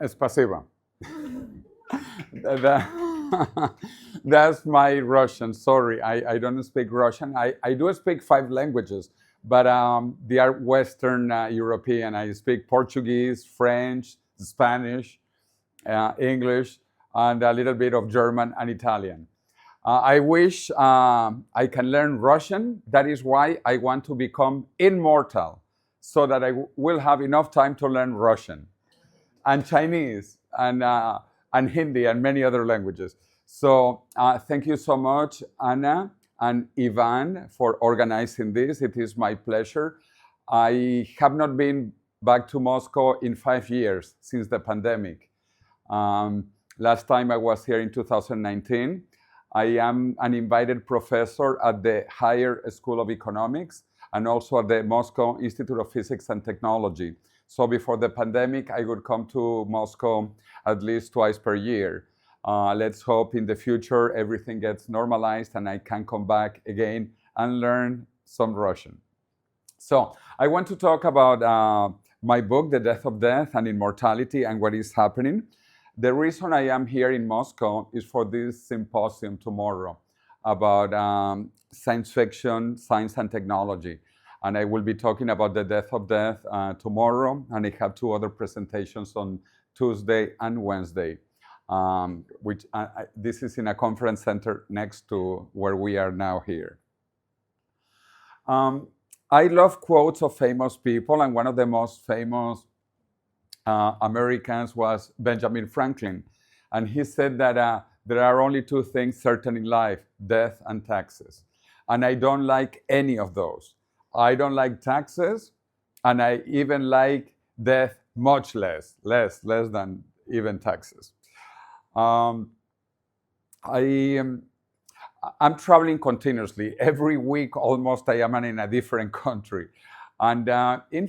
Спасибо. That's my Russian. Sorry, I don't speak Russian. I do speak 5 languages, but they are Western European. I speak Portuguese, French, Spanish, English, and a little bit of German and Italian. I wish I can learn Russian. That is why I want to become immortal, so that I will have enough time to learn Russian and Chinese and Hindi and many other languages. So thank you so much, Anna and Ivan, for organizing this. It is my pleasure. I have not been back to Moscow in 5 years since the pandemic. Last time I was here in 2019. I am an invited professor at the Higher School of Economics and also at the Moscow Institute of Physics and Technology. So before the pandemic, I would come to Moscow at least twice per year. Let's hope in the future everything gets normalized and I can come back again and learn some Russian. So I want to talk about my book, The Death of Death and Immortality, and what is happening. The reason I am here in Moscow is for this symposium tomorrow about science fiction, science and technology. And I will be talking about the death of death tomorrow, and I have 2 other presentations on Tuesday and Wednesday. This is in a conference center next to where we are now here. I love quotes of famous people, and one of the most famous Americans was Benjamin Franklin. And he said that there are only 2 things certain in life, death and taxes. And I don't like any of those. I don't like taxes, and I even like death much less than even taxes. I'm traveling continuously. Every week, almost, I am in a different country. And in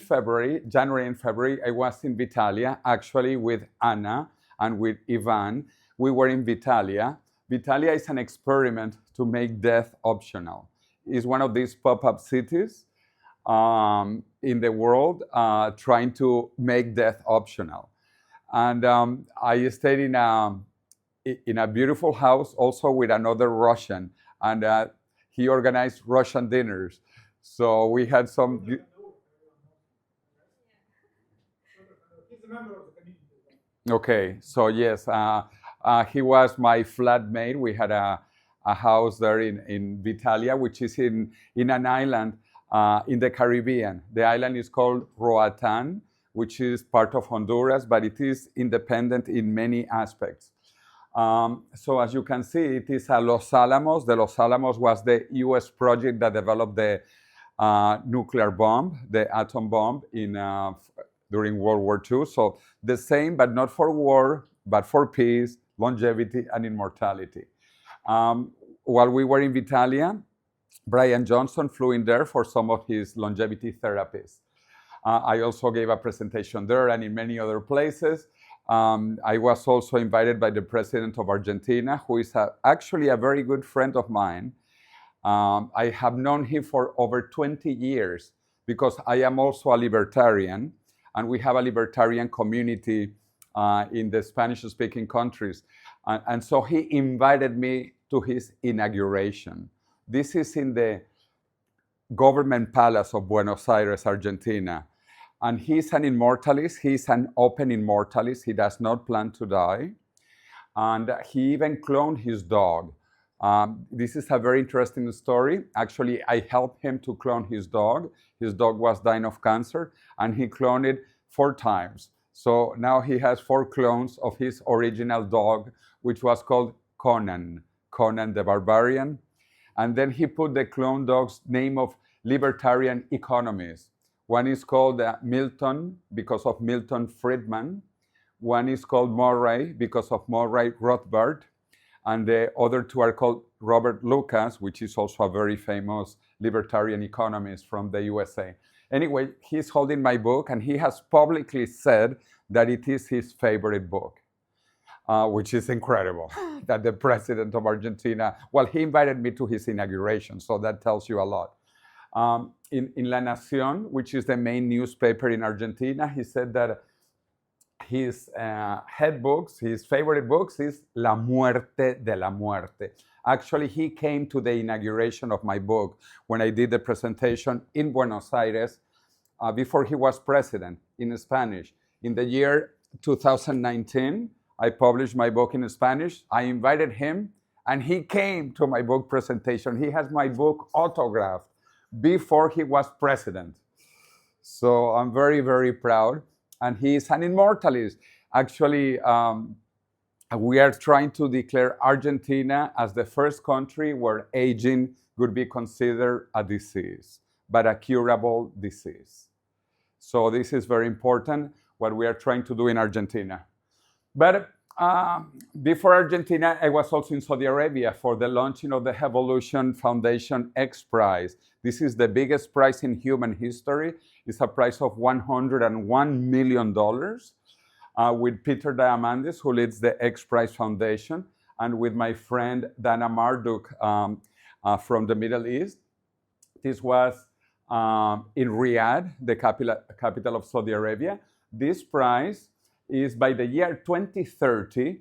January and February, I was in Vitalia, actually with Anna and with Ivan. We were in Vitalia. Vitalia is an experiment to make death optional. It's one of these pop-up cities in the world trying to make death optional. And I stayed in a beautiful house also with another Russian, and he organized Russian dinners. So we had some... He's a member of the community. Okay, so yes, he was my flatmate. We had a house there in Vitalia, which is in an island in the Caribbean. The island is called Roatan, which is part of Honduras, but it is independent in many aspects. So as you can see, it is a Los Alamos. The Los Alamos was the US project that developed the nuclear bomb, the atom bomb during World War II. So the same, but not for war, but for peace, longevity, and immortality. While we were in Vitalia, Brian Johnson flew in there for some of his longevity therapies. I also gave a presentation there and in many other places. I was also invited by the president of Argentina, who is actually a very good friend of mine. I have known him for over 20 years because I am also a libertarian, and we have a libertarian community in the Spanish-speaking countries. And so he invited me to his inauguration. This is in the government palace of Buenos Aires, Argentina. And he's an immortalist. He's an open immortalist. He does not plan to die. And he even cloned his dog. This is a very interesting story. Actually, I helped him to clone his dog. His dog was dying of cancer, and he cloned it 4 times. So now he has 4 clones of his original dog, which was called Conan the Barbarian. And then he put the clone dog's name of libertarian economists. One is called Milton, because of Milton Friedman. One is called Murray, because of Murray Rothbard. And the other 2 are called Robert Lucas, which is also a very famous libertarian economist from the USA. Anyway, he's holding my book, and he has publicly said that it is his favorite book, which is incredible, that the president of Argentina, well, he invited me to his inauguration, so that tells you a lot. In La Nación, which is the main newspaper in Argentina, he said that his head books, his favorite books, is La Muerte de la Muerte. Actually, he came to the inauguration of my book when I did the presentation in Buenos Aires before he was president in Spanish. In the year 2019, I published my book in Spanish. I invited him, and he came to my book presentation. He has my book autographed before he was president. So I'm very, very proud. And he is an immortalist. Actually, we are trying to declare Argentina as the first country where aging would be considered a disease, but a curable disease. So this is very important, what we are trying to do in Argentina. But before Argentina, I was also in Saudi Arabia for the launching of the Evolution Foundation X Prize. This is the biggest prize in human history. It's a prize of $101 million with Peter Diamandis, who leads the X Prize Foundation, and with my friend Dana Marduk from the Middle East. This was in Riyadh, the capital of Saudi Arabia. This prize is by the year 2030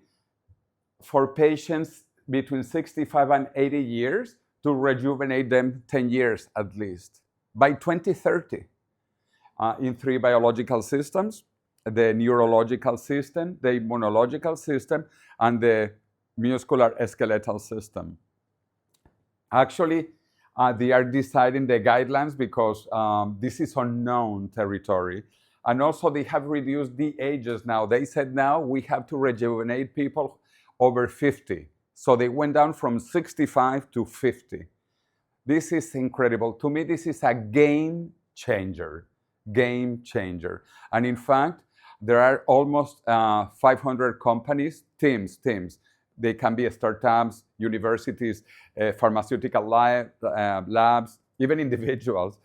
for patients between 65 and 80 years to rejuvenate them 10 years at least. By 2030, in 3 biological systems, the neurological system, the immunological system, and the muscular skeletal system. Actually, they are deciding the guidelines because this is unknown territory. And also they have reduced the ages now. They said now we have to rejuvenate people over 50. So they went down from 65 to 50. This is incredible. To me, this is a game changer. Game changer. And in fact, there are almost 500 companies, teams. They can be startups, universities, pharmaceutical labs, even individuals,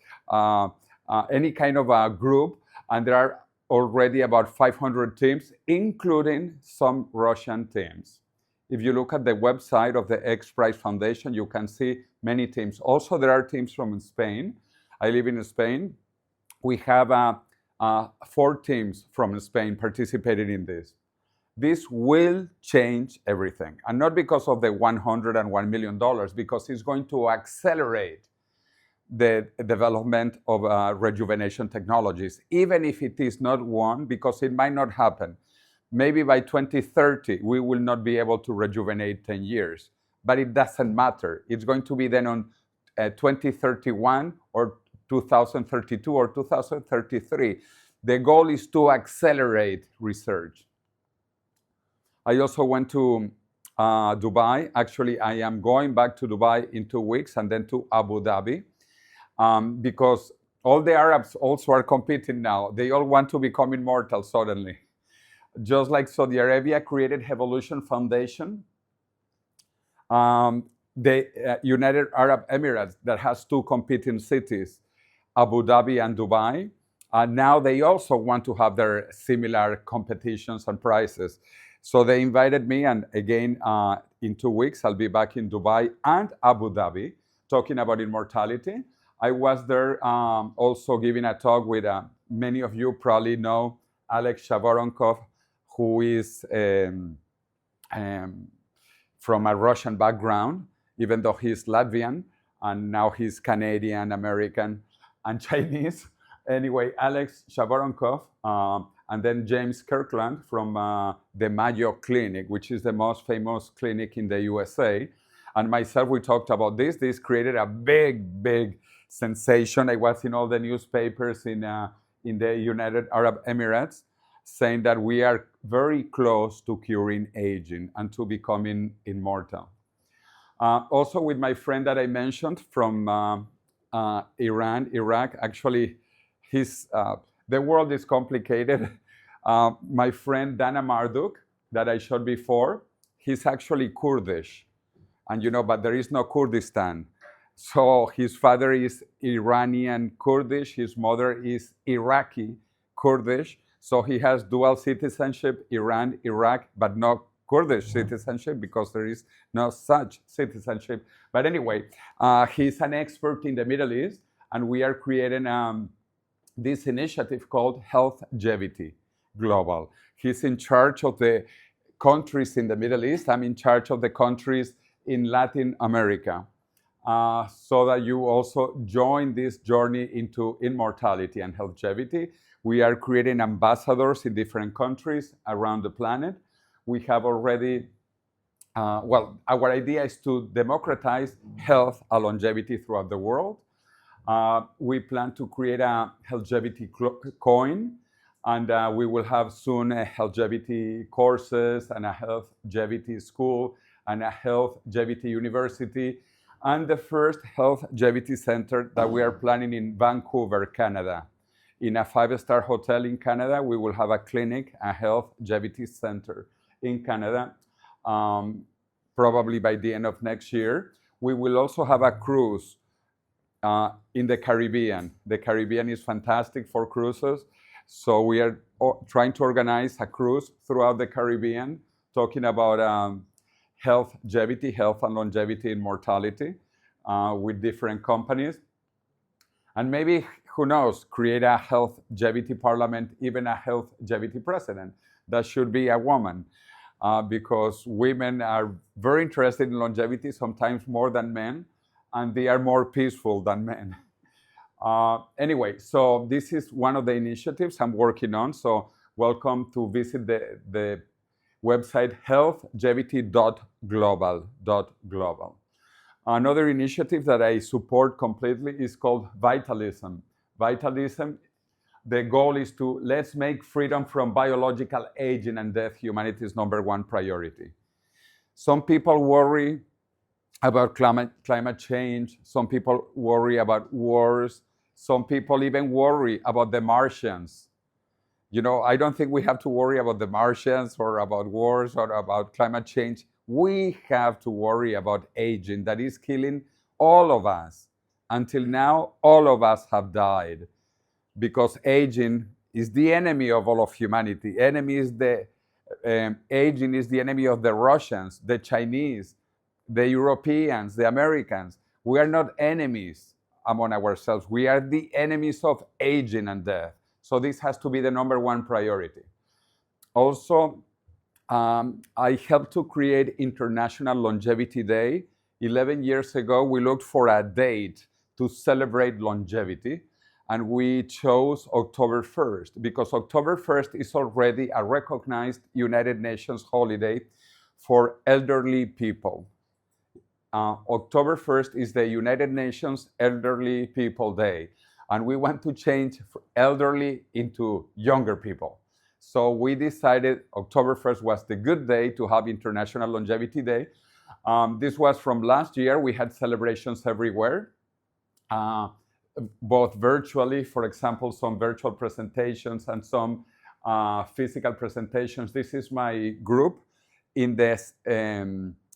any kind of a group. And there are already about 500 teams, including some Russian teams. If you look at the website of the X Prize Foundation, you can see many teams. Also, there are teams from Spain. I live in Spain. We have 4 teams from Spain participating in this. This will change everything. And not because of the $101 million, because it's going to accelerate the development of rejuvenation technologies, even if it is not one, because it might not happen. Maybe by 2030, we will not be able to rejuvenate 10 years, but it doesn't matter. It's going to be then on 2031 or 2032 or 2033. The goal is to accelerate research. I also went to Dubai. Actually, I am going back to Dubai in 2 weeks and then to Abu Dhabi. Because all the Arabs also are competing now. They all want to become immortal suddenly. Just like Saudi Arabia created Evolution Foundation, the United Arab Emirates that has 2 competing cities, Abu Dhabi and Dubai, now they also want to have their similar competitions and prizes. So they invited me, and again, in 2 weeks, I'll be back in Dubai and Abu Dhabi talking about immortality. I was there also giving a talk with many of you probably know Alex Shavaronkov, who is from a Russian background, even though he's Latvian, and now he's Canadian, American, and Chinese. Anyway, Alex Shavaronkov, and then James Kirkland from the Mayo Clinic, which is the most famous clinic in the USA. And myself, we talked about this. This created a big sensation. I was in all the newspapers in the United Arab Emirates saying that we are very close to curing aging and to becoming immortal. Also with my friend that I mentioned from Iran, Iraq, actually the world is complicated. My friend Dana Marduk that I showed before, he's actually Kurdish. And but there is no Kurdistan. So his father is Iranian Kurdish, his mother is Iraqi Kurdish. So he has dual citizenship, Iran, Iraq, but no Kurdish citizenship because there is no such citizenship. But anyway, he's an expert in the Middle East. and we are creating this initiative called Healthgevity Global. He's in charge of the countries in the Middle East. I'm in charge of the countries in Latin America, so that you also join this journey into immortality and healthgevity. We are creating ambassadors in different countries around the planet. We have already, our idea is to democratize health and longevity throughout the world. We plan to create a healthgevity coin, and we will have soon a healthgevity courses and a healthgevity school and a healthgevity university, and the first healthgevity center that we are planning in Vancouver, Canada. In a 5-star hotel in Canada, we will have a clinic, a healthgevity center in Canada, probably by the end of next year. We will also have a cruise in the Caribbean. The Caribbean is fantastic for cruises, so we are trying to organize a cruise throughout the Caribbean, talking about healthgevity, health and longevity and mortality, with different companies. And maybe, who knows, create a healthgevity parliament, even a healthgevity president. That should be a woman, because women are very interested in longevity, sometimes more than men, and they are more peaceful than men. Anyway, so this is one of the initiatives I'm working on. So welcome to visit the website healthgevity.global. Another initiative that I support completely is called Vitalism. Vitalism, the goal is to let's make freedom from biological aging and death humanity's #1 priority. Some people worry about climate change. Some people worry about wars. Some people even worry about the Martians. You know, I don't think we have to worry about the Martians or about wars or about climate change. We have to worry about aging that is killing all of us. Until now, all of us have died because aging is the enemy of all of humanity. Aging is the enemy of the Russians, the Chinese, the Europeans, the Americans. We are not enemies among ourselves. We are the enemies of aging and death. So this has to be the #1 priority. Also, I helped to create International Longevity Day. 11 years ago, we looked for a date to celebrate longevity, and we chose October 1st because October 1st is already a recognized United Nations holiday for elderly people. October 1st is the United Nations Elderly People Day, and we want to change elderly into younger people. So we decided October 1st was the good day to have International Longevity Day. This was from last year. We had celebrations everywhere, both virtually, for example, some virtual presentations and some physical presentations. This is my group in the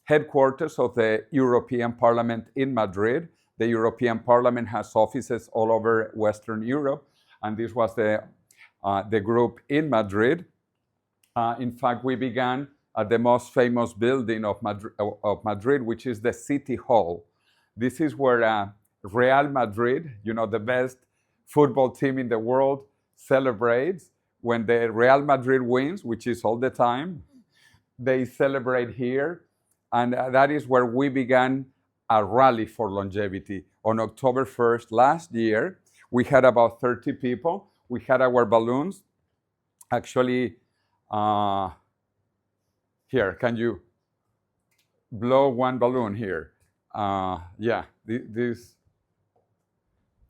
headquarters of the European Parliament in Madrid. The European Parliament has offices all over Western Europe, and this was the group in Madrid. In fact, we began at the most famous building of Madrid, which is the City Hall. This is where Real Madrid, you know, the best football team in the world, celebrates. When the Real Madrid wins, which is all the time, they celebrate here. And that is where we began a rally for longevity. On October 1st last year, we had about 30 people. We had our balloons. Actually, here, can you blow one balloon here? Yeah, this,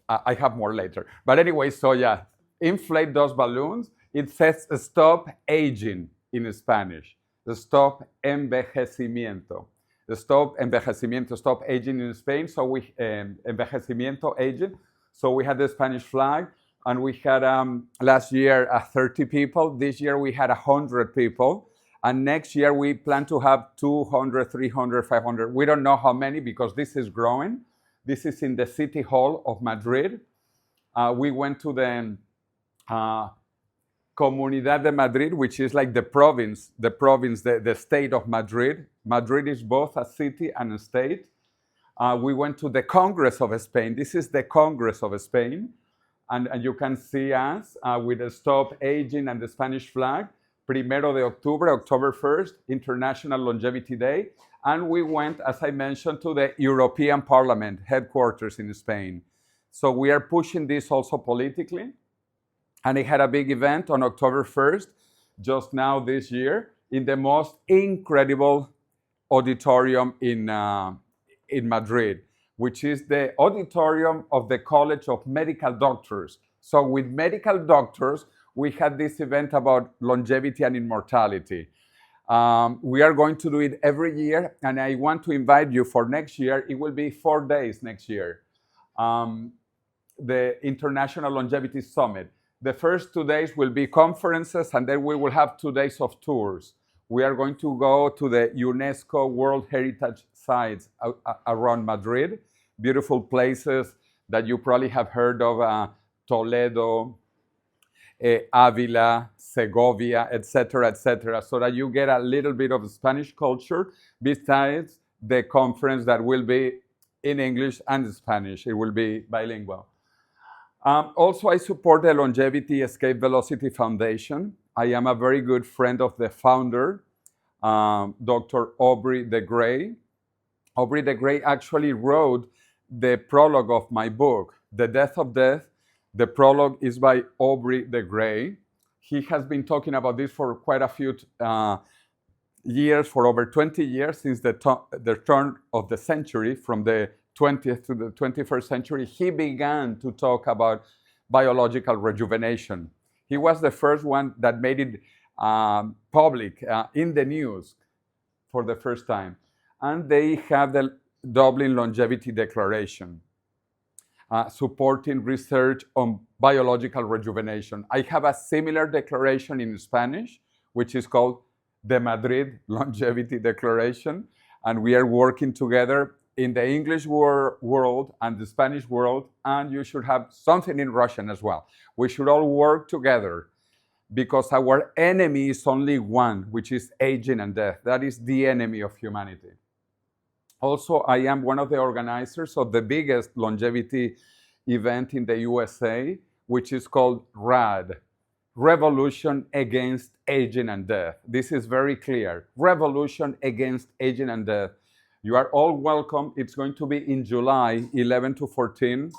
I have more later. But anyway, so yeah, inflate those balloons. It says stop aging in Spanish. The stop envejecimiento. The stop envejecimiento, stop aging in Spain. So we, envejecimiento, aging. So we had the Spanish flag, and we had last year 30 people. This year we had 100 people. And next year we plan to have 200, 300, 500. We don't know how many because this is growing. This is in the City Hall of Madrid. We went to the Comunidad de Madrid, which is like the state of Madrid. Madrid is both a city and a state. We went to the Congress of Spain. This is the Congress of Spain. And you can see us with the Stop Aging and the Spanish flag. Primero de Octubre, October 1st, International Longevity Day. And we went, as I mentioned, to the European Parliament headquarters in Spain. So we are pushing this also politically. And it had a big event on October 1st, just now this year, in the most incredible auditorium in Madrid, which is the auditorium of the College of Medical Doctors. So with medical doctors, we had this event about longevity and immortality. We are going to do it every year, and I want to invite you for next year. It will be 4 days next year, the International Longevity Summit. The first 2 days will be conferences, and then we will have 2 days of tours. We are going to go to the UNESCO World Heritage Sites around Madrid, beautiful places that you probably have heard of, Toledo, Avila, Segovia, etc., so that you get a little bit of Spanish culture besides the conference that will be in English and Spanish. It will be bilingual. Also, I support the Longevity Escape Velocity Foundation. I am a very good friend of the founder, Dr. Aubrey de Grey. Aubrey de Grey actually wrote the prologue of my book, The Death of Death. The prologue is by Aubrey de Grey. He has been talking about this for quite a few years, for over 20 years, since the turn of the century, from the 20th to the 21st century. He began to talk about biological rejuvenation. He was the first one that made it public in the news for the first time. And they have the Dublin Longevity Declaration, supporting research on biological rejuvenation. I have a similar declaration in Spanish, which is called the Madrid Longevity Declaration, and we are working together in the English world and the Spanish world, and you should have something in Russian as well. We should all work together because our enemy is only one, which is aging and death. That is the enemy of humanity. Also, I am one of the organizers of the biggest longevity event in the USA, which is called RAD, Revolution Against Aging and Death. This is very clear. Revolution Against Aging and Death. You are all welcome. It's going to be in July 11 to 14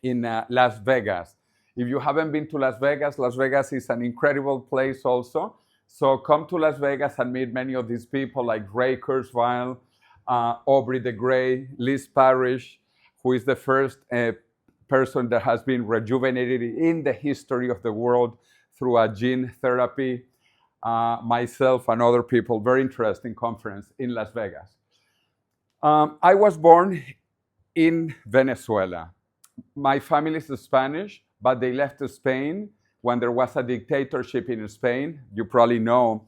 in Las Vegas. If you haven't been to Las Vegas is an incredible place also. So come to Las Vegas and meet many of these people like Ray Kurzweil, Aubrey de Grey, Liz Parrish, who is the first person that has been rejuvenated in the history of the world through a gene therapy, myself and other people. Very interesting conference in Las Vegas. I was born in Venezuela. My family is Spanish, but they left Spain when there was a dictatorship in Spain. You probably know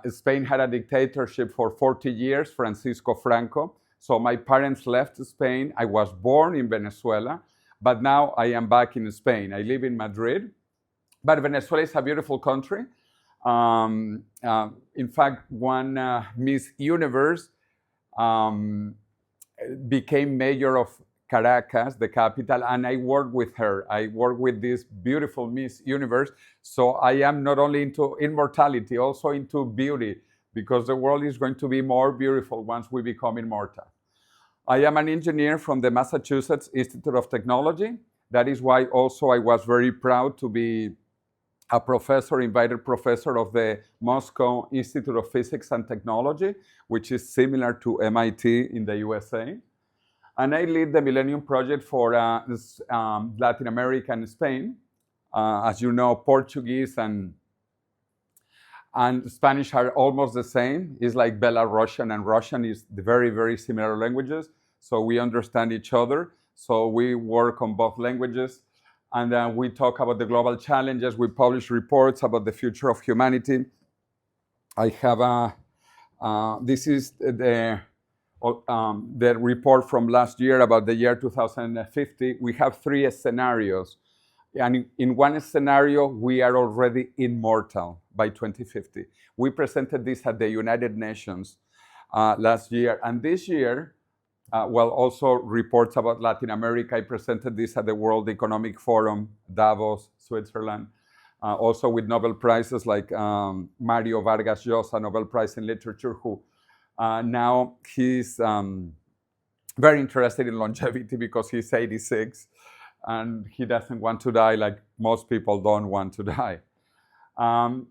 Spain had a dictatorship for 40 years, Francisco Franco. So my parents left Spain. I was born in Venezuela, but now I am back in Spain. I live in Madrid, but Venezuela is a beautiful country. In fact, one Miss Universe became mayor of Caracas, the capital, and I worked with her. I worked with this beautiful Miss Universe. So I am not only into immortality, also into beauty, because the world is going to be more beautiful once we become immortal. I am an engineer from the Massachusetts Institute of Technology. That is why also I was very proud to be a professor, invited professor of the Moscow Institute of Physics and Technology, which is similar to MIT in the USA. And I lead the Millennium Project for Latin America and Spain. As you know, Portuguese and Spanish are almost the same. It's like Belarusian and Russian is very, very similar languages. So we understand each other. So we work on both languages. And we talk about the global challenges. We publish reports about the future of humanity. I have this is the report from last year about the year 2050. We have 3 scenarios. And in one scenario, we are already immortal by 2050. We presented this at the United Nations last year. And this year, also reports about Latin America. I presented this at the World Economic Forum, Davos, Switzerland. Also with Nobel Prizes like Mario Vargas Llosa, Nobel Prize in Literature, who now he's very interested in longevity because he's 86 and he doesn't want to die like most people don't want to die. I'm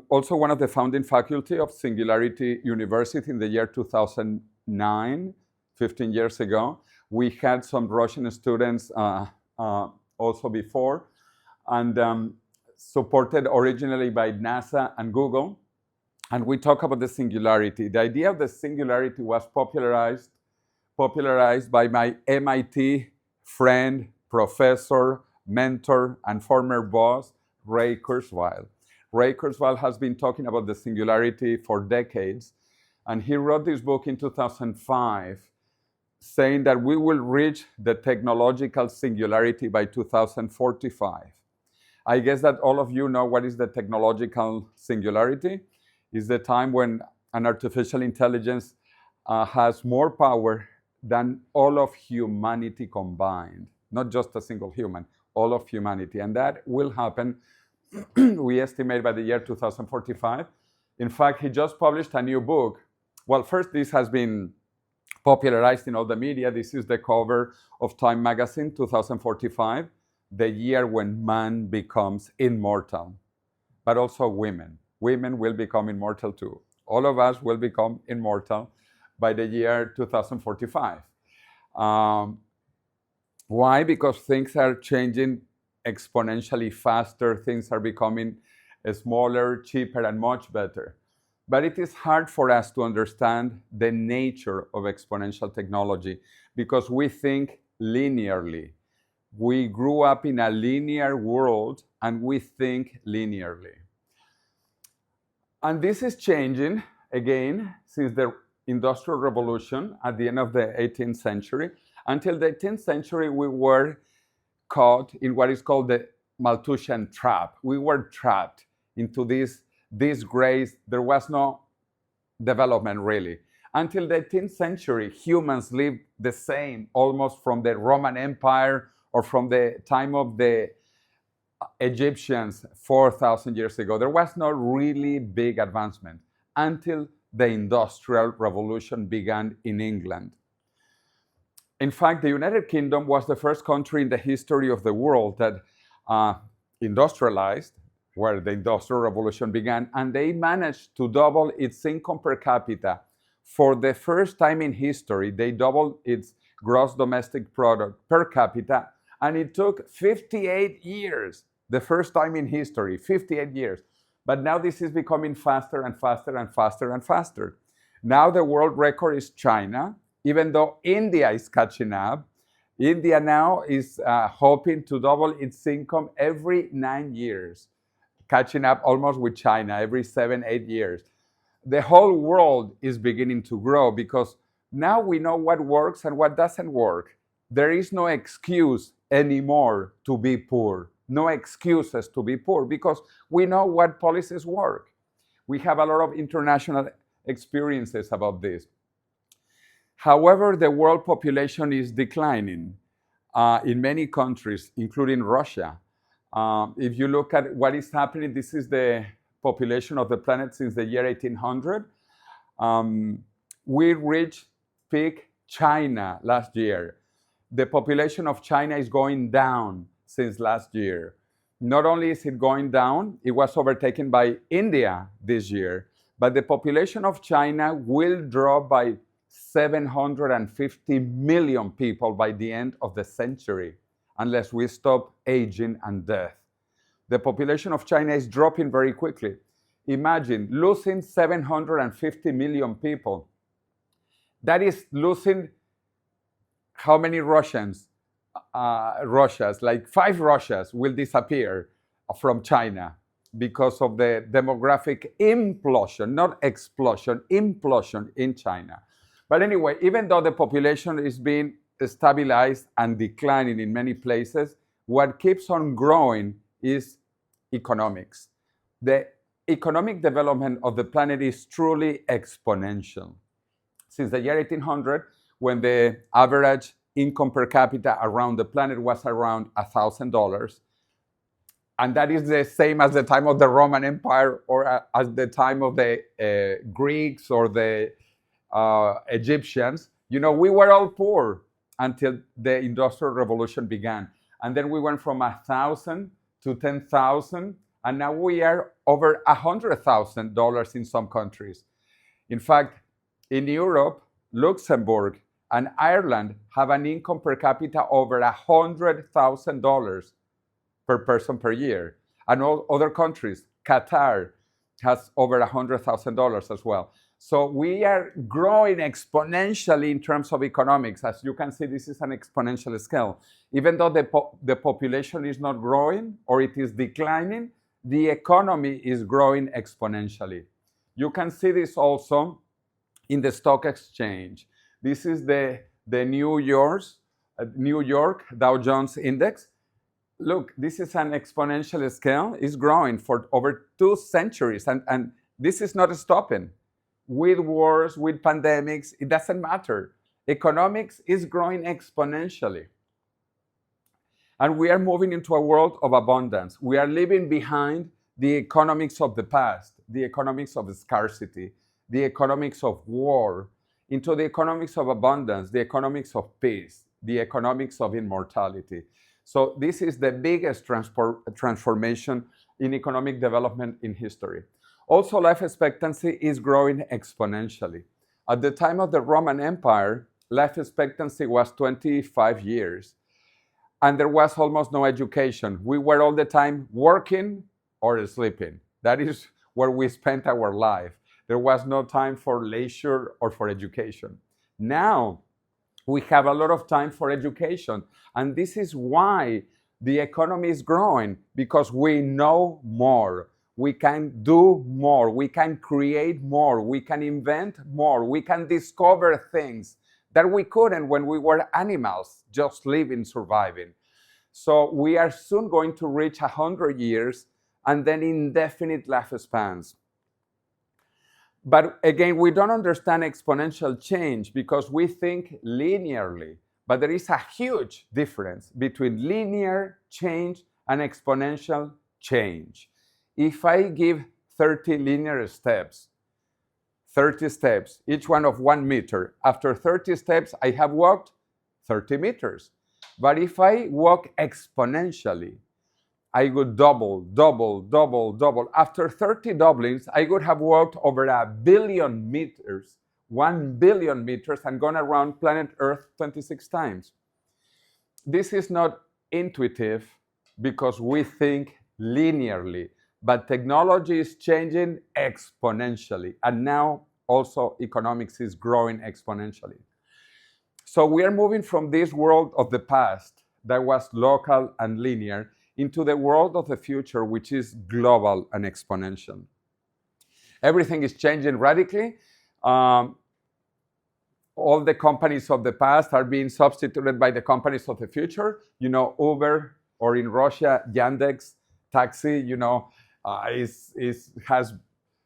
also one of the founding faculty of Singularity University in the year 2009, 15 years ago. We had some Russian students also before, and supported originally by NASA and Google. And we talk about the singularity. The idea of the singularity was popularized by my MIT friend, professor, mentor, and former boss, Ray Kurzweil. Ray Kurzweil has been talking about the singularity for decades, and he wrote this book in 2005 saying that we will reach the technological singularity by 2045. I guess that all of you know what is the technological singularity. It's the time when an artificial intelligence has more power than all of humanity combined, not just a single human, all of humanity. And that will happen, we estimate, by the year 2045. In fact, he just published a new book. Well, first, this has been popularized in all the media. This is the cover of Time magazine, 2045, the year when man becomes immortal, but also women. Women will become immortal too. All of us will become immortal by the year 2045. Why? Because things are changing exponentially faster. Things are becoming smaller, cheaper, and much better. But it is hard for us to understand the nature of exponential technology because we think linearly. We grew up in a linear world and we think linearly. And this is changing again since the Industrial Revolution at the end of the 18th century. Until the 18th century, we were caught in what is called the Malthusian trap. We were trapped into this grace. There was no development really. Until the 18th century, humans lived the same almost from the Roman Empire or from the time of the Egyptians 4,000 years ago. There was no really big advancement until the Industrial Revolution began in England. In fact, the United Kingdom was the first country in the history of the world that industrialized, where the Industrial Revolution began, and they managed to double its income per capita. For the first time in history, they doubled its gross domestic product per capita, and it took 58 years, the first time in history, 58 years. But now this is becoming faster and faster and faster and faster. Now the world record is China, even though India is catching up. India now is hoping to double its income every 9 years, catching up almost with China every 7-8 years. The whole world is beginning to grow because now we know what works and what doesn't work. There is no excuse anymore to be poor. No excuses to be poor because we know what policies work. We have a lot of international experiences about this. However, the world population is declining in many countries, including Russia. If you look at what is happening, this is the population of the planet since the year 1800. We reached peak China last year. The population of China is going down since last year. Not only is it going down, it was overtaken by India this year, but the population of China will drop by 750 million people by the end of the century, unless we stop aging and death. The population of China is dropping very quickly. Imagine losing 750 million people. That is losing how many Russians? Russias, like 5 Russias will disappear from China because of the demographic implosion, not explosion, implosion in China. But anyway, even though the population is being stabilized and declining in many places, what keeps on growing is economics. The economic development of the planet is truly exponential. Since the year 1800, when the average income per capita around the planet was around $1,000. And that is the same as the time of the Roman Empire or as the time of the Greeks or the Egyptians. You know, we were all poor until the Industrial Revolution began. And then we went from 1,000 to 10,000, and now we are over $100,000 in some countries. In fact, in Europe, Luxembourg and Ireland have an income per capita over $100,000 per person per year. And all other countries, Qatar has over $100,000 as well. So we are growing exponentially in terms of economics. As you can see, this is an exponential scale. Even though the population is not growing or it is declining, the economy is growing exponentially. You can see this also in the stock exchange. This is the New York Dow Jones Index. Look, this is an exponential scale. It's growing for over 2 centuries, and this is not stopping. With wars, with pandemics, it doesn't matter. Economics is growing exponentially. And we are moving into a world of abundance. We are leaving behind the economics of the past, the economics of scarcity, the economics of war, into the economics of abundance, the economics of peace, the economics of immortality. So this is the biggest transformation in economic development in history. Also, life expectancy is growing exponentially. At the time of the Roman Empire, life expectancy was 25 years, and there was almost no education. We were all the time working or sleeping. That is where we spent our life. There was no time for leisure or for education. Now, we have a lot of time for education, and this is why the economy is growing, because we know more. We can do more, we can create more, we can invent more, we can discover things that we couldn't when we were animals, just living, surviving. So we are soon going to reach 100 years and then indefinite lifespans. But again, we don't understand exponential change because we think linearly, but there is a huge difference between linear change and exponential change. If I give 30 linear steps, 30 steps, each one of 1 meter, after 30 steps, I have walked 30 meters. But if I walk exponentially, I would double. After 30 doublings, I would have walked over 1 billion meters, 1 billion meters, and gone around planet Earth 26 times. This is not intuitive because we think linearly. But technology is changing exponentially, and now also economics is growing exponentially. So we are moving from this world of the past that was local and linear into the world of the future, which is global and exponential. Everything is changing radically. All the companies of the past are being substituted by the companies of the future. You know, Uber, or in Russia, Yandex, taxi, you know, has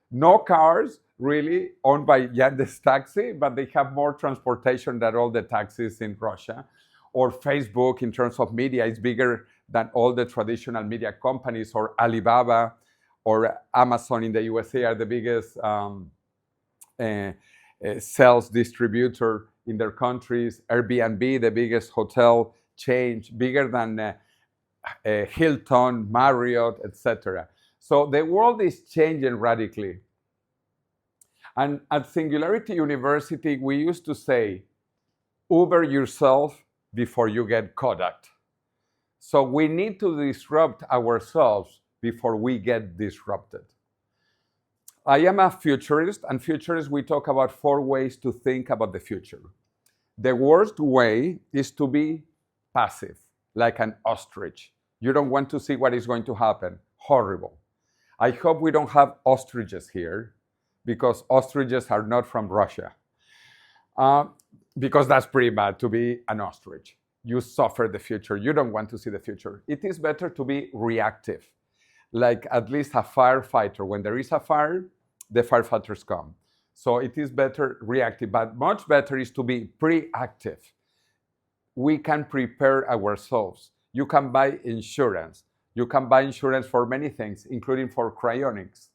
no cars really owned by Yandex Taxi, but they have more transportation than all the taxis in Russia. Or Facebook, in terms of media, is bigger than all the traditional media companies. Or Alibaba or Amazon in the USA are the biggest sales distributor in their countries. Airbnb, the biggest hotel chain, bigger than Hilton, Marriott, etc. So the world is changing radically. And at Singularity University, we used to say, Uber yourself before you get Kodak. So we need to disrupt ourselves before we get disrupted. I am a futurist, and futurists, we talk about 4 ways to think about the future. The worst way is to be passive, like an ostrich. You don't want to see what is going to happen. Horrible. I hope we don't have ostriches here, because ostriches are not from Russia. Because that's pretty bad to be an ostrich. You suffer the future. You don't want to see the future. It is better to be reactive, like at least a firefighter. When there is a fire, the firefighters come. So it is better reactive, but much better is to be proactive. We can prepare ourselves. You can buy insurance. You can buy insurance for many things, including for cryonics.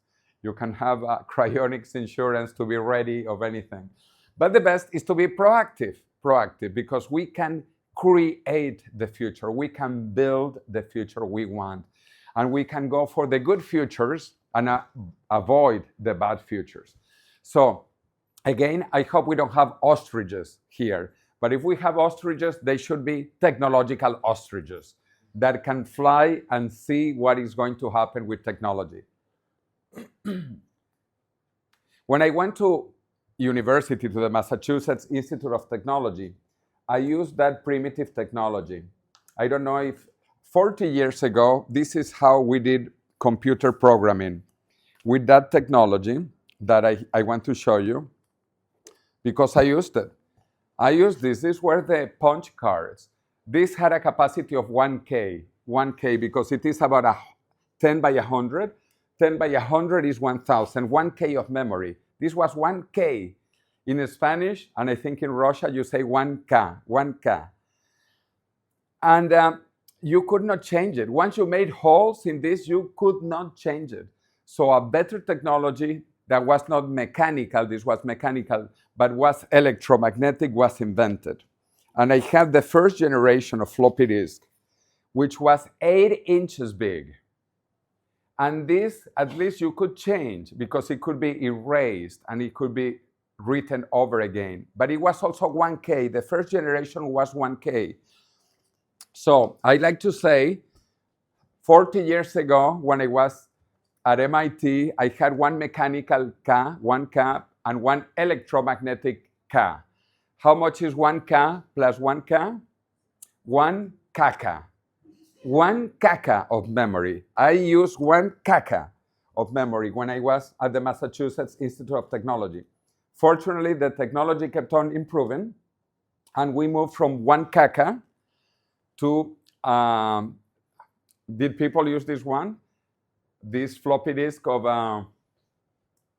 You can have cryonics insurance to be ready of anything. But the best is to be proactive, because we can create the future. We can build the future we want. And we can go for the good futures and avoid the bad futures. So again, I hope we don't have ostriches here. But if we have ostriches, they should be technological ostriches that can fly and see what is going to happen with technology. When I went to university, to the Massachusetts Institute of Technology, I used that primitive technology. I don't know if 40 years ago, this is how we did computer programming. With that technology that I want to show you, because I used it. I used this. These were the punch cards. This had a capacity of 1K, because it is about 10 by 100. 10 by 100 is 1,000, 1K of memory. This was 1K. In Spanish, and I think in Russia, you say 1K. And you could not change it. Once you made holes in this, you could not change it. So a better technology that was not mechanical, this was mechanical, but was electromagnetic, was invented. And I have the first generation of floppy disk, which was 8 inches big. And this, at least you could change, because it could be erased and it could be written over again. But it was also 1K. The first generation was 1K. So I like to say, 40 years ago, when I was at MIT, I had one mechanical K, 1K, and one electromagnetic K. How much is 1K plus 1K? 1 kaka. 1 kaka of memory. I used 1 kaka of memory when I was at the Massachusetts Institute of Technology. Fortunately, the technology kept on improving, and we moved from 1 kaka to, did people use this one? This floppy disk of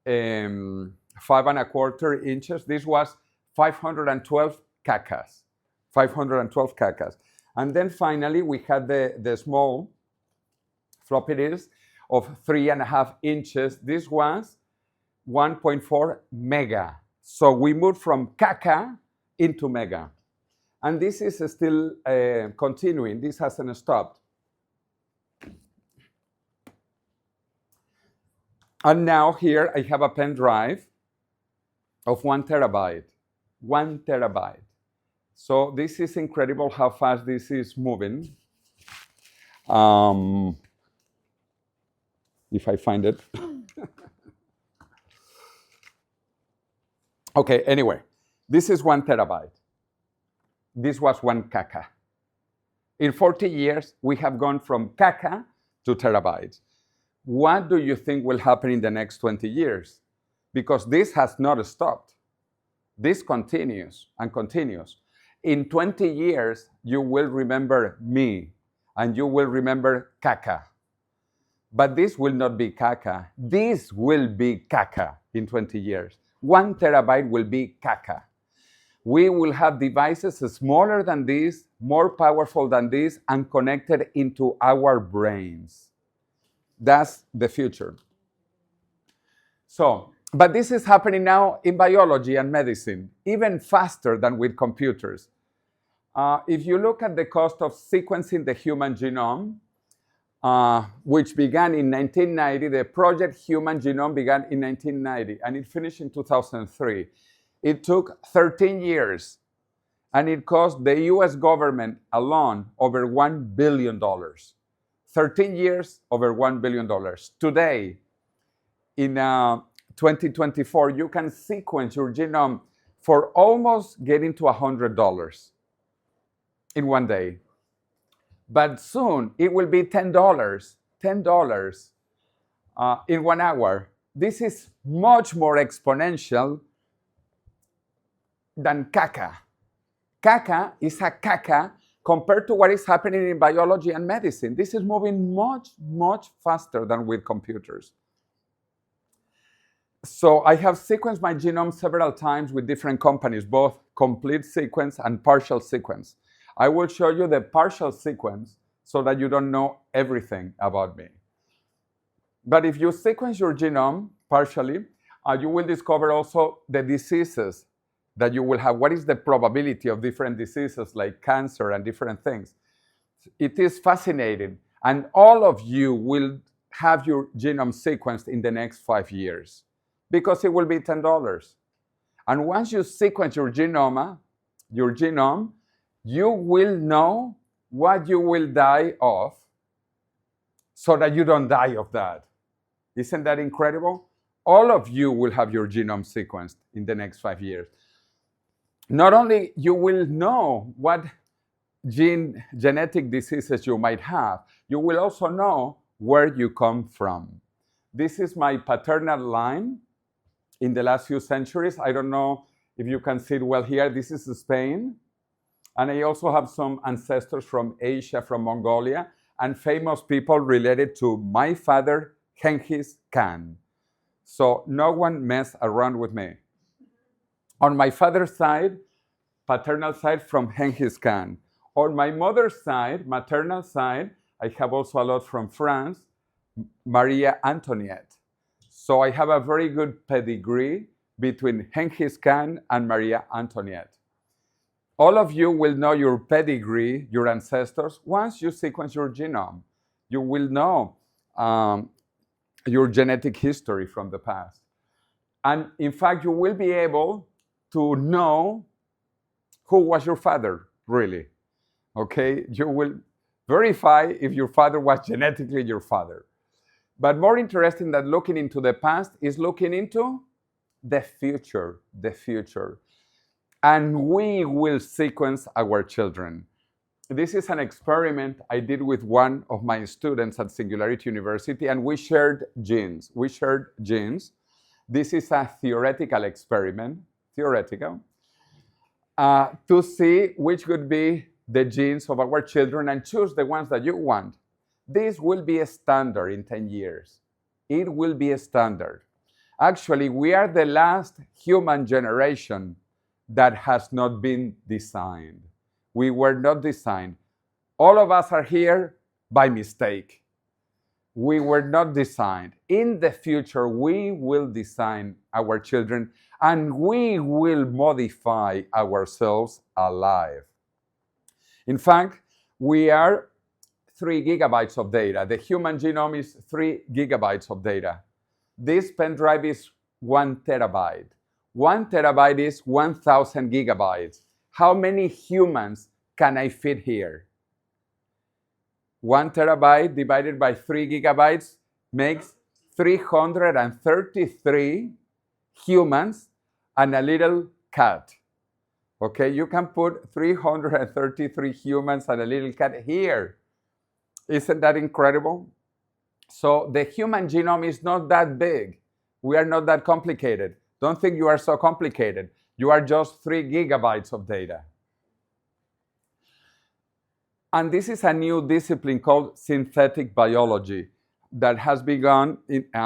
5¼ inches. This was 512 kakas. 512 kakas. And then finally, we had the small floppy disk of 3½ inches. This was 1.4 mega. So we moved from kaka into mega. And this is still continuing. This hasn't stopped. And now here I have a pen drive of 1 terabyte. 1 terabyte. So this is incredible how fast this is moving. If I find it. Okay, anyway, this is 1 terabyte. This was 1 kaka. In 40 years, we have gone from kaka to terabytes. What do you think will happen in the next 20 years? Because this has not stopped. This continues and continues. In 20 years, you will remember me, and you will remember kaka. But this will not be kaka. This will be kaka in 20 years. 1 terabyte will be kaka. We will have devices smaller than this, more powerful than this, and connected into our brains. That's the future. So, but this is happening now in biology and medicine, even faster than with computers. If you look at the cost of sequencing the human genome, which began in 1990, the project Human Genome began in 1990, and it finished in 2003. It took 13 years, and it cost the US government alone over $1 billion. 13 years, over $1 billion. Today, in 2024, you can sequence your genome for almost getting to $100 in one day. But soon, it will be $10 in 1 hour. This is much more exponential than kaka. Kaka is a kaka compared to what is happening in biology and medicine. This is moving much, much faster than with computers. So I have sequenced my genome several times with different companies, both complete sequence and partial sequence. I will show you the partial sequence so that you don't know everything about me. But if you sequence your genome partially, you will discover also the diseases that you will have. What is the probability of different diseases like cancer and different things? It is fascinating. And all of you will have your genome sequenced in the next 5 years because it will be $10. And once you sequence your genome, you will know what you will die of so that you don't die of that. Isn't that incredible? All of you will have your genome sequenced in the next 5 years. Not only you will know what genetic diseases you might have, you will also know where you come from. This is my paternal line in the last few centuries. I don't know if you can see it well here. This is Spain. And I also have some ancestors from Asia, from Mongolia, and famous people related to my father, Genghis Khan. So no one mess around with me. On my father's side, paternal side, from Genghis Khan. On my mother's side, maternal side, I have also a lot from France, Maria Antoinette. So I have a very good pedigree between Genghis Khan and Maria Antoinette. All of you will know your pedigree, your ancestors, once you sequence your genome. You will know your genetic history from the past. And in fact, you will be able to know who was your father, really. Okay? You will verify if your father was genetically your father. But more interesting than looking into the past is looking into the future, And we will sequence our children. This is an experiment I did with one of my students at Singularity University, and we shared genes. This is a theoretical experiment, to see which would be the genes of our children and choose the ones that you want. This will be a standard in 10 years. It will be a standard. Actually, we are the last human generation that has not been designed. We were not designed. All of us are here by mistake. We were not designed. In the future, we will design our children and we will modify ourselves alive. In fact, we are 3 gigabytes of data. The human genome is 3 gigabytes of data. This pen drive is 1 terabyte. 1 terabyte is 1,000 gigabytes. How many humans can I fit here? 1 terabyte divided by 3 gigabytes makes 333 humans and a little cat. Okay, you can put 333 humans and a little cat here. Isn't that incredible? So the human genome is not that big. We are not that complicated. Don't think you are so complicated. You are just 3 gigabytes of data. And this is a new discipline called synthetic biology that has begun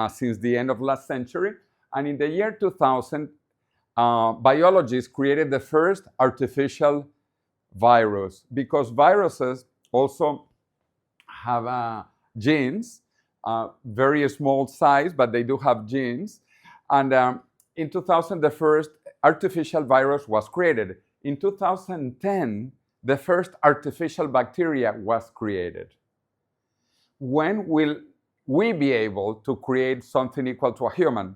since the end of last century. And in the year 2000, biologists created the first artificial virus, because viruses also have genes, very small size, but they do have genes. And in 2000, the first artificial virus was created. In 2010, the first artificial bacteria was created. When will we be able to create something equal to a human?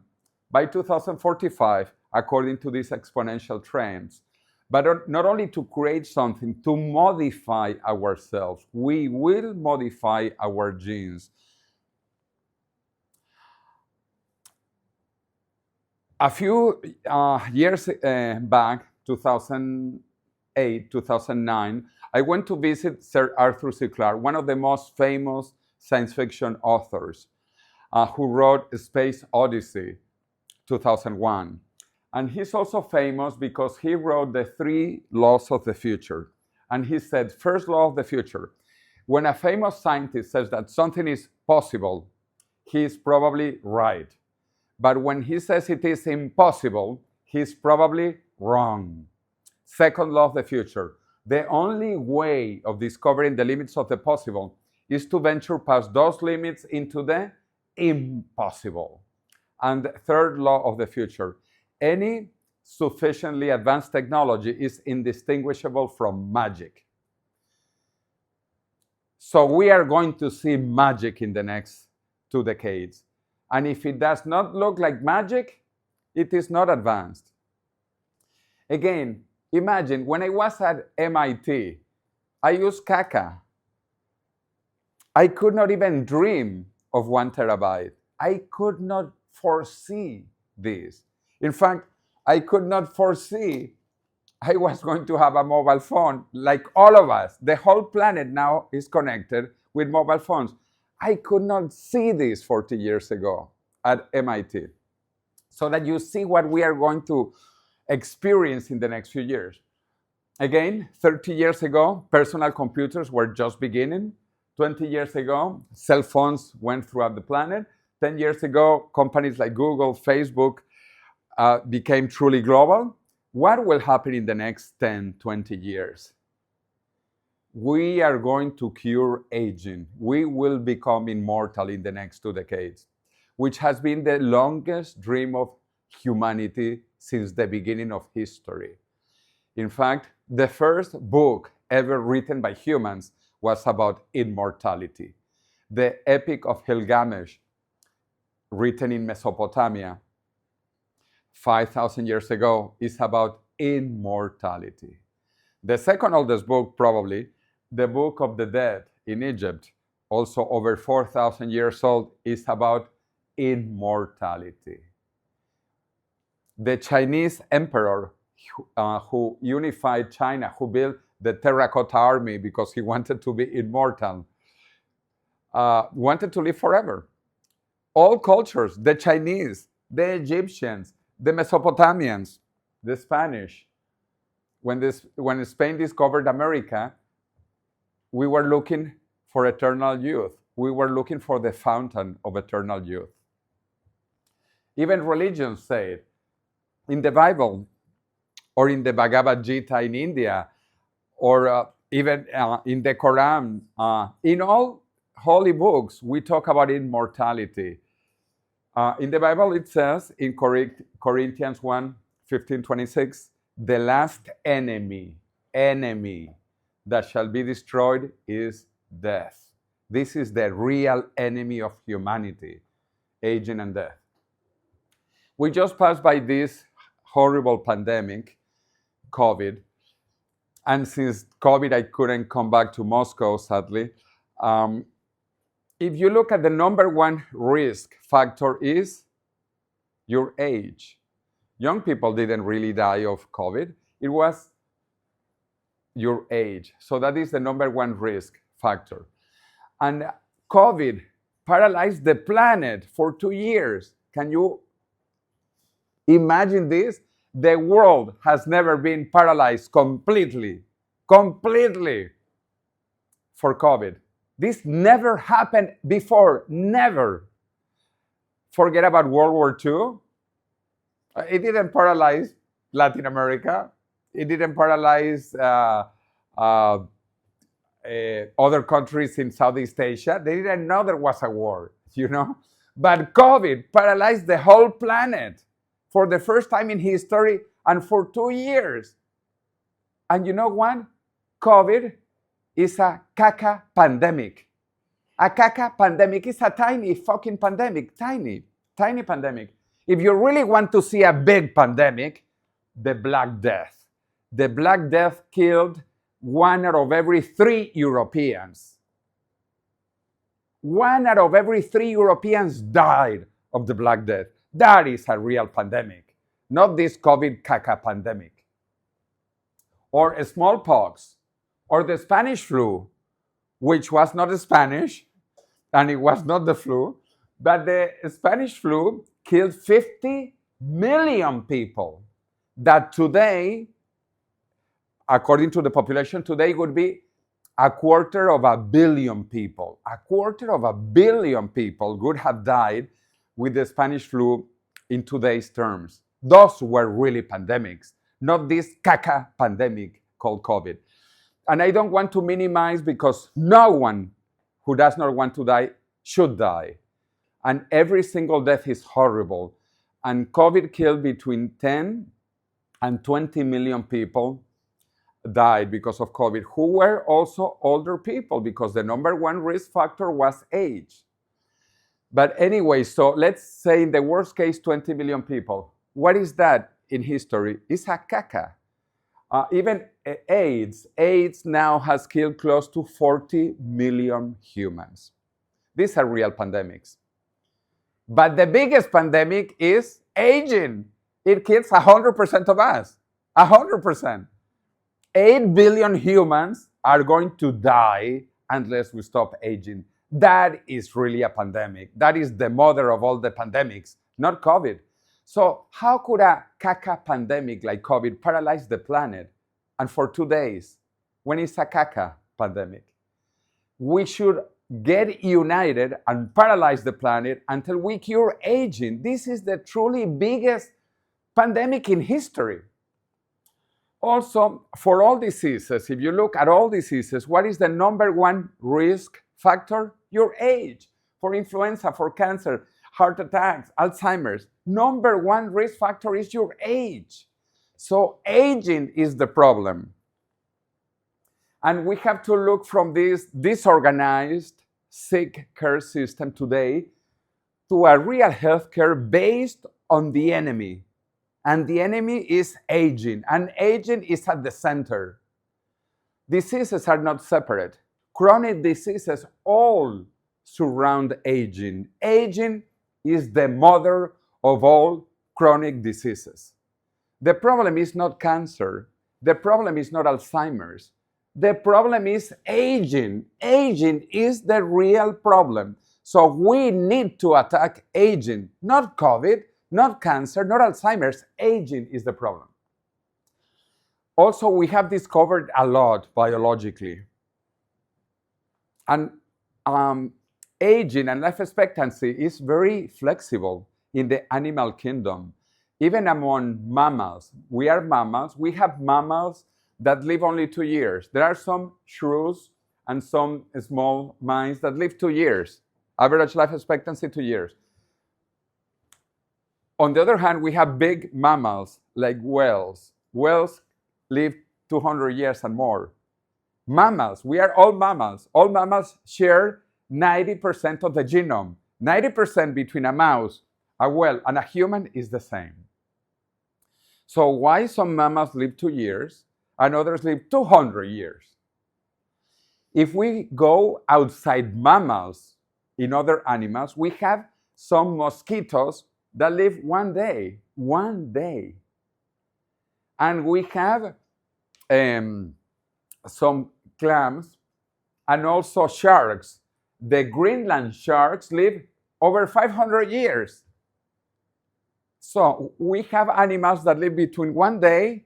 By 2045, according to these exponential trends. But not only to create something, to modify ourselves. We will modify our genes. A few years back, 2008, 2009, I went to visit Sir Arthur C. Clarke, one of the most famous science fiction authors, who wrote Space Odyssey, 2001. And he's also famous because he wrote the 3 laws of the future. And he said, first law of the future, when a famous scientist says that something is possible, he is probably right. But when he says it is impossible, he's probably wrong. Second law of the future. The only way of discovering the limits of the possible is to venture past those limits into the impossible. And third law of the future. Any sufficiently advanced technology is indistinguishable from magic. So we are going to see magic in the next 2 decades. And if it does not look like magic, it is not advanced. Again, imagine when I was at MIT, I used Kaka. I could not even dream of 1 terabyte. I could not foresee this. In fact, I could not foresee I was going to have a mobile phone like all of us. The whole planet now is connected with mobile phones. I could not see this 40 years ago at MIT. So that you see what we are going to experience in the next few years. Again, 30 years ago, personal computers were just beginning. 20 years ago, cell phones went throughout the planet. 10 years ago, companies like Google, Facebook became truly global. What will happen in the next 10, 20 years? We are going to cure aging. We will become immortal in the next 2 decades, which has been the longest dream of humanity since the beginning of history. In fact, the first book ever written by humans was about immortality. The Epic of Gilgamesh, written in Mesopotamia 5,000 years ago, is about immortality. The second oldest book, probably, the Book of the Dead in Egypt, also over 4,000 years old, is about immortality. The Chinese emperor who unified China, who built the terracotta army because he wanted to be immortal, wanted to live forever. All cultures, the Chinese, the Egyptians, the Mesopotamians, the Spanish. When Spain discovered America, we were looking for eternal youth. We were looking for the fountain of eternal youth. Even religions say it. In the Bible, or in the Bhagavad Gita in India, or even in the Quran, in all holy books, we talk about immortality. In the Bible, it says in Corinthians 1, 15, 26, the last enemy that shall be destroyed is death. This is the real enemy of humanity, aging and death. We just passed by this horrible pandemic, COVID. And since COVID, I couldn't come back to Moscow, sadly. If you look at the number one risk factor is your age. Young people didn't really die of COVID. It was your age. So that is the number one risk factor. And COVID paralyzed the planet for 2 years. Can you imagine this? The world has never been paralyzed completely for COVID. This never happened before, never. Forget about World War II. It didn't paralyze Latin America. It didn't paralyze other countries in Southeast Asia. They didn't know there was a war, you know? But COVID paralyzed the whole planet for the first time in history and for 2 years. And you know what? COVID is a caca pandemic. A caca pandemic is a tiny fucking pandemic. Tiny pandemic. If you really want to see a big pandemic, the Black Death. The Black Death killed 1 out of every 3 Europeans. 1 out of every 3 Europeans died of the Black Death. That is a real pandemic, not this COVID caca pandemic. Or smallpox, or the Spanish flu, which was not Spanish, and it was not the flu, but the Spanish flu killed 50 million people. That today, according to the population today, would be 250 million people. 250 million people would have died with the Spanish flu in today's terms. Those were really pandemics, not this caca pandemic called COVID. And I don't want to minimize, because no one who does not want to die should die. And every single death is horrible. And COVID killed between 10 and 20 million people died because of COVID, who were also older people, because the number one risk factor was age. But anyway, so let's say in the worst case, 20 million people. What is that in history? It's a caca. Even AIDS now has killed close to 40 million humans. These are real pandemics. But the biggest pandemic is aging. It kills 100% of us, 100%. 8 billion humans are going to die unless we stop aging. That is really a pandemic. That is the mother of all the pandemics, not COVID. So how could a caca pandemic like COVID paralyze the planet? And for 2 days, when it's a caca pandemic, we should get united and paralyze the planet until we cure aging. This is the truly biggest pandemic in history. Also, for all diseases, if you look at all diseases, what is the number one risk factor? Your age. For influenza, for cancer, heart attacks, Alzheimer's, number one risk factor is your age. So aging is the problem. And we have to look from this disorganized, sick care system today to a real healthcare based on the enemy. And the enemy is aging, and aging is at the center. Diseases are not separate. Chronic diseases all surround aging. Aging is the mother of all chronic diseases. The problem is not cancer. The problem is not Alzheimer's. The problem is aging. Aging is the real problem. So we need to attack aging, not COVID, not cancer, not Alzheimer's. Aging is the problem. Also, we have discovered a lot biologically. And aging and life expectancy is very flexible in the animal kingdom. Even among mammals, we are mammals. We have mammals that live only 2 years. There are some shrews and some small mice that live 2 years. Average life expectancy, 2 years. On the other hand, we have big mammals like whales. Whales live 200 years and more. Mammals, we are all mammals. All mammals share 90% of the genome. 90% between a mouse, a whale, and a human is the same. So why some mammals live 2 years and others live 200 years? If we go outside mammals in other animals, we have some mosquitoes that live 1 day. 1 day. And we have some clams and also sharks. The Greenland sharks live over 500 years. So we have animals that live between 1 day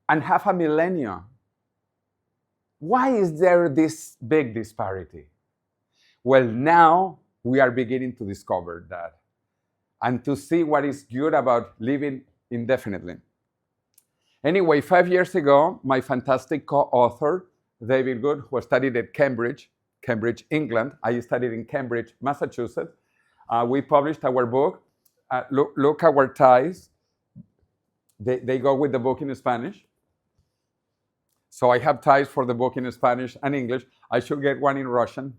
and half a millennia. Why is there this big disparity? Well, now we are beginning to discover that and to see what is good about living indefinitely. Anyway, 5 years ago, my fantastic co-author, David Good, who studied at Cambridge, England. I studied in Cambridge, Massachusetts. We published our book. Look at our ties. They go with the book in Spanish. So I have ties for the book in Spanish and English. I should get one in Russian.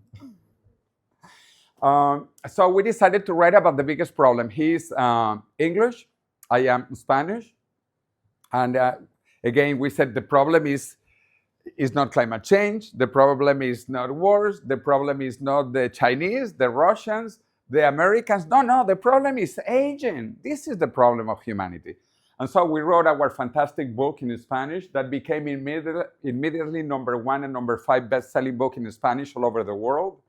So we decided to write about the biggest problem. He's English, I am Spanish. And again, we said the problem is not climate change. The problem is not wars. The problem is not the Chinese, the Russians, the Americans. No, the problem is aging. This is the problem of humanity. And so we wrote our fantastic book in Spanish that became immediately number 1 and number 5 best-selling book in Spanish all over the world.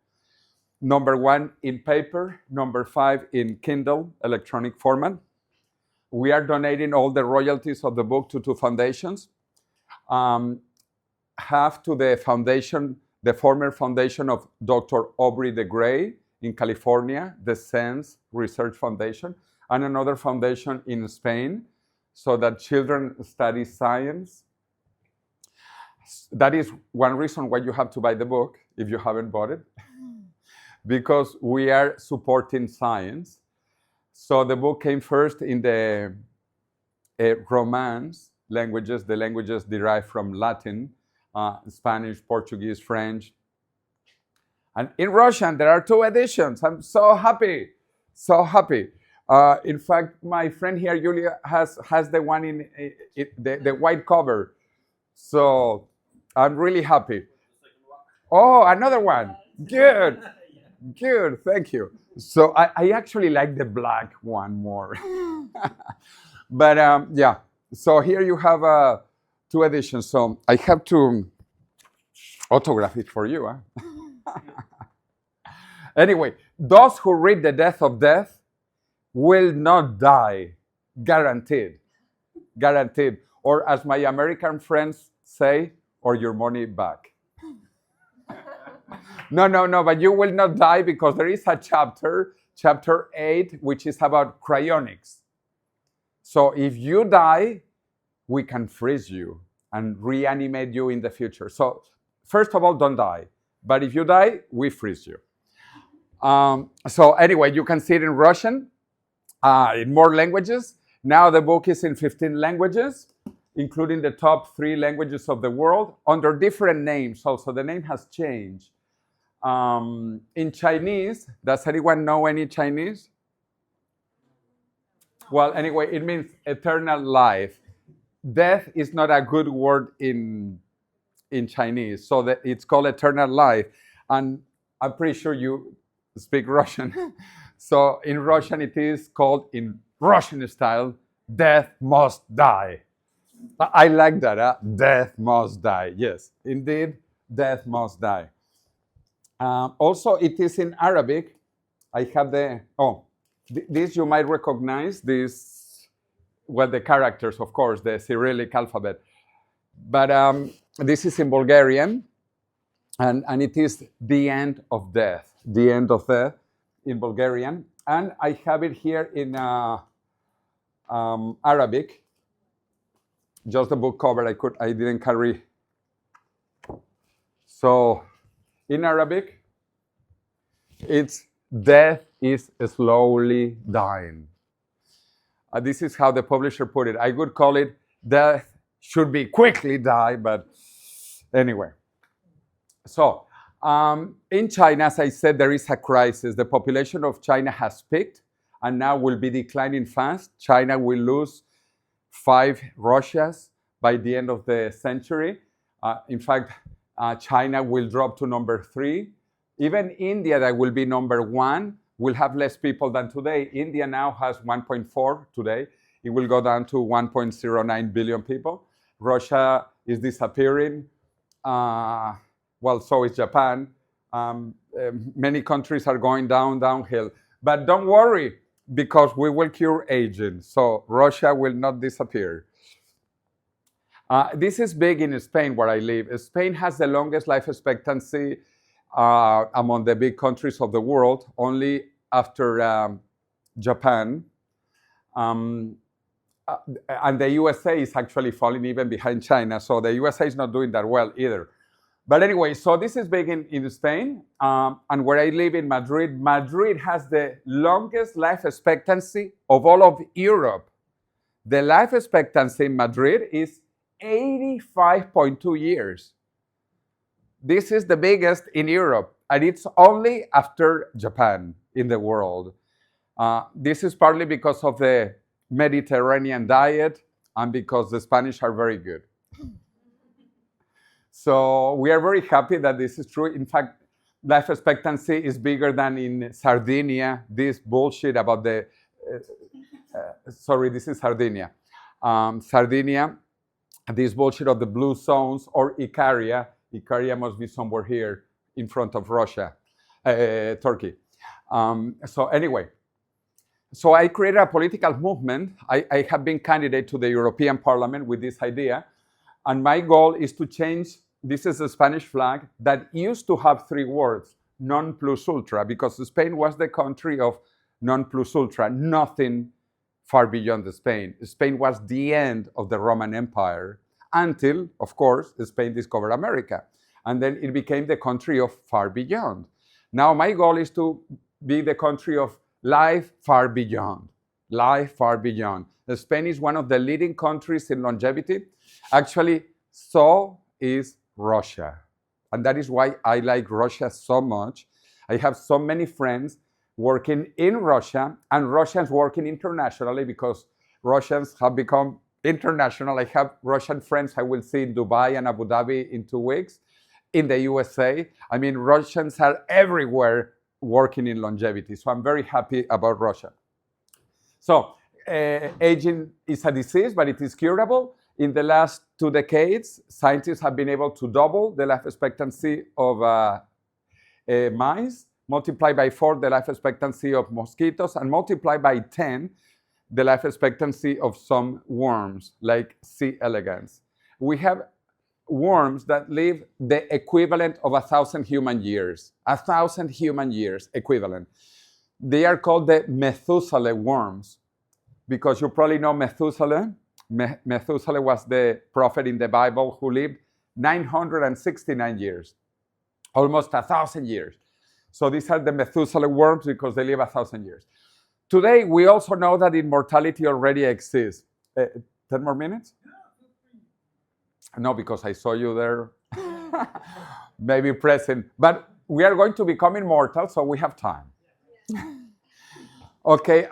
Number 1 in paper, number 5 in Kindle, electronic format. We are donating all the royalties of the book to 2 foundations. Half to the foundation, the former foundation of Dr. Aubrey de Grey in California, the SENS Research Foundation, and another foundation in Spain so that children study science. That is one reason why you have to buy the book if you haven't bought it, because we are supporting science. So the book came first in the Romance languages, the languages derived from Latin, Spanish, Portuguese, French. And in Russian, there are 2 editions. I'm so happy, so happy. In fact, my friend here, Julia, has the one in the white cover. So I'm really happy. Oh, another one. Good. Good, thank you. So I actually like the black one more. But yeah, so here you have 2 editions. So I have to autograph it for you. Anyway, those who read The Death of Death will not die, guaranteed. Guaranteed. Or as my American friends say, or your money back. No, but you will not die because there is a chapter 8, which is about cryonics. So if you die, we can freeze you and reanimate you in the future. So first of all, don't die. But if you die, we freeze you. So anyway, you can see it in Russian, in more languages. Now the book is in 15 languages, including the top 3 languages of the world, under different names also. The name has changed. In Chinese, does anyone know any Chinese? Well, anyway, it means eternal life. Death is not a good word in Chinese, so that it's called eternal life. And I'm pretty sure you speak Russian. So in Russian, it is called, in Russian style, death must die. I like that, death must die. Yes, indeed, death must die. Also, it is in Arabic. I have this you might recognize, the characters, of course, the Cyrillic alphabet. But this is in Bulgarian, and it is the end of death in Bulgarian. And I have it here in Arabic, just the book cover. I didn't carry. So in Arabic, it's death is slowly dying. This is how the publisher put it. I would call it death should be quickly die, but anyway. So in China, as I said, there is a crisis. The population of China has peaked and now will be declining fast. China will lose 5 Russias by the end of the century. In fact, China will drop to number 3. Even India, that will be number 1, will have less people than today. India now has 1.4 today. It will go down to 1.09 billion people. Russia is disappearing. Well, so is Japan. Many countries are going downhill. But don't worry, because we will cure aging. So Russia will not disappear. This is big in Spain, where I live. Spain has the longest life expectancy among the big countries of the world, only after Japan. And the USA is actually falling even behind China. So the USA is not doing that well either. But anyway, so this is big in Spain. And where I live in Madrid, Madrid has the longest life expectancy of all of Europe. The life expectancy in Madrid is 85.2 years. This is the biggest in Europe, and it's only after Japan in the world. This is partly because of the Mediterranean diet and because the Spanish are very good. So we are very happy that this is true. In fact, life expectancy is bigger than in Sardinia. This bullshit about the, sorry, this is Sardinia. Sardinia, this bullshit of the blue zones, or Icaria. Icaria must be somewhere here in front of Russia, Turkey. So anyway, so I created a political movement. I have been candidate to the European Parliament with this idea. And my goal is to change, this is a Spanish flag that used to have 3 words, non plus ultra, because Spain was the country of non plus ultra, nothing far beyond Spain. Spain was the end of the Roman Empire until, of course, Spain discovered America. And then it became the country of far beyond. Now my goal is to be the country of life far beyond. Life far beyond. Spain is one of the leading countries in longevity. Actually, so is Russia. And that is why I like Russia so much. I have so many friends working in Russia and Russians working internationally because Russians have become international. I have Russian friends I will see in Dubai and Abu Dhabi in 2 weeks. In the USA, I mean, Russians are everywhere working in longevity. So I'm very happy about Russia. So aging is a disease, but it is curable. In the last 2 decades, scientists have been able to double the life expectancy of mice, multiply by 4 the life expectancy of mosquitoes, and multiply by 10 the life expectancy of some worms, like C. elegans. We have worms that live the equivalent of 1,000 human years. 1,000 human years equivalent. They are called the Methuselah worms because you probably know Methuselah. Methuselah was the prophet in the Bible who lived 969 years, almost 1,000 years. So these are the Methuselah worms because they live 1,000 years. Today, we also know that immortality already exists. 10 more minutes? No, because I saw you there, maybe present. But we are going to become immortal, so we have time. Okay,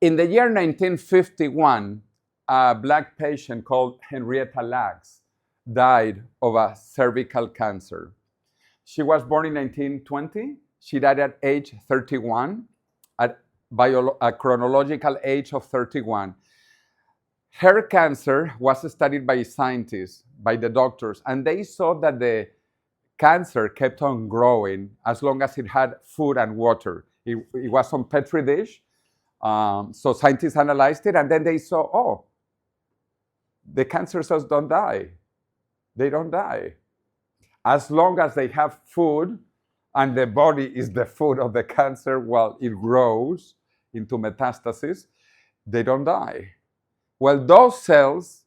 in the year 1951, a Black patient called Henrietta Lacks died of a cervical cancer. She was born in 1920. She died at age 31, at a chronological age of 31. Her cancer was studied by scientists, by the doctors, and they saw that the cancer kept on growing as long as it had food and water. It was on Petri dish. So scientists analyzed it, and then they saw, oh, the cancer cells don't die. They don't die. As long as they have food, and the body is the food of the cancer while it grows into metastasis, they don't die. Well, those cells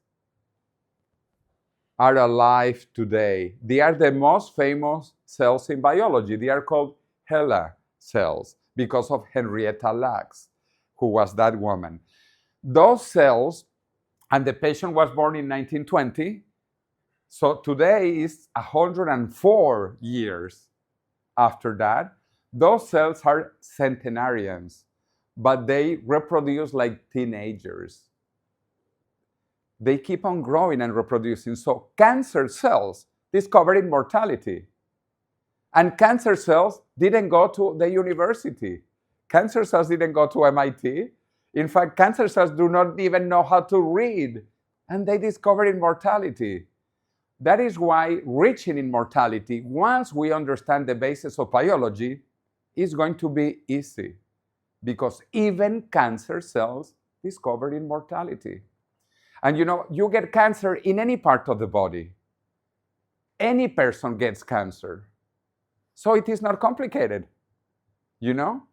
are alive today. They are the most famous cells in biology. They are called HeLa cells because of Henrietta Lacks, who was that woman. Those cells, and the patient was born in 1920, so today is 104 years after that. Those cells are centenarians, but they reproduce like teenagers. They keep on growing and reproducing. So cancer cells discovered immortality. And cancer cells didn't go to the university. Cancer cells didn't go to MIT. In fact, cancer cells do not even know how to read. And they discovered immortality. That is why reaching immortality, once we understand the basis of biology, is going to be easy. Because even cancer cells discovered immortality. And you know, you get cancer in any part of the body. Any person gets cancer. So it is not complicated, you know?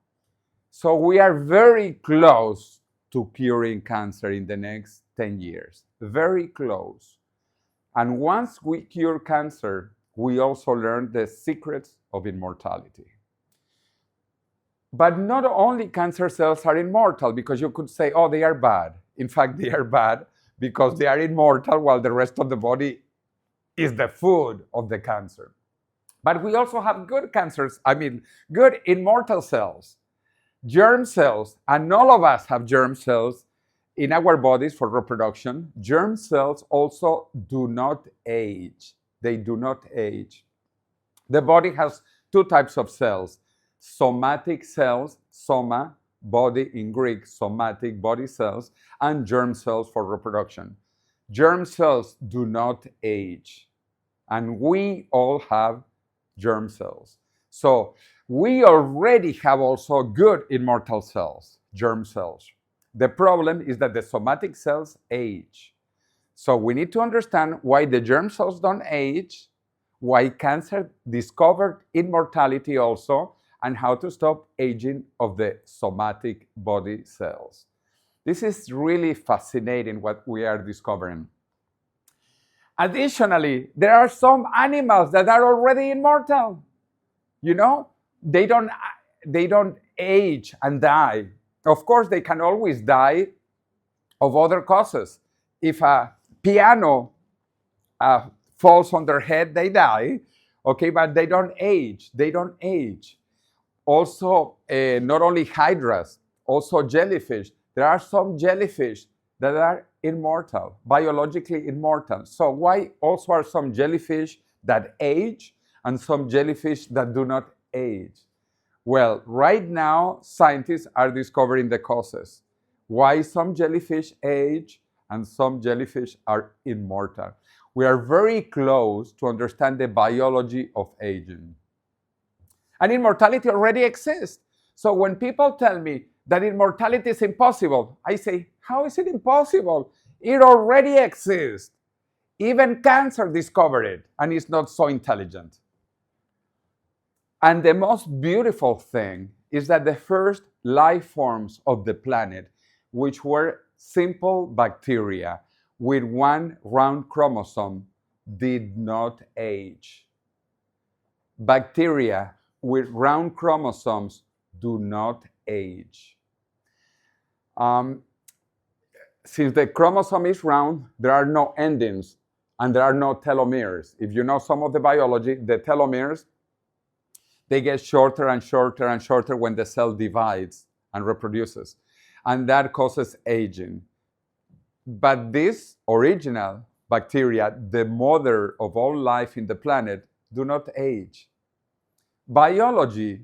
So we are very close to curing cancer in the next 10 years. Very close. And once we cure cancer, we also learn the secrets of immortality. But not only cancer cells are immortal, because you could say, oh, they are bad. In fact, they are bad because they are immortal while the rest of the body is the food of the cancer. But we also have good good immortal cells, germ cells, and all of us have germ cells in our bodies for reproduction. Germ cells also do not age. They do not age. The body has 2 types of cells: somatic cells, soma, body in Greek, somatic, body cells, and germ cells for reproduction. Germ cells do not age, and we all have germ cells. So we already have also good immortal cells, germ cells. The problem is that the somatic cells age. So we need to understand why the germ cells don't age, why cancer discovered immortality also, and how to stop aging of the somatic body cells. This is really fascinating what we are discovering. Additionally, there are some animals that are already immortal. You know, they don't age and die. Of course, they can always die of other causes. If a piano falls on their head, they die. Okay, but they don't age. They don't age. Also, not only hydras, also jellyfish. There are some jellyfish that are immortal, biologically immortal. So why also are some jellyfish that age and some jellyfish that do not age? Well, right now, scientists are discovering the causes. Why some jellyfish age and some jellyfish are immortal. We are very close to understand the biology of aging. And immortality already exists. So when people tell me that immortality is impossible, I say, how is it impossible? It already exists. Even cancer discovered it, and it's not so intelligent. And the most beautiful thing is that the first life forms of the planet, which were simple bacteria with one round chromosome, did not age. Bacteria with round chromosomes do not age. Since the chromosome is round, there are no endings and there are no telomeres. If you know some of the biology, the telomeres, they get shorter and shorter and shorter when the cell divides and reproduces. And that causes aging. But this original bacteria, the mother of all life in the planet, do not age. Biology,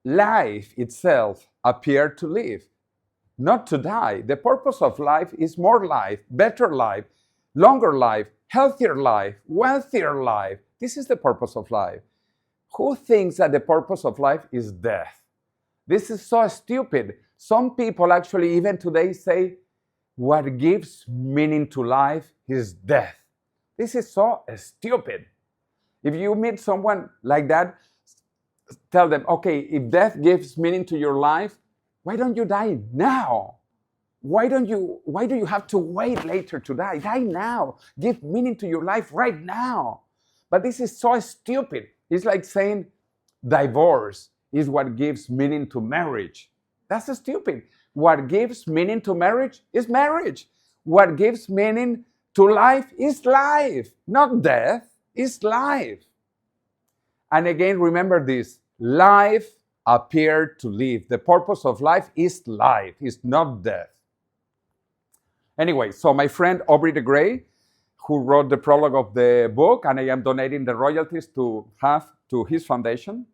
life itself, appeared to live, not to die. The purpose of life is more life, better life, longer life, healthier life, wealthier life. This is the purpose of life. Who thinks that the purpose of life is death? This is so stupid. Some people actually even today say, what gives meaning to life is death. This is so stupid. If you meet someone like that, tell them, okay, if death gives meaning to your life, why don't you die now? Why do you have to wait later to die? Die now. Give meaning to your life right now. But this is so stupid. It's like saying divorce is what gives meaning to marriage. That's stupid. What gives meaning to marriage is marriage. What gives meaning to life is life, not death, is life. And again, remember this, life appeared to live. The purpose of life is life, it's not death. Anyway, so my friend Aubrey de Grey, who wrote the prologue of the book, and I am donating the royalties to his foundation,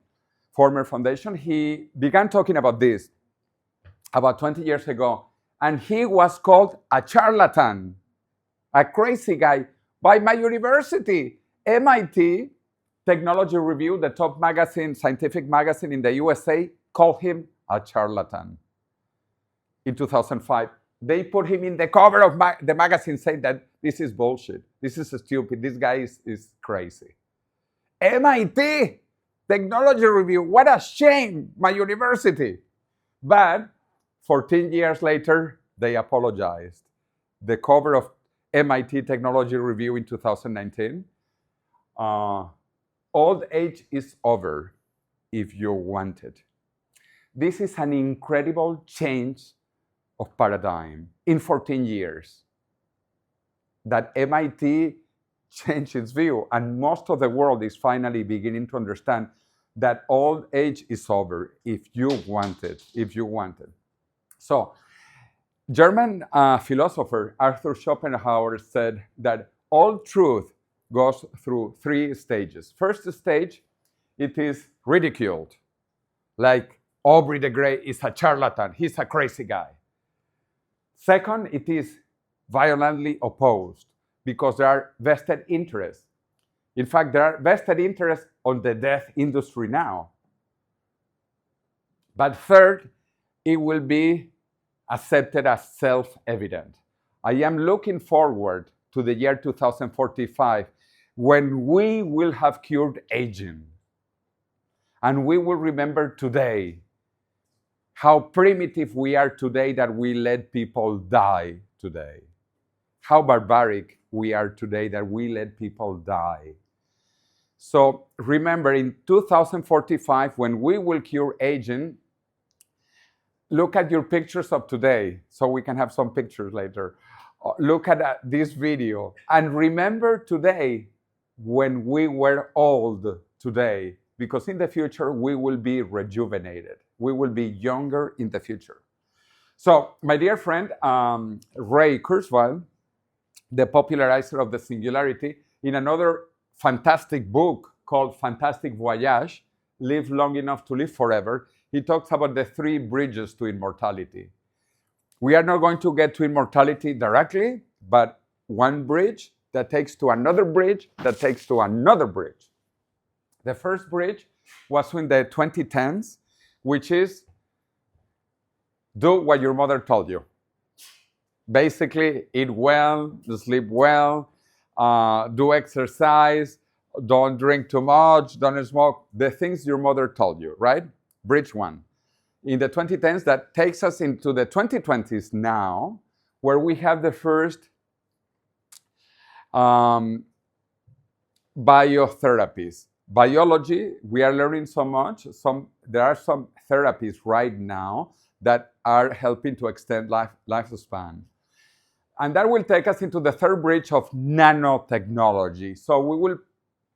former foundation, he began talking about this about 20 years ago, and he was called a charlatan, a crazy guy, by my university, MIT Technology Review, the top magazine, scientific magazine in the USA, called him a charlatan. In 2005, they put him in the cover of the magazine saying that this is bullshit, this is stupid, this guy is crazy. MIT Technology Review, what a shame, my university. But 14 years later, they apologized. The cover of MIT Technology Review in 2019, old age is over if you want it. This is an incredible change of paradigm in 14 years that MIT changed its view, and most of the world is finally beginning to understand that old age is over if you want it, So, German philosopher Arthur Schopenhauer said that all truth goes through 3 stages. First stage, it is ridiculed, like Aubrey de Grey is a charlatan, he's a crazy guy. Second, it is violently opposed because there are vested interests. In fact, there are vested interests on the death industry now. But third, it will be accepted as self-evident. I am looking forward to the year 2045 when we will have cured aging. And we will remember today how primitive we are today that we let people die today. How barbaric we are today that we let people die. So remember, in 2045, when we will cure aging, look at your pictures of today, so we can have some pictures later. Look at this video, and remember today when we were old today, because in the future we will be rejuvenated. We will be younger in the future. So, my dear friend, Ray Kurzweil, the popularizer of the singularity, in another fantastic book called Fantastic Voyage, Live Long Enough to Live Forever, he talks about the 3 bridges to immortality. We are not going to get to immortality directly, but one bridge that takes to another bridge that takes to another bridge. The first bridge was in the 2010s, which is do what your mother told you. Basically, eat well, sleep well, do exercise, don't drink too much, don't smoke, the things your mother told you, right? Bridge 1. In the 2010s, that takes us into the 2020s now, where we have the first biotherapies. Biology, we are learning so much. There are some therapies right now that are helping to extend lifespan. And that will take us into the third bridge of nanotechnology. So we will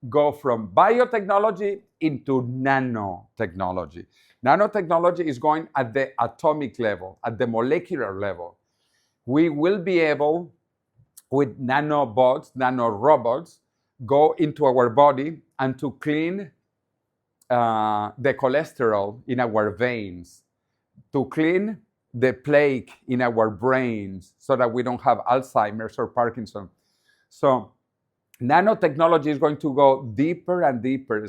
go from biotechnology into nanotechnology. Nanotechnology is going at the atomic level, at the molecular level. We will be able, with nanobots, nanorobots, go into our body and to clean the cholesterol in our veins, to clean the plaque in our brains so that we don't have Alzheimer's or Parkinson. So nanotechnology is going to go deeper and deeper,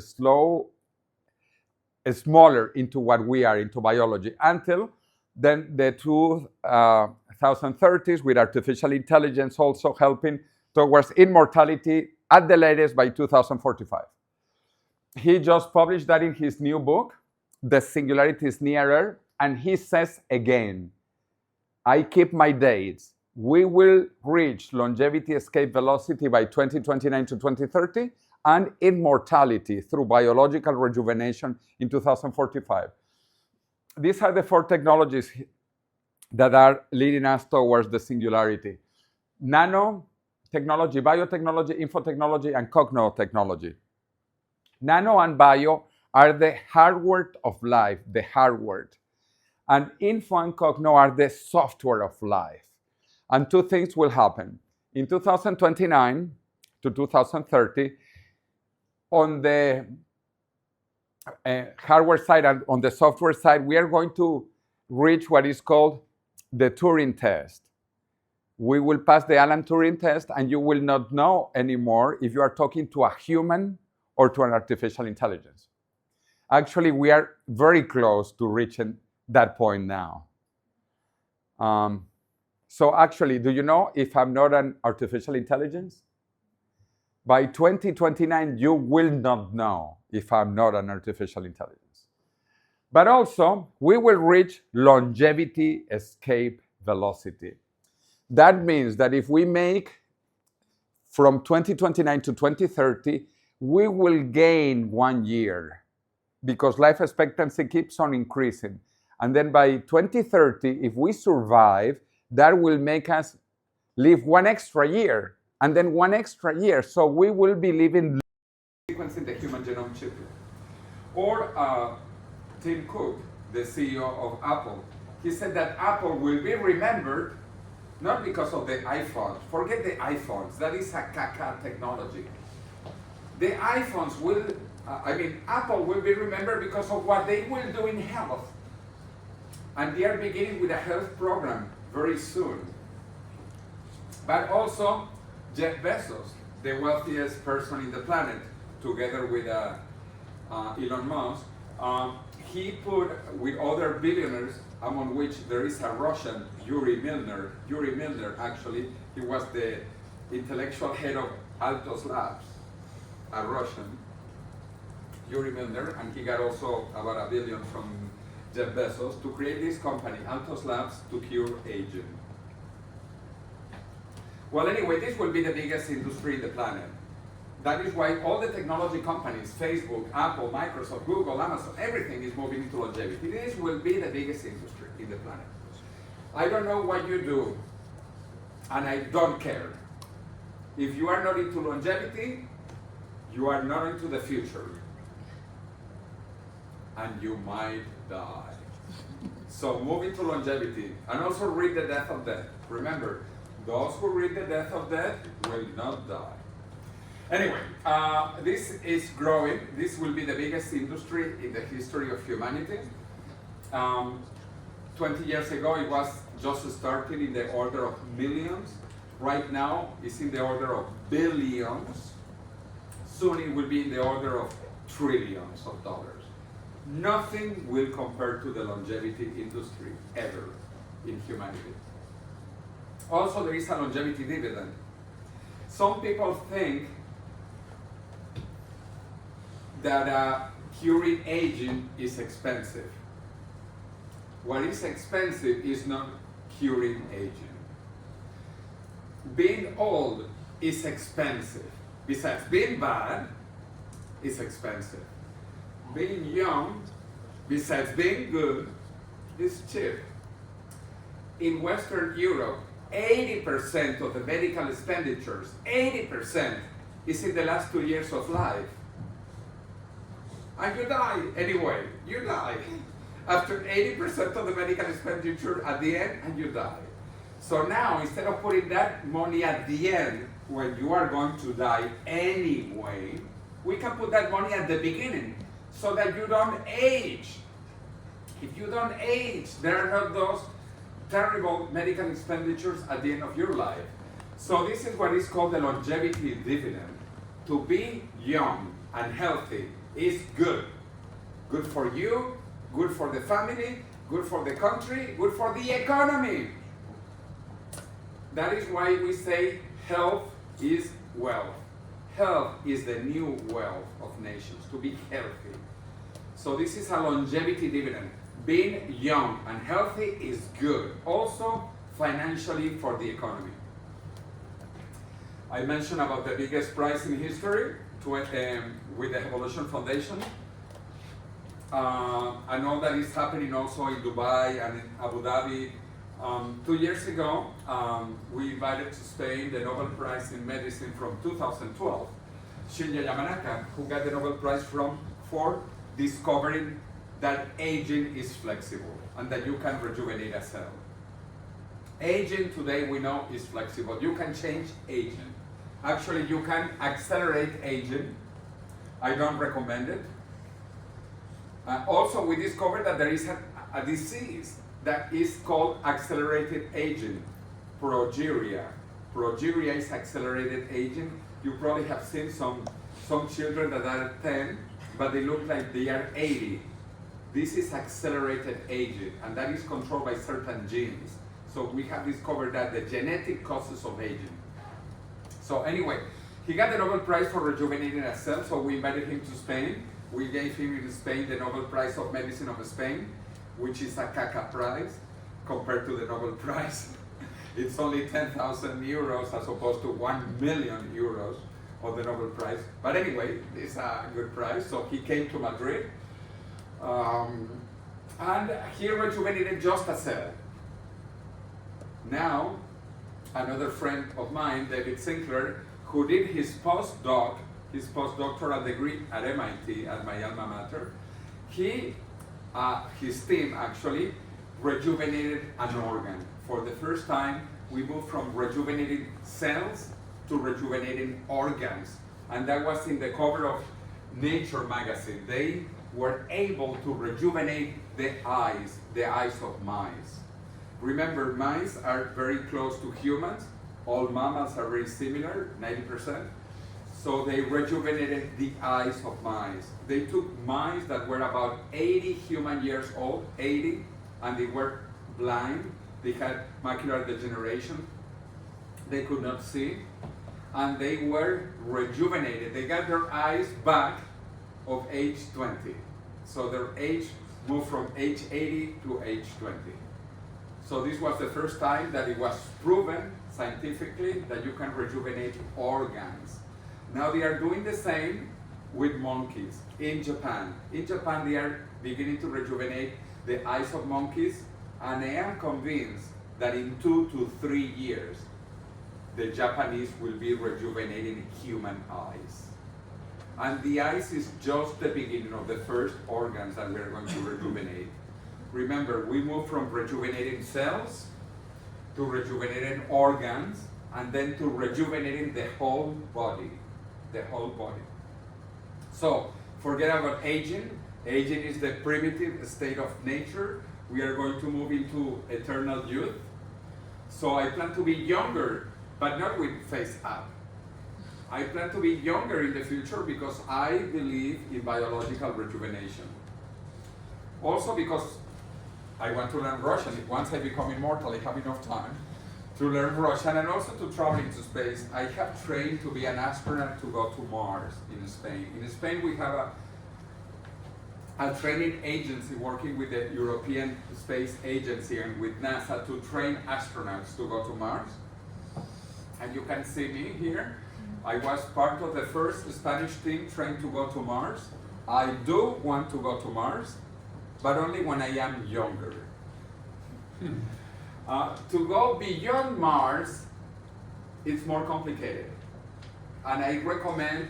smaller into what we are, into biology, until then the 2030s with artificial intelligence also helping towards immortality at the latest by 2045. He just published that in his new book, The Singularity is Nearer, and he says again, I keep my dates. We will reach longevity escape velocity by 2029 to 2030 and immortality through biological rejuvenation in 2045. These are the 4 technologies that are leading us towards the singularity. Nanotechnology, biotechnology, infotechnology, and cognotechnology. Nano and bio are the hardware of life, the hardware. And info and cogno are the software of life. And 2 things will happen. In 2029 to 2030, on the hardware side and on the software side, we are going to reach what is called the Turing test. We will pass the Alan Turing test, and you will not know anymore if you are talking to a human or to an artificial intelligence. Actually, we are very close to reaching that point now. So actually, do you know if I'm not an artificial intelligence? By 2029, you will not know if I'm not an artificial intelligence. But also, we will reach longevity escape velocity. That means that if we make from 2029 to 2030, we will gain 1 year because life expectancy keeps on increasing. And then by 2030, if we survive, that will make us live 1 extra year and then 1 extra year. So we will be living sequencing the human genome chip. Or Tim Cook, the CEO of Apple, he said that Apple will be remembered not because of the iPhones. Forget the iPhones. That is a caca technology. The iPhones will, Apple will be remembered because of what they will do in health. And they are beginning with a health program very soon. But also, Jeff Bezos, the wealthiest person in the planet, together with Elon Musk, he put with other billionaires, among which there is a Russian, Yuri Milner. Yuri Milner, actually, he was the intellectual head of Altos Labs, a Russian, Yuri Milner, and he got also about $1 billion from Jeff Bezos, to create this company, Altos Labs, to cure aging. Well, anyway, this will be the biggest industry in the planet. That is why all the technology companies, Facebook, Apple, Microsoft, Google, Amazon, everything is moving into longevity. This will be the biggest industry in the planet. I don't know what you do, and I don't care. If you are not into longevity, you are not into the future. And you might die. So move into longevity, and also read The Death of Death. Remember, those who read The Death of Death will not die. Anyway, this is growing. This will be the biggest industry in the history of humanity. 20 years ago, it was just starting in the order of millions. Right now, it's in the order of billions. Soon it will be in the order of trillions of dollars. Nothing will compare to the longevity industry ever in humanity. Also, there is a longevity dividend. Some people think that curing aging is expensive. What is expensive is not curing aging. Being old is expensive. Besides being bad, is expensive. Being young, besides being good, is cheap. In Western Europe, 80% of the medical expenditures, 80% is in the last 2 years of life. And you die anyway, you die. After 80% of the medical expenditure at the end, and you die. So now, instead of putting that money at the end, when you are going to die anyway, we can put that money at the beginning, so that you don't age. If you don't age, there are not those terrible medical expenditures at the end of your life. So this is what is called the longevity dividend. To be young and healthy is good. Good for you, good for the family, good for the country, good for the economy. That is why we say health is wealth. Health is the new wealth of nations, to be healthy. So this is a longevity dividend. Being young and healthy is good. Also, financially for the economy. I mentioned about the biggest prize in history with the Evolution Foundation. I know that is happening also in Dubai and in Abu Dhabi. 2 years ago, we invited to Spain the Nobel Prize in Medicine from 2012, Shinya Yamanaka, who got the Nobel Prize for discovering that aging is flexible and that you can rejuvenate a cell. Aging today we know is flexible. You can change aging. Actually, you can accelerate aging. I don't recommend it. Also, we discovered that there is a disease that is called accelerated aging, progeria. Progeria is accelerated aging. You probably have seen some children that are 10, but they look like they are 80. This is accelerated aging, and that is controlled by certain genes. So we have discovered that the genetic causes of aging. So anyway, he got the Nobel Prize for rejuvenating a cell, so we invited him to Spain. We gave him in Spain the Nobel Prize of Medicine of Spain, which is a caca prize compared to the Nobel Prize. It's only 10,000 euros as opposed to 1 million euros of the Nobel Prize. But anyway, it's a good prize. So he came to Madrid, and he rejuvenated just a cell. Now, another friend of mine, David Sinclair, who did his postdoctoral degree at MIT, at my alma mater, his team actually rejuvenated an organ. For the first time, we moved from rejuvenating cells to rejuvenating organs. And that was in the cover of Nature magazine. They were able to rejuvenate the eyes of mice. Remember, mice are very close to humans. All mammals are very similar, 90%. So they rejuvenated the eyes of mice. They took mice that were about 80 human years old, 80, and they were blind. They had macular degeneration. They could not see. And they were rejuvenated. They got their eyes back of age 20. So their age move from age 80 to age 20. So this was the first time that it was proven scientifically that you can rejuvenate organs. Now they are doing the same with monkeys in Japan. In Japan, they are beginning to rejuvenate the eyes of monkeys, and I am convinced that in 2 to 3 years, the Japanese will be rejuvenating human eyes. And the eyes is just the beginning of the first organs that we're going to rejuvenate. Remember, we move from rejuvenating cells to rejuvenating organs, and then to rejuvenating the whole body, the whole body. So, forget about aging. Aging is the primitive state of nature. We are going to move into eternal youth. So I plan to be younger, but not with face up. I plan to be younger in the future because I believe in biological rejuvenation. Also because I want to learn Russian. Once I become immortal, I have enough time to learn Russian and also to travel into space. I have trained to be an astronaut to go to Mars in Spain. In Spain, we have a training agency working with the European Space Agency and with NASA to train astronauts to go to Mars. And you can see me here. I was part of the first Spanish team trained to go to Mars. I do want to go to Mars, but only when I am younger. To go beyond Mars, it's more complicated. And I recommend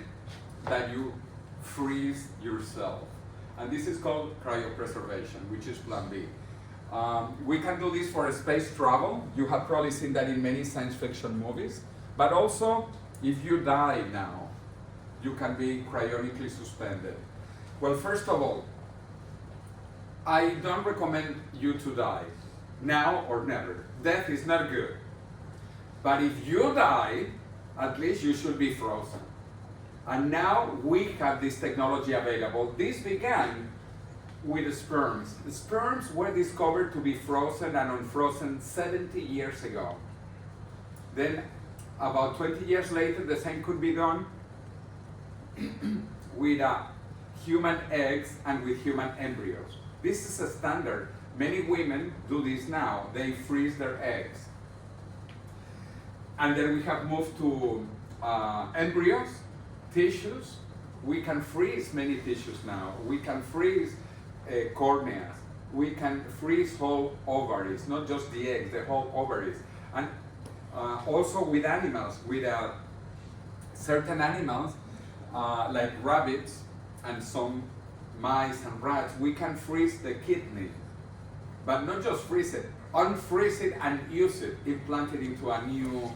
that you freeze yourself. And this is called cryopreservation, which is plan B. We can do this for space travel. You have probably seen that in many science fiction movies. But also, if you die now, you can be cryonically suspended. Well, first of all, I don't recommend you to die, now or never. Death is not good. But if you die, at least you should be frozen. And now we have this technology available. This began with sperms. The sperms were discovered to be frozen and unfrozen 70 years ago. Then, about 20 years later, the same could be done with human eggs and with human embryos. This is a standard. Many women do this now. They freeze their eggs. And then we have moved to embryos, tissues. We can freeze many tissues now. We can freeze corneas. We can freeze whole ovaries, not just the eggs, the whole ovaries. And also with animals, with certain animals, like rabbits and some mice and rats, we can freeze the kidney. But not just freeze it, unfreeze it and use it, implant it into a new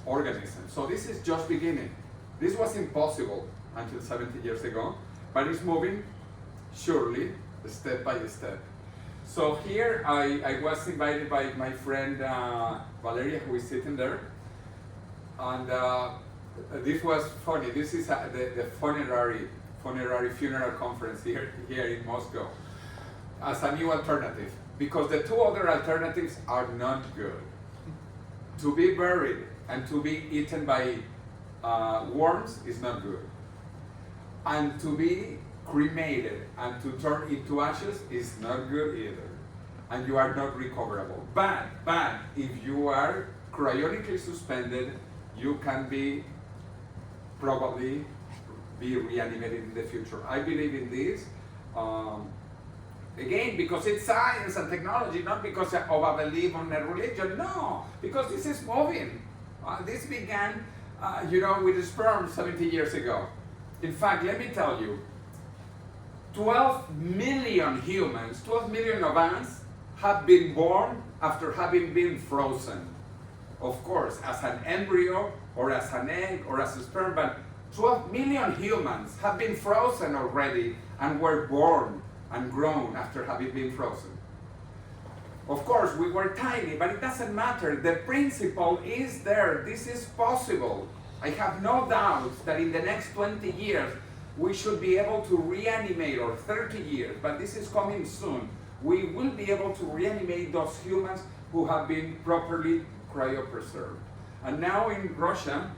organism. So this is just beginning. This was impossible until 70 years ago, but it's moving surely, step by step. So here I was invited by my friend Valeria, who is sitting there, and this was funny. This is the funerary funeral conference here in Moscow as a new alternative, because the two other alternatives are not good. To be buried and to be eaten by worms is not good. And to be cremated and to turn into ashes is not good either. And you are not recoverable. But if you are cryonically suspended, you can probably be reanimated in the future. I believe in this. Again, because it's science and technology, not because of a belief on a religion. No, because this is moving. This began, with sperm 70 years ago. In fact, let me tell you, 12 million humans, 12 million of us have been born after having been frozen. Of course, as an embryo, or as an egg, or as a sperm, but 12 million humans have been frozen already and were born and grown after having been frozen. Of course, we were tiny, but it doesn't matter. The principle is there. This is possible. I have no doubt that in the next 20 years, we should be able to reanimate, or 30 years, but this is coming soon. We will be able to reanimate those humans who have been properly cryopreserved. And now in Russia,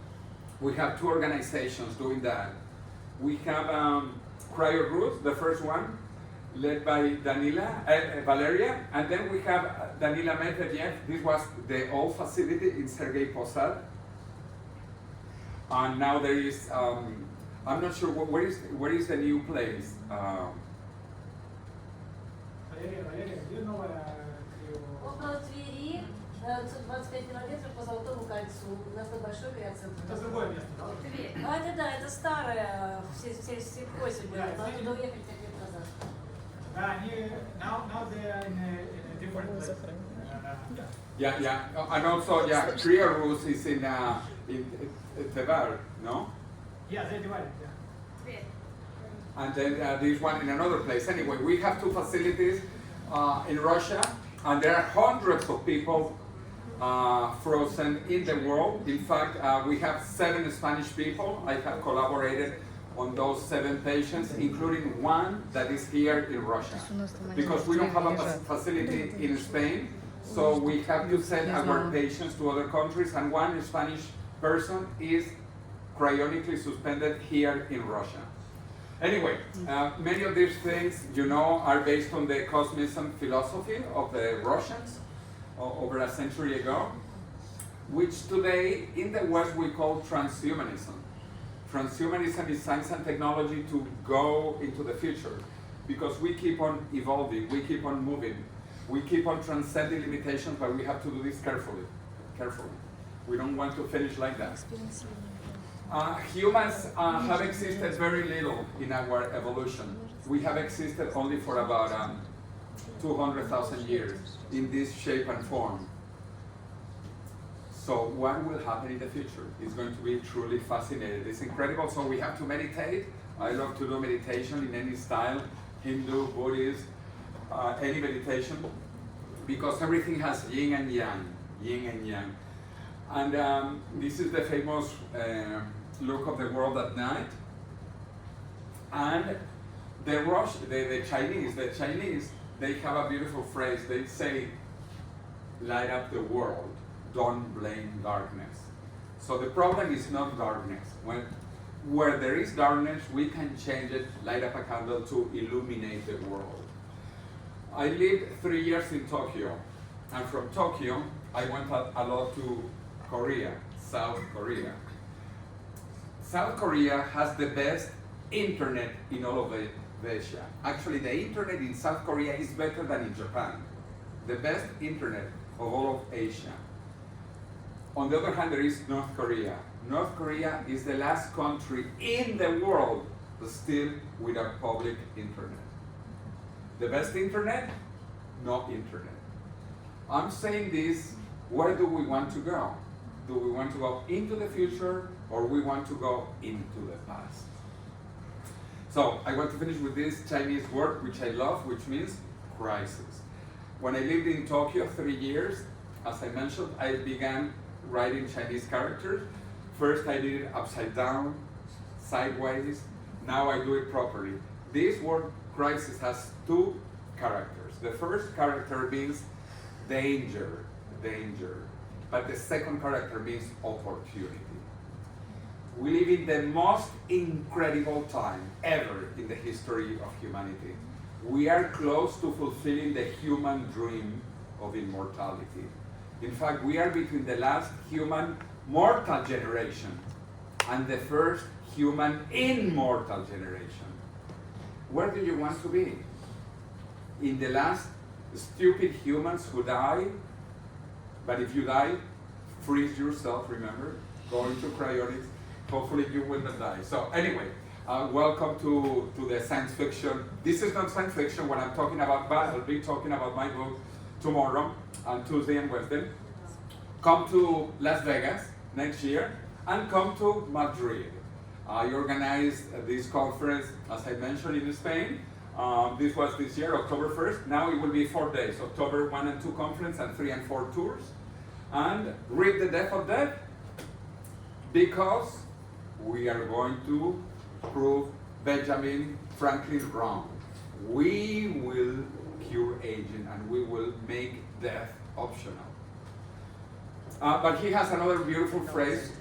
we have two organizations doing that. We have CryoRoots, the first one, led by Valeria, and then we have Danila Medvedev. This was the old facility in Sergei Posad. And now there is, I'm not sure, where is the new place? Валерия, do you know Около Твери, 25 километров по Золотому кольцу. У нас тут большой криоцентр. Это другое место, да? Тверь. А это да, это старое, все сельхозе было. Да, Надо туда уехали 5 лет назад. Да, они, now they are in a different place. Yeah, and also, Kriya Rus is in Tver, no? Yeah, they divided, yeah. Тверь. And then this one in another place. Anyway, we have two facilities in Russia, and there are hundreds of people frozen in the world. In fact, we have 7 Spanish people. I have collaborated on those 7 patients, including one that is here in Russia. Because we don't have a facility in Spain, so we have to send our patients to other countries, and one Spanish person is cryonically suspended here in Russia. Anyway, many of these things, are based on the cosmism philosophy of the Russians over a century ago, which today in the West we call transhumanism. Transhumanism is science and technology to go into the future, because we keep on evolving, we keep on moving, we keep on transcending limitations, but we have to do this carefully. We don't want to finish like that. Humans have existed very little in our evolution. We have existed only for about 200,000 years in this shape and form. So what will happen in the future? It's going to be truly fascinating. It's incredible. So we have to meditate. I love to do meditation in any style, Hindu, Buddhist, any meditation, because everything has yin and yang. And this is the famous look of the world at night. And the Chinese, they have a beautiful phrase. They say, light up the world, don't blame darkness. So the problem is not darkness. Where there is darkness, we can change it, light up a candle to illuminate the world. I lived 3 years in Tokyo, and from Tokyo, I went a lot to Korea, South Korea. South Korea has the best internet in all of Asia. Actually, the internet in South Korea is better than in Japan. The best internet of all of Asia. On the other hand, there is North Korea. North Korea is the last country in the world still without public internet. The best internet? No internet. I'm saying this, where do we want to go? Do we want to go into the future, or we want to go into the past? So I want to finish with this Chinese word, which I love, which means crisis. When I lived in Tokyo 3 years, as I mentioned, I began writing Chinese characters. First I did it upside down, sideways. Now I do it properly. This word crisis has 2 characters. The first character means danger. But the second character means opportunity. We live in the most incredible time ever in the history of humanity. We are close to fulfilling the human dream of immortality. In fact, we are between the last human mortal generation and the first human immortal generation. Where do you want to be? In the last stupid humans who die? But if you die, freeze yourself, remember? Go into cryonics. Hopefully you will not die. So anyway, welcome to the science fiction. This is not science fiction when I'm talking about, but I'll be talking about my book tomorrow, on Tuesday and Wednesday. Come to Las Vegas next year, and come to Madrid. I organized this conference, as I mentioned, in Spain. This was this year, October 1st. Now it will be 4 days, October 1 and 2 conference, and 3 and 4 tours. And read The Death of Death, because we are going to prove Benjamin Franklin wrong. We will cure aging, and we will make death optional. But he has another beautiful phrase.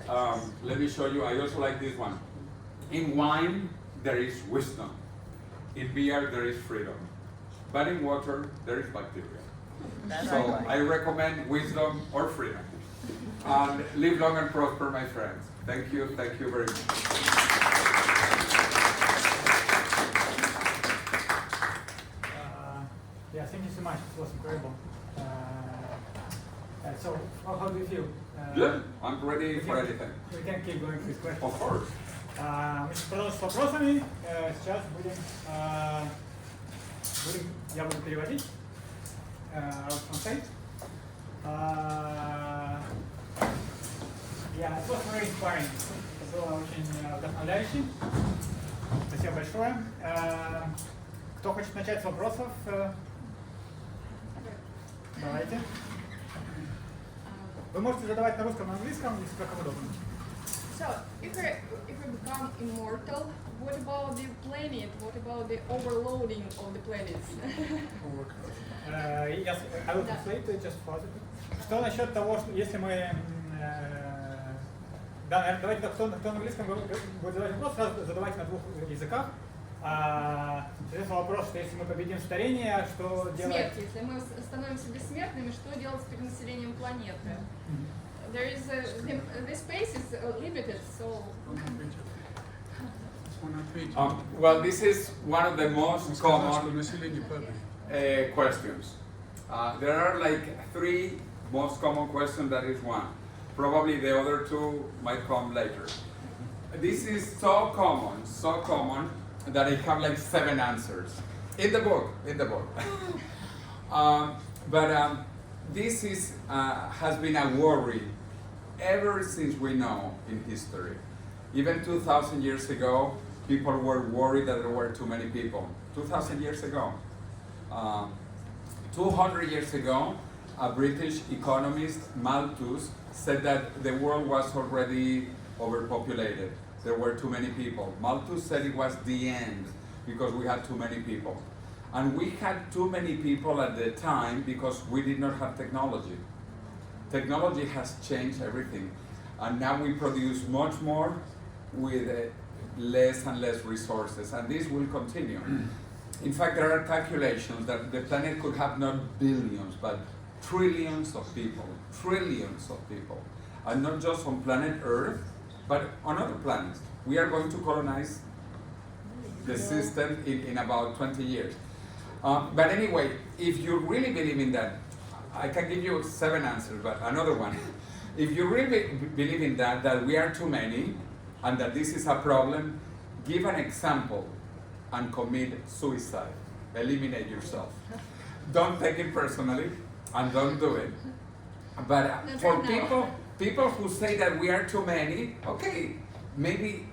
Let me show you. I also like this one. In wine, there is wisdom. In beer, there is freedom. but in water there is bacteria. So I recommend wisdom or freedom. And live long and prosper, my friends. Thank you very much. Yeah, thank you so much. It was incredible. So, how do you feel? Good. I'm ready for anything. We can keep going with questions. Of course. Значит, продолжим с вопросами. Сейчас я буду переводить. Yeah, it was very inspiring. Это было очень вдохновляюще. Спасибо большое. Кто хочет начать с вопросов? Давайте. Вы можете задавать на русском, на английском, если как вам удобно. So, if we become immortal, what about the planet? What about the overloading of the planets? I will translate just for you. Что насчет того, что если мы... Да, наверное, давайте, кто на английском будет задавать вопрос, сразу задавайте на двух языках. Соответственно, вопрос, что если мы победим старение, что делать? Смерть. Если мы становимся бессмертными, что делать с перенаселением планеты? There is the space is limited, so. Well, this is one of the most common questions. There are like three most common questions. That is one. Probably the other two might come later. This is so common that I have like 7 answers in the book. But this is has been a worry ever since we know in history. Even 2,000 years ago, people were worried that there were too many people. 2,000 years ago. 200 years ago, a British economist, Malthus, said that the world was already overpopulated. There were too many people. Malthus said it was the end because we had too many people. And we had too many people at the time because we did not have technology. Technology has changed everything. And now we produce much more with less and less resources. And this will continue. In fact, there are calculations that the planet could have not billions, but trillions of people. And not just on planet Earth, but on other planets. We are going to colonize the system in about 20 years. But anyway, if you really believe in that, I can give you 7 answers, but another one. If you really believe in that we are too many, and that this is a problem, give an example and commit suicide. Eliminate yourself. Don't take it personally, and don't do it. But for people who say that we are too many, okay, maybe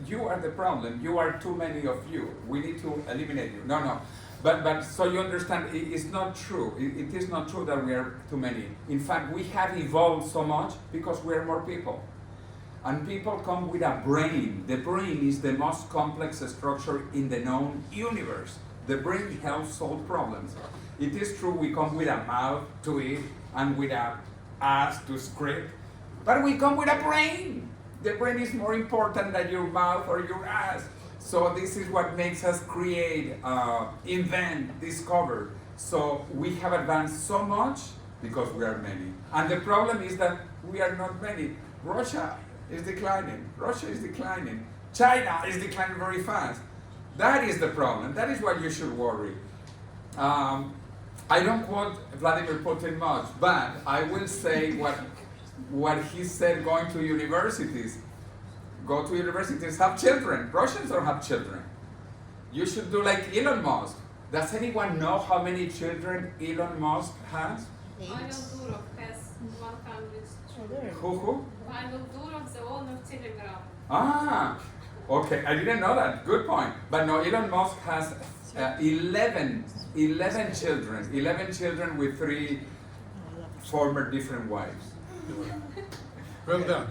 you are the problem. You are too many of you. We need to eliminate you. No. But so you understand, it's not true. It is not true that we are too many. In fact, we have evolved so much because we are more people. And people come with a brain. The brain is the most complex structure in the known universe. The brain helps solve problems. It is true we come with a mouth to eat and with an ass to scrape, but we come with a brain. The brain is more important than your mouth or your ass. So this is what makes us create, invent, discover. So we have advanced so much because we are many. And the problem is that we are not many. Russia is declining. China is declining very fast. That is the problem. That is what you should worry. I don't quote Vladimir Putin much, but I will say what he said going to universities. Go to universities, have children. Russians don't have children. You should do like Elon Musk. Does anyone know how many children Elon Musk has? Pavel Durov has 100 children. Who? Pavel Durov, the owner of Telegram. Ah, okay, I didn't know that. Good point. But no, Elon Musk has 11 children. 11 children with 3 former different wives. Well done.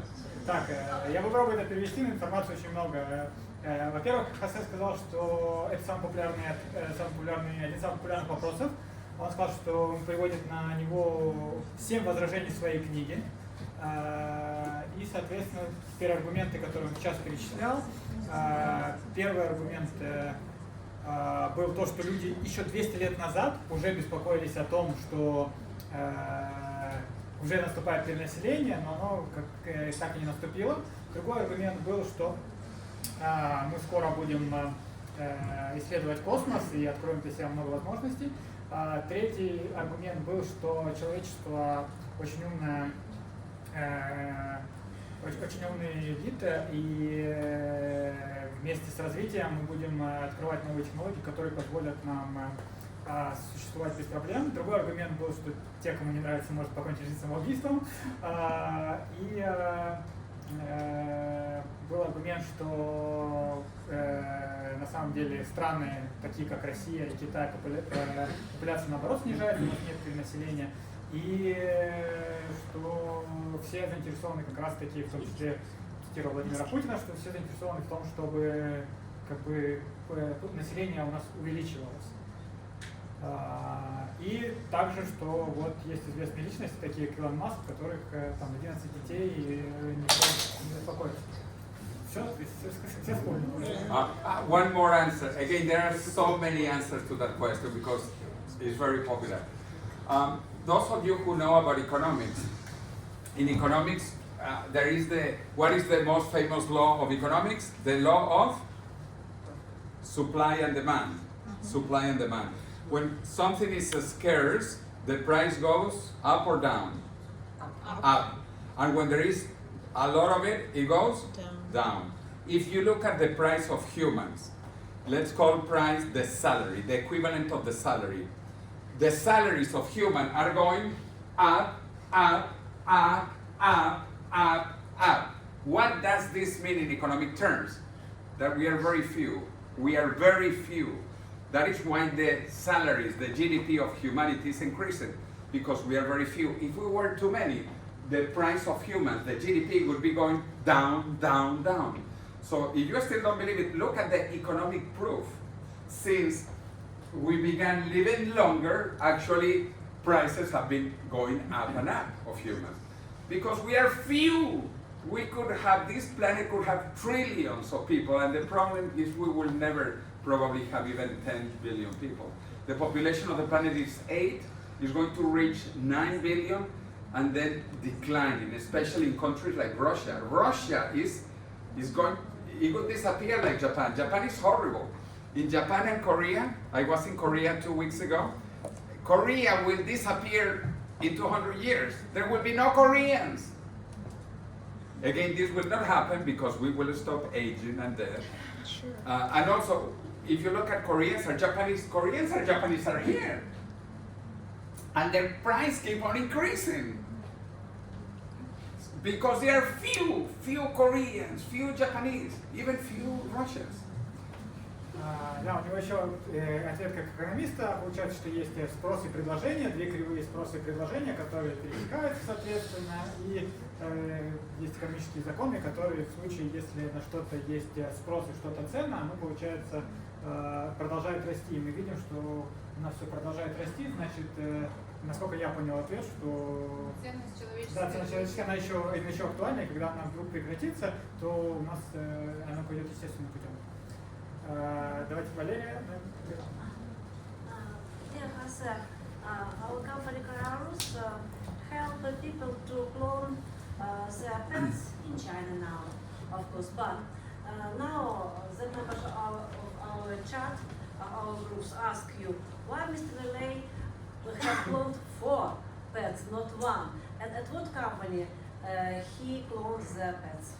Так, я попробую это перевести, но информации очень много. Во-первых, Хосе сказал, что это один из самых популярных вопросов. Он сказал, что он приводит на него 7 возражений в своей книге. И, соответственно, первые аргументы, которые он сейчас перечислял. Первый аргумент был то, что люди еще 200 лет назад уже беспокоились о том, что уже наступает перенаселение, но оно так и не наступило. Другой аргумент был, что мы скоро будем исследовать космос и откроем для себя много возможностей. Третий аргумент был, что человечество очень умный вид, и вместе с развитием мы будем открывать новые технологии, которые позволят нам существовать без проблем. Другой аргумент был, что те, кому не нравится, может покончить жизнь самоубийством. И был аргумент, что на самом деле страны, такие как Россия и Китай, популяция наоборот снижается, у нас нет перенаселения. И что все заинтересованы как раз таки, в том числе, цитирую Владимира Путина, что все заинтересованы в том, чтобы население у нас увеличивалось. И также, что вот есть известные личности, такие как Илон Маск, у которых там 11 детей и никто не беспокоится. Все вспомнил. One more answer. Again, there are so many answers to that question because it's very popular. Those of you who know about economics, in economics, there is what is the most famous law of economics? The law of supply and demand. Supply and demand. When something is scarce, the price goes up or down? Up. And when there is a lot of it, it goes down. If you look at the price of humans, let's call price the salary, the equivalent of the salary. The salaries of humans are going up, up, up, up, up, up. What does this mean in economic terms? That we are very few. We are very few. That is why the salaries, the GDP of humanity is increasing, because we are very few. If we were too many, the price of humans, the GDP would be going down, down, down. So if you still don't believe it, look at the economic proof. Since we began living longer, actually prices have been going up and up of humans. Because we are few. We could have, this planet could have trillions of people, and the problem is we will never probably have even 10 billion people. The population of the planet is 8, is going to reach 9 billion, and then declining, especially in countries like Russia. Russia is going, it will disappear like Japan. Japan is horrible. In Japan and Korea, I was in Korea 2 weeks ago, Korea will disappear in 200 years. There will be no Koreans. Again, this will not happen because we will stop aging and death. Sure. And also, if you look at Koreans or Japanese are here. And their price keep on increasing. Because there are few Koreans, few Japanese, even few Russians. Да, у него еще ответ как экономиста. Получается, что есть спрос и предложение, две кривые спроса и предложения, которые пересекаются соответственно, и есть экономические законы, которые в случае, если на что-то есть спрос и что-то цена, оно, получается, продолжает расти. И мы видим, что у нас все продолжает расти, значит, насколько я понял ответ, что Ценность человеческая. да, ценность человеческая, она еще актуальна, и когда она вдруг прекратится, то у нас она пойдет естественным путем. Давайте Валерия. Dear Jose, our company Cararus help people to clone their pets in China now, of course. But now the members of our chat, our groups ask you, why Mr. Relay have cloned 4 pets, not 1? And at what company he cloned their pets?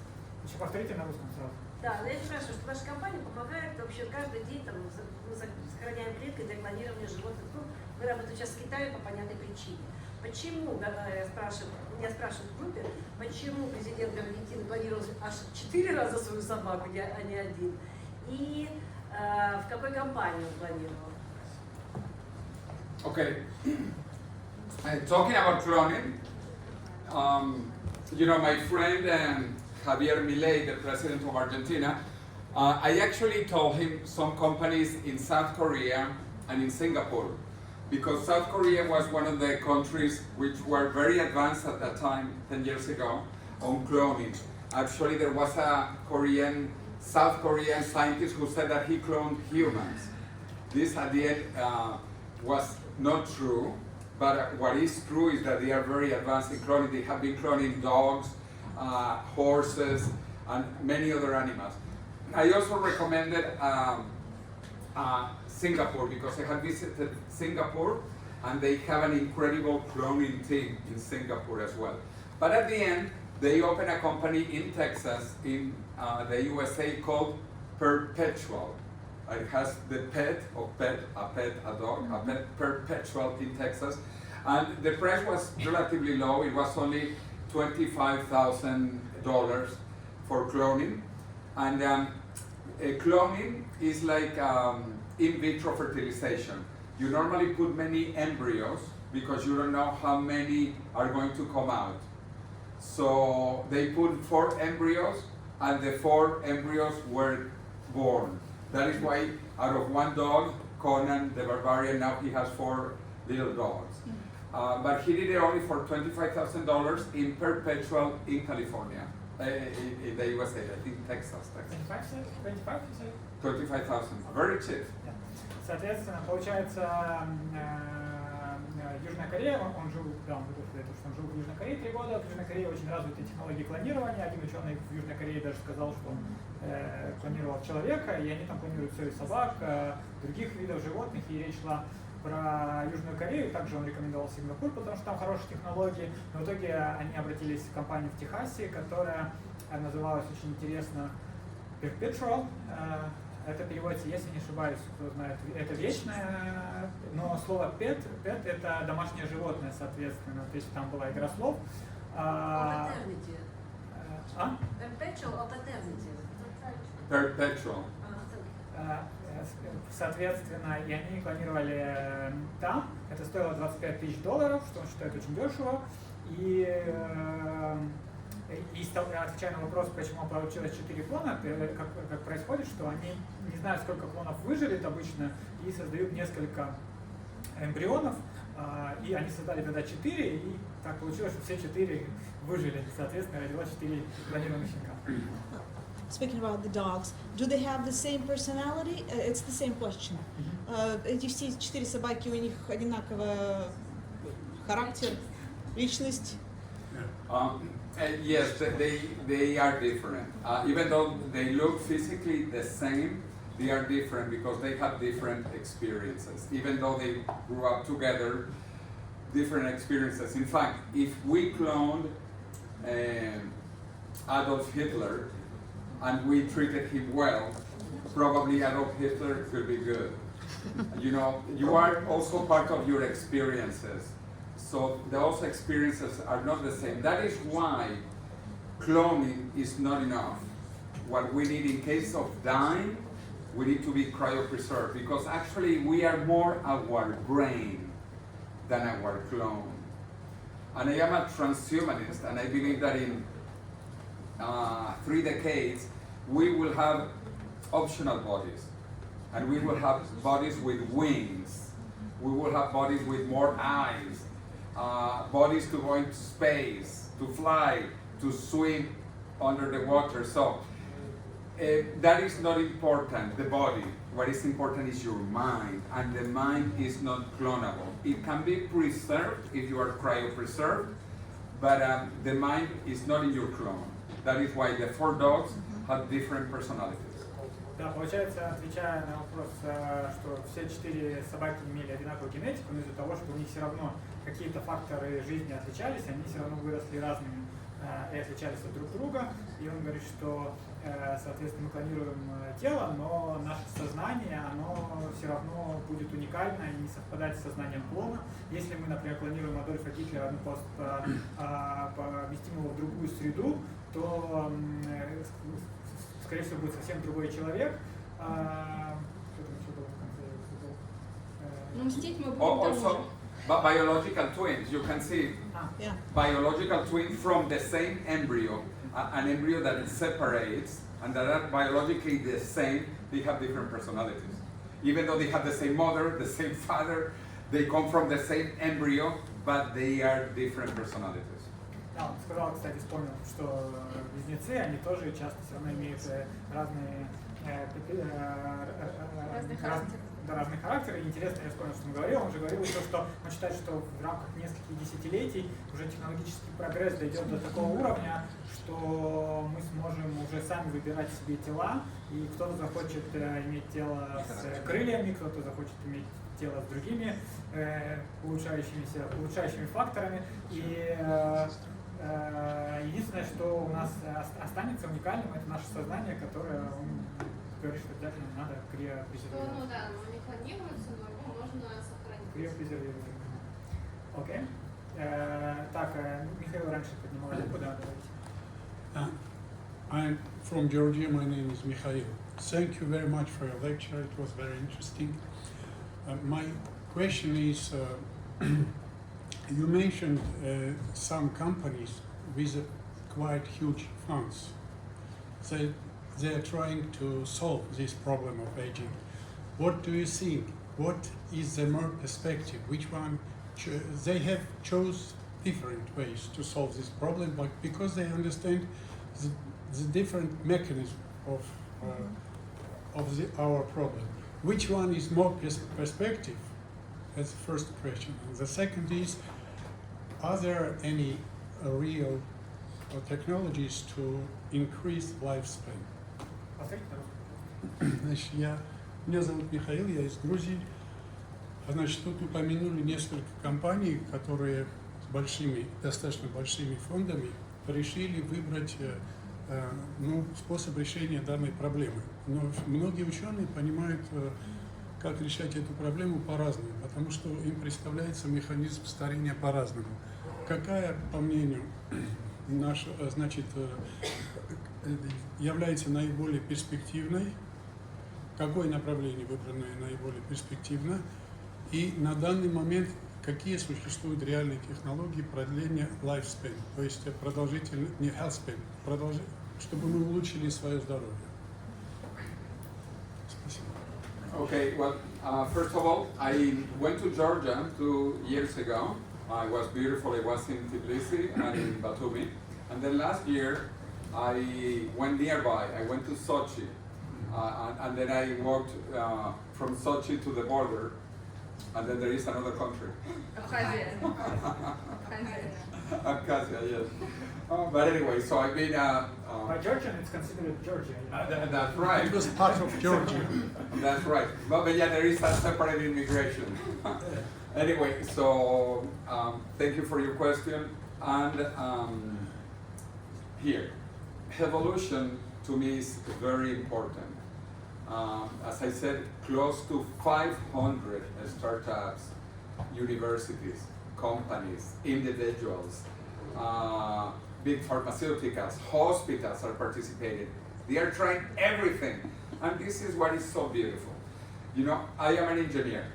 Еще повторите на русском сразу. Да, но я спрашиваю, что ваша компания помогает вообще каждый день, там, мы сохраняем клетки для клонирования животных. Ну, мы работаем сейчас в Китае по понятной причине. Почему, меня спрашивают в группе, почему президент Аргентины планировал аж 4 раза свою собаку, а не 1? И в какой компании он планировал? Okay. Talking about cloning, you know, my friend Javier Milei, the president of Argentina, I actually told him some companies in South Korea and in Singapore, because South Korea was one of the countries which were very advanced at that time, 10 years ago, on cloning. Actually, there was a South Korean scientist who said that he cloned humans. this at the end was not true, but what is true is that they are very advanced in cloning. They have been cloning dogs, horses, and many other animals. I also recommended Singapore because I have visited Singapore and they have an incredible cloning team in Singapore as well. But at the end, they opened a company in Texas, in the USA called Perpetual. It has the pet, or pet, a dog, a pet, Perpetual in Texas. And the price was relatively low. It was only $25,000 for cloning. And cloning is like in vitro fertilization. You normally put many embryos because you don't know how many are going to come out. So they put 4 embryos and the 4 embryos were born. That is why out of one dog, Conan the Barbarian, now he has 4 little dogs. But he did it only for $25,000 in Perpetual in California, in the USA, I think Texas. 25,000, very cheap. Соответственно, получается, Южная Корея, он жил, да, он жил в Южной Корее 3 года. В Южной Корее очень развиты технологии клонирования. Один ученый в Южной Корее даже сказал, что он клонировал человека, и они там клонируют все, и собак, других видов животных, и речь шла про Южную Корею. Также он рекомендовал Сингапур, потому что там хорошие технологии. Но в итоге они обратились к компании в Техасе, которая называлась очень интересно Perpetual. Это переводится, если не ошибаюсь, кто знает, это вечное, но слово pet это домашнее животное, соответственно, то есть там была игра слов. Paternity. Perpetual or paternity? Perpetual. Соответственно, и они клонировали там, это стоило $25,000, что он считает очень дешево, и отвечая на вопрос, почему получилось 4 клона, как происходит, что они не знают, сколько клонов выживет обычно, и создают несколько эмбрионов, и они создали тогда 4, и так получилось, что все 4 выжили, соответственно, родилось 4 клонированных щенка. Speaking about the dogs, do they have the same personality? It's the same question. Эти все 4 собаки, у них одинаковый характер, личность? Yes, they are different. Even though they look physically the same, they are different because they have different experiences. Even though they grew up together, different experiences. In fact, if we cloned Adolf Hitler and we treated him well, probably Adolf Hitler could be good. You know, you are also part of your experiences. So those experiences are not the same. That is why cloning is not enough. What we need in case of dying, we need to be cryopreserved because actually we are more our brain than our clone. And I am a transhumanist and I believe that in 3 decades we will have optional bodies and we will have bodies with wings. We will have bodies with more eyes. Bodies to go into space, to fly, to swim under the water. So that is not important, the body. What is important is your mind, and the mind is not clonable. It can be preserved if you are cryopreserved, but the mind is not in your clone. That is why the 4 dogs have different personalities. Да, получается, отвечая на вопрос, что все 4 собаки имели одинаковую генетику, но из-за того, что у них все равно какие-то факторы жизни отличались, они все равно выросли разными и отличались от друг друга. И он говорит, что, соответственно, мы клонируем тело, но наше сознание, оно все равно будет уникально и не совпадать с сознанием клона. Если мы, например, клонируем Адольфа Гитлера, мы просто поместим его в другую среду, то скорее всего, будет совсем другой человек. Но мстить мы будем Also, biological twins, you can see biological twins from the same embryo, an embryo that separates and that are biologically the same, they have different personalities. Even though they have the same mother, the same father, they come from the same embryo, but they are different personalities. Да, он сказал, кстати, вспомнил, что близнецы, они тоже часто все равно имеют разные разных характеров. И интересно, я вспомнил, что он говорил. Он же говорил еще, что он считает, что в рамках нескольких десятилетий уже технологический прогресс дойдет до такого уровня, что мы сможем уже сами выбирать себе тела, и кто-то захочет иметь тело с крыльями, кто-то захочет иметь тело с другими улучшающими факторами. И единственное, что у нас останется уникальным, это наше сознание, которое он говорит, что обязательно надо криопрезервировать. Ну да, оно не клонируется, но его можно сохранить. Криопрезервировать. Окей. Так, Михаил раньше поднимал руку, да, давайте. I'm from Georgia. My name is Mikhail. Thank you very much for your lecture. It was very interesting. My question is, you mentioned some companies with quite huge funds. They are trying to solve this problem of aging. What do you think? What is the more perspective? Which one? They have chose different ways to solve this problem, but because they understand the different mechanism of our problem. Which one is more perspective? That's the first question. And the second is, are there any real technologies to increase lifespan? Значит, меня зовут Михаил, я из Грузии. Значит, тут упомянули несколько компаний, которые с большими, достаточно большими фондами решили выбрать способ решения данной проблемы. Но многие ученые понимают, как решать эту проблему по-разному, потому что им представляется механизм старения по-разному. Какая, по мнению наша, значит, является наиболее перспективной, какое направление выбранное наиболее перспективно, и на данный момент какие существуют реальные технологии продления lifespan, то есть продолжительность, не healthspan, чтобы мы улучшили свое здоровье. Спасибо. Okay, well, first of all, I went to Georgia 2 years ago. It was beautiful. It was in Tbilisi and in Batumi. And then last year, I went nearby. I went to Sochi. And then I walked from Sochi to the border. And then there is another country. Abkhazia. Abkhazia, yes. But anyway, so I've been... By Georgian, it's considered Georgia. That's right. It was part of Georgia. That's right. But yeah, there is a separate immigration. Anyway, so thank you for your question. And here, evolution to me is very important. As I said, close to 500 startups, universities, companies, individuals, big pharmaceuticals, hospitals are participating. They are trying everything. And this is what is so beautiful. You know, I am an engineer.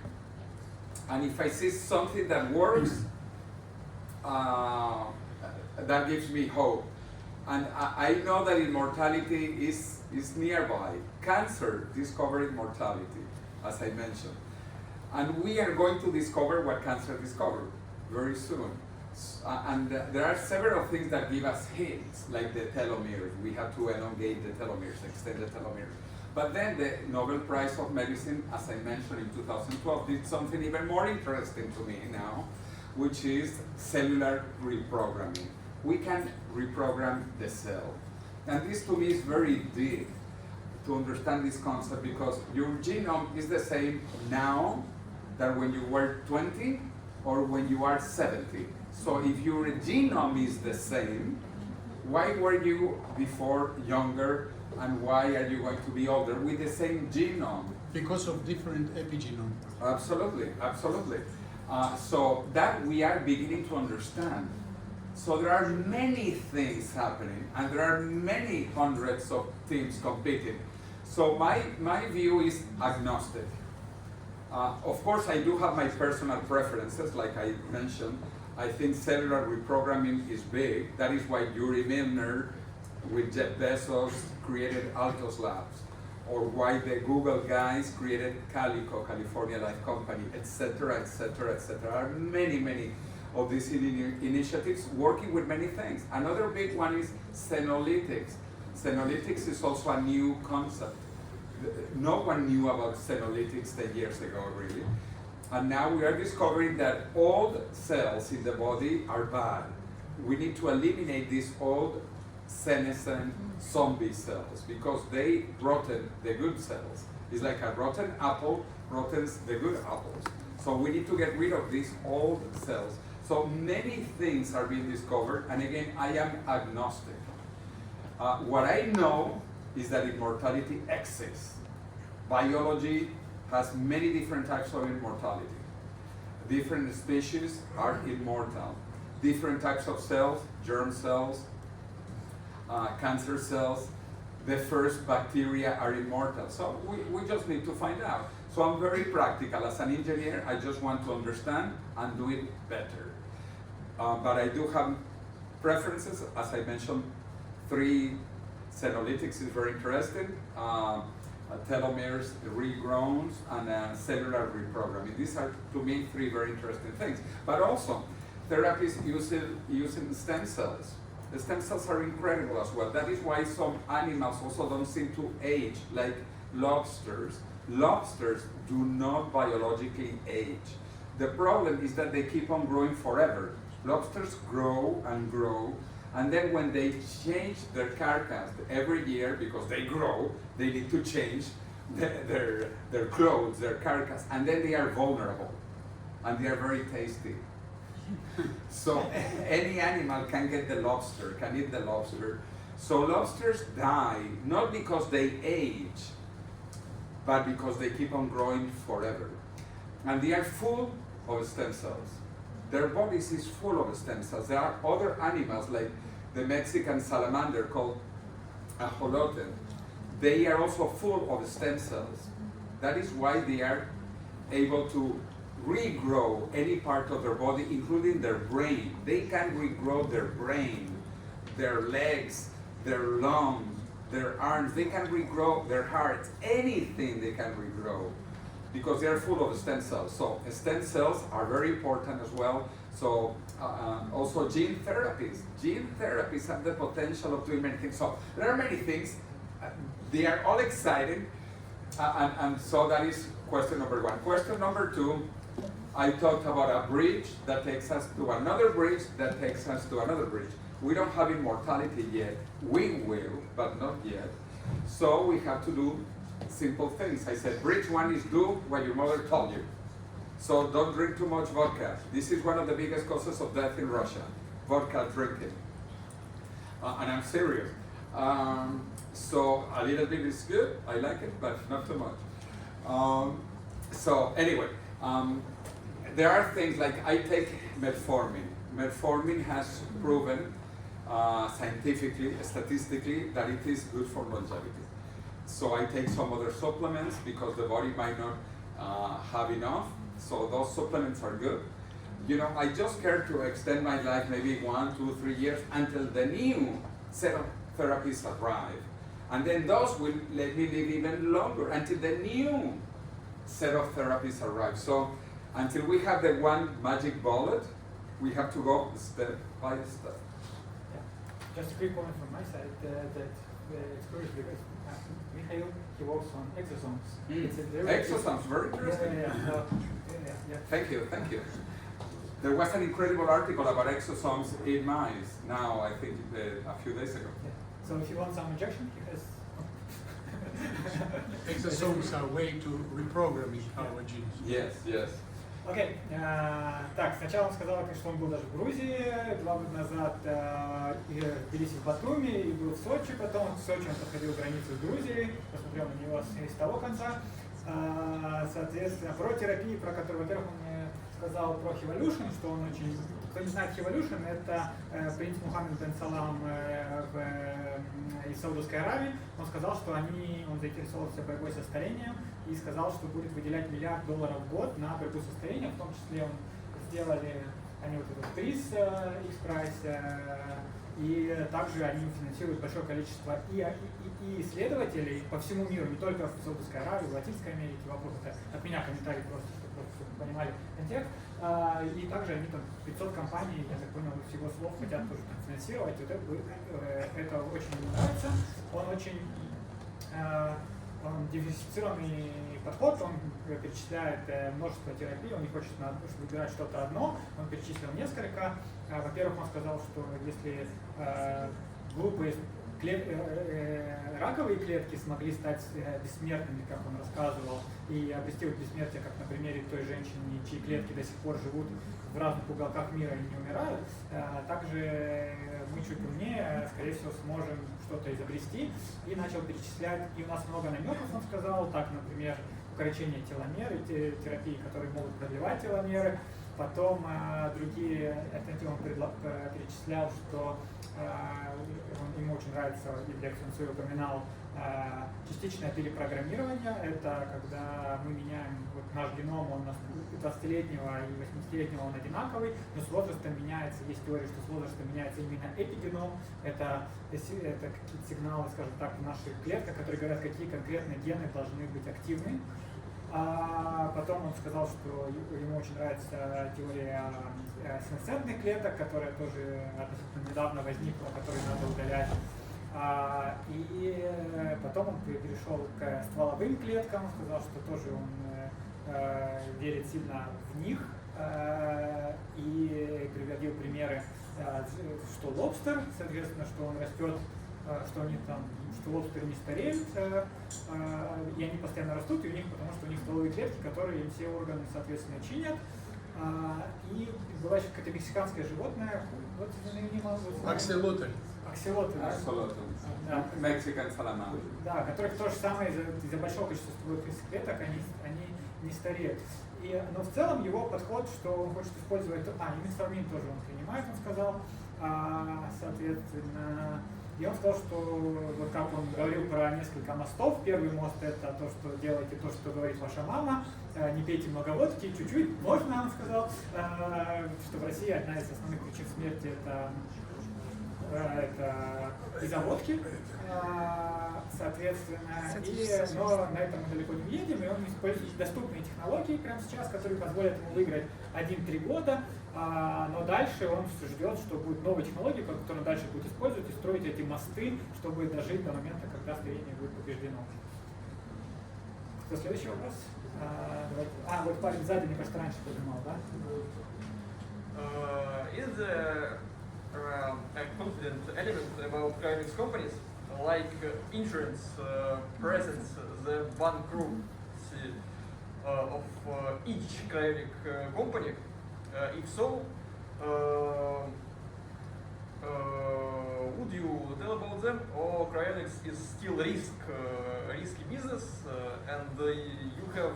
And if I see something that works, that gives me hope. And I know that immortality is nearby. Cancer discovered mortality, as I mentioned. And we are going to discover what cancer discovered very soon. And there are several things that give us hints, like the telomeres. We have to elongate the telomeres, extend the telomeres. But then the Nobel Prize of Medicine, as I mentioned in 2012, did something even more interesting to me now, which is cellular reprogramming. We can reprogram the cell. And this to me is very deep to understand this concept, because your genome is the same now than when you were 20 or when you are 70. So if your genome is the same, why were you before younger, and why are you going to be older with the same genome? Because of different epigenome. Absolutely, absolutely. So that we are beginning to understand. So there are many things happening, and there are many hundreds of teams competing. So my view is agnostic. Of course, I do have my personal preferences, like I mentioned. I think cellular reprogramming is big. That is why Yuri Milner with Jeff Bezos created Altos Labs, or why the Google guys created Calico, California Life Company, etc., etc., etc. There are many, many of these initiatives working with many things. Another big one is senolytics. Senolytics is also a new concept. no one knew about senolytics 10 years ago, really. And now we are discovering that old cells in the body are bad. We need to eliminate these old senescent zombie cells because they rotten the good cells. It's like a rotten apple rottens the good apples. So we need to get rid of these old cells. So many things are being discovered, and again, I am agnostic. What I know is that immortality exists. Biology has many different types of immortality. Different species are immortal. Different types of cells, germ cells, cancer cells, the first bacteria are immortal. So we just need to find out. So I'm very practical. As an engineer, I just want to understand and do it better. But I do have preferences. As I mentioned, 3 senolytics is very interesting. Telomeres, regrowns, and cellular reprogramming. These are, to me, 3 very interesting things. But also, therapies using stem cells. The stem cells are incredible as well. That is why some animals also don't seem to age, like lobsters. Lobsters do not biologically age. The problem is that they keep on growing forever. Lobsters grow, and then when they change their carcass every year, because they grow, they need to change their clothes, their carcass, and then they are vulnerable, and they are very tasty. So any animal can get the lobster, can eat the lobster. So lobsters die, not because they age, but because they keep on growing forever. And they are full of stem cells. Their bodies is full of stem cells. There are other animals like the Mexican salamander called ajolote. They are also full of stem cells. That is why they are able to regrow any part of their body, including their brain. They can regrow their brain, their legs, their lungs, their arms. They can regrow their hearts. Anything they can regrow because they are full of stem cells. So stem cells are very important as well. So also gene therapies. Gene therapies have the potential of doing many things. So there are many things. They are all exciting. And so that is question number 1. Question number 2, I talked about a bridge that takes us to another bridge that takes us to another bridge. We don't have immortality yet. We will, but not yet. So we have to do simple things. I said, bridge 1 is do what your mother told you. So don't drink too much vodka. This is one of the biggest causes of death in Russia, vodka drinking. And I'm serious. So a little bit is good, I like it, but not too much. So anyway, there are things like I take metformin. Metformin has proven scientifically, statistically, that it is good for longevity. So I take some other supplements because the body might not have enough. So those supplements are good. You know, I just care to extend my life maybe 1, 2, 3 years until the new set of therapies arrive. And then those will let me live even longer until the new set of therapies arrive. So until we have the one magic bullet, we have to go step by step. Yeah. Just a quick comment from my side that it's curious because Mikhail, he works on exosomes. It's a very Exosomes, very interesting. Yeah. Thank you, thank you. There was an incredible article about exosomes in mice now, I think a few days ago. Yeah. So if you want some injection, he has. Exosomes are a way to reprogramming our genes. Yes, yes. Окей. Так, сначала он сказал, что он был даже в Грузии, 2 года назад в Тбилиси, в Батуми, и был в Сочи, потом в Сочи он подходил границу с Грузией, посмотрел на него с того конца. Соответственно, про терапии, про которую, во-первых, он мне сказал про Хеволюшн, что он очень... Кто не знает Хеволюшн, это принц Мухаммед бен Салам из Саудовской Аравии. Он сказал, что он заинтересовался борьбой со старением и сказал, что будет выделять $1 миллиард в год на борьбу со старением. В том числе сделали они вот этот приз X-Prize, и также они финансируют большое количество и исследователей по всему миру, не только в Саудовской Аравии, в Латинской Америке. Вопрос это от меня комментарий просто, чтобы вы понимали контекст. И также они там 500 компаний, я так понял, всего слов хотят тоже финансировать. Вот это очень мне нравится. Он очень он диверсифицированный подход, он перечисляет множество терапий, он не хочет выбирать что-то одно, он перечислил несколько. Во-первых, он сказал, что если глупые раковые клетки смогли стать бессмертными, как он рассказывал, и обрести бессмертие, как на примере той женщины, чьи клетки до сих пор живут в разных уголках мира и не умирают, также мы чуть умнее, скорее всего, сможем что-то изобрести. И начал перечислять, и у нас много намеков, он сказал, так, например, укорочение теломер и терапии, которые могут продлевать теломеры. Потом другие альтернативы он перечислял, что ему очень нравится, и в лекции он свою упоминал, частичное перепрограммирование. Это когда мы меняем наш геном, он 20-летнего и 80-летнего он одинаковый, но с возрастом меняется, есть теория, что с возрастом меняется именно эпигеном. Это какие-то сигналы, скажем так, в наших клетках, которые говорят, какие конкретные гены должны быть активны. А потом он сказал, что ему очень нравится теория сенсентных клеток, которая тоже относительно недавно возникла, которые надо удалять. И потом он перешел к стволовым клеткам, сказал, что тоже он верит сильно в них, и приводил примеры, что лобстер, соответственно, что он растет, что они там, что лобстеры не стареют, и они постоянно растут, и у них, потому что у них стволовые клетки, которые им все органы, соответственно, чинят. И была еще какое-то мексиканское животное, вот Акселотль. Акселотль. Да. Mexican salamandra. Да, которых то же самое из-за большого количества стволовых клеток, они не стареют. Но в целом его подход, что он хочет использовать, и метформин тоже он принимает, он сказал, соответственно, и он сказал, что, вот как он говорил про несколько мостов, первый мост это то, что делаете то, что говорит ваша мама, не пейте много водки, чуть-чуть, можно, он сказал, что в России одна из основных причин смерти это из-за водки, соответственно, но на этом мы далеко не едем, и он использует доступные технологии прямо сейчас, которые позволят ему выиграть 1-3 года, но дальше он ждет, что будет новые технологии, которые он дальше будет использовать и строить эти мосты, чтобы дожить до момента, когда старение будет побеждено. Кто следующий вопрос? Вот парень сзади, мне кажется, раньше поднимал, да? Is there a confident element about cryonics companies, like insurance presents the bankruptcy of each cryonic company? If so, would you tell about them, or cryonics is still risky business, and you have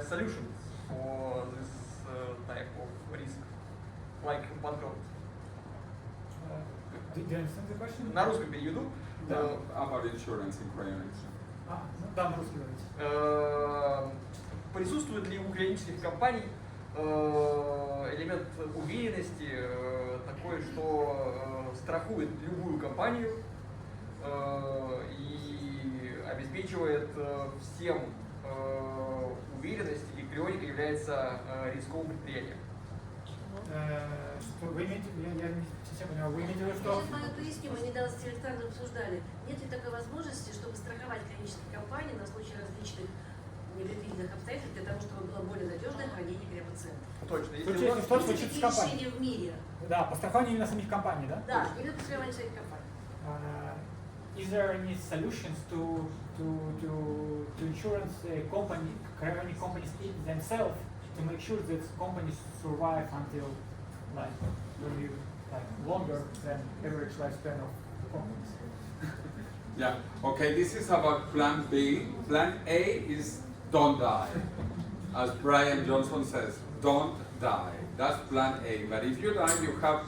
solutions for this type of risk, like bankrupt? Do you understand the question? На русском переведу. About insurance in cryonics. Да, на русский говорите. Присутствует ли у клинических компаний элемент уверенности такой, что страхует любую компанию и обеспечивает всем уверенность, и крионика является рисковым предприятием? Что вы имеете, я не совсем понимаю, вы имеете в виду, что... Сейчас мы поясним, мы недавно с директором обсуждали. Нет ли такой возможности, чтобы страховать клинические компании на случай различных непредвиденных обстоятельств для того, чтобы было более надежное хранение для пациента? Точно. Если что случится с компанией. Решения в мире. Да, по страхованию именно самих компаний, да? Да, именно по страхованию самих компаний. Is there any solutions to insurance cryonic companies themselves to make sure that companies survive until longer than average lifespan of companies? Yeah, okay, this is about plan B. Plan A is don't die. As Brian Johnson says, don't die. That's plan A. But if you die, you have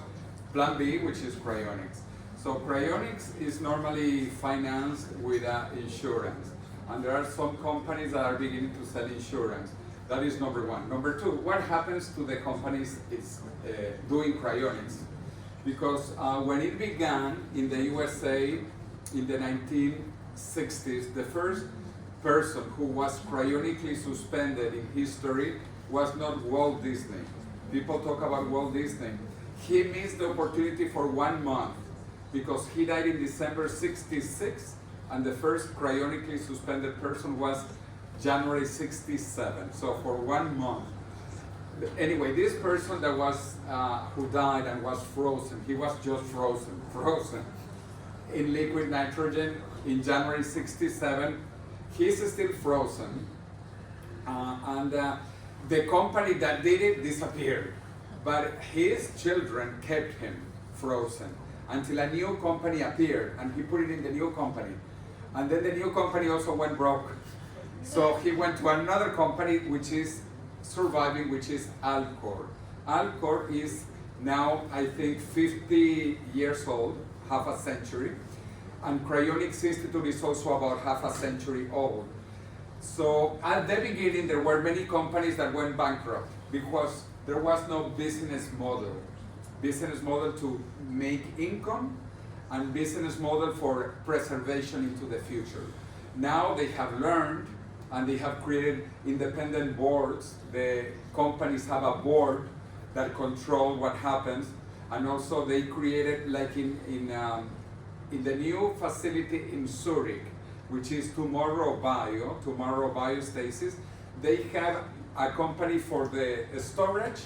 plan B, which is cryonics. So cryonics is normally financed with insurance. And there are some companies that are beginning to sell insurance. That is number one. Number two, what happens to the companies is doing cryonics? Because when it began in the USA in the 1960s, the first person who was cryonically suspended in history was not Walt Disney. People talk about Walt Disney. He missed the opportunity for 1 month because he died in December 66 and the first cryonically suspended person was January 67, so for 1 month. Anyway, this person that was, who died and was frozen, he was just frozen in liquid nitrogen in January 67. He's still frozen, and the company that did it disappeared, but his children kept him frozen until a new company appeared, and he put it in the new company. And then the new company also went broke. So he went to another company which is surviving, which is Alcor. Alcor is now, I think, 50 years old, half a century. And Cryonics Institute is also about half a century old. So at the beginning, there were many companies that went bankrupt because there was no business model. Business model to make income and business model for preservation into the future. Now they have learned and they have created independent boards. The companies have a board that control what happens, and also they created, like in the new facility in Zurich, which is Tomorrow Biostasis, they have a company for the storage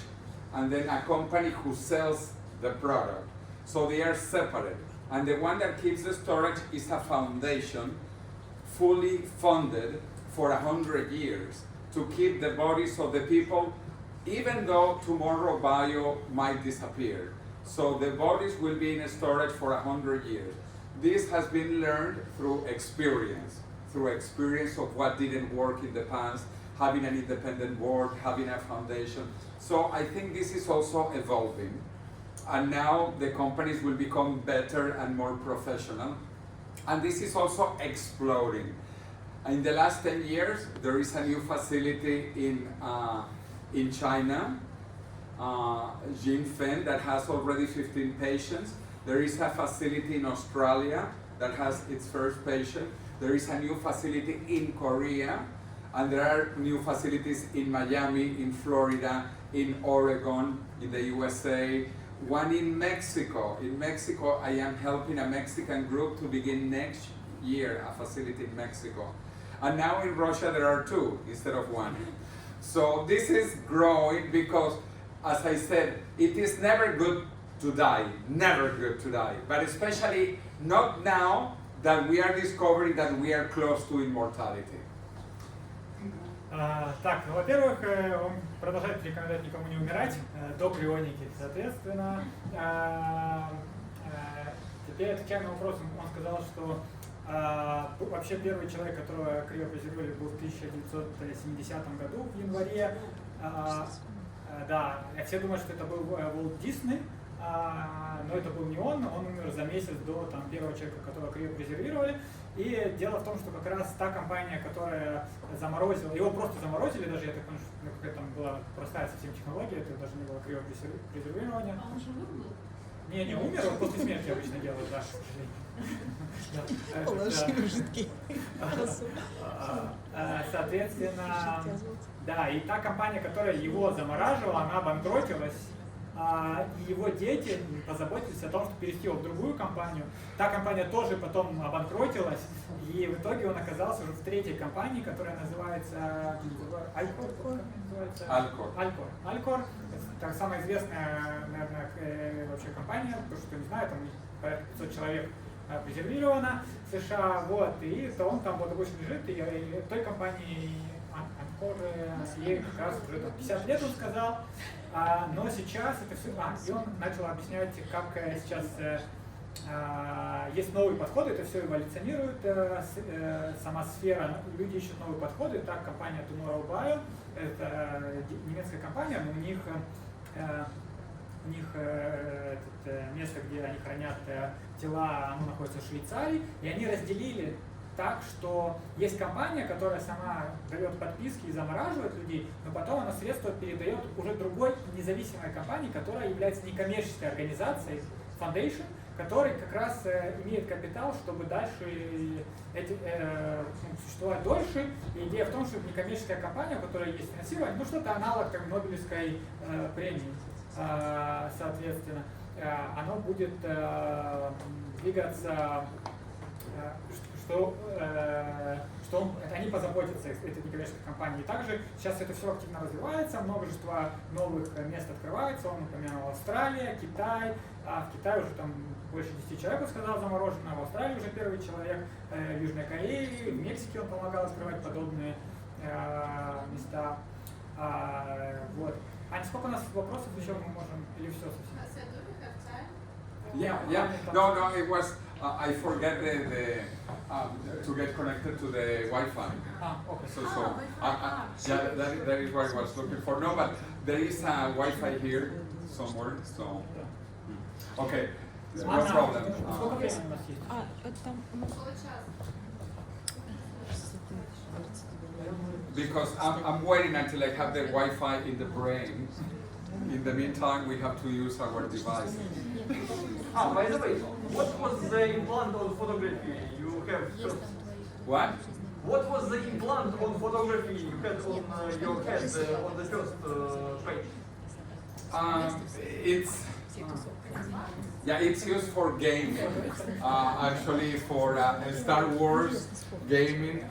and then a company who sells the product. So they are separate. And the one that keeps the storage is a foundation fully funded for 100 years to keep the bodies of the people, even though Tomorrow Bio might disappear. So the bodies will be in storage for 100 years. This has been learned through experience of what didn't work in the past, having an independent board, having a foundation. So I think this is also evolving. And now the companies will become better and more professional. And this is also exploding. In the last 10 years, there is a new facility in China, Jinfen, that has already 15 patients. There is a facility in Australia that has its first patient. There is a new facility in Korea, and there are new facilities in Miami, in Florida, in Oregon, in the USA, one in Mexico. In Mexico, I am helping a Mexican group to begin next year a facility in Mexico. And now in Russia, there are 2 instead of 1. So this is growing because, as I said, it is never good to die, but especially not now that we are discovering that we are close to immortality. Так, ну, во-первых, он продолжает рекомендовать никому не умирать до крионики, соответственно. Теперь, отвечая на вопрос, он сказал, что вообще первый человек, которого криопрезервировали, был в 1970 году, в январе. Да, все думают, что это был Уолт Дисней, но это был не он умер за месяц до первого человека, которого криопрезервировали. И дело в том, что как раз та компания, которая заморозила, его просто заморозили, даже я так понимаю, что какая-то там была простая совсем технология, это даже не было криопрезервирования. А он живой был? Не умер, он после смерти обычно делают, да, к сожалению. Соответственно, да, и та компания, которая его замораживала, она обанкротилась, и его дети позаботились о том, чтобы перевести его в другую компанию. Та компания тоже потом обанкротилась, и в итоге он оказался уже в 3-й компании, которая называется Alcor. Это самая известная, наверное, вообще компания, потому что, не знаю, там порядка 500 человек презервировано в США, вот, и то он там больше лежит, и той компании ей как раз уже 50 лет, он сказал, но сейчас это все, и он начал объяснять, как сейчас есть новые подходы, это все эволюционирует, сама сфера, люди ищут новые подходы, так компания Tomorrow Bio, это немецкая компания, но у них место, где они хранят тела, оно находится в Швейцарии, и они разделили так, что есть компания, которая сама дает подписки и замораживает людей, но потом она средства передает уже другой независимой компании, которая является некоммерческой организацией, Foundation, который как раз имеет капитал, чтобы дальше существовать дольше. И идея в том, что некоммерческая компания, у которой есть финансирование, что-то аналог как Нобелевской премии, соответственно, оно будет двигаться. что они позаботятся, эти некоммерческие компании. И также сейчас это все активно развивается, множество новых мест открывается. Он упомянул Австралия, Китай. В Китае уже там больше 10 человек, он сказал, заморожено. В Австралии уже первый человек. В Южной Корее, в Мексике он помогал открывать подобные места. Вот. А сколько у нас вопросов еще мы можем, или все совсем? Yeah. No, it was, I forget to get connected to the Wi-Fi. Okay. Yeah, that is what I was looking for. No, but there is a Wi-Fi here somewhere, so. Okay, no problem. Сколько времени у нас есть? Because I'm waiting until I have the Wi-Fi in the brain. In the meantime, we have to use our devices. By the way, what was the implant on photography you have first? What? What was the implant on photography you had on your head on the first page? It's used for gaming. Actually, for Star Wars gaming.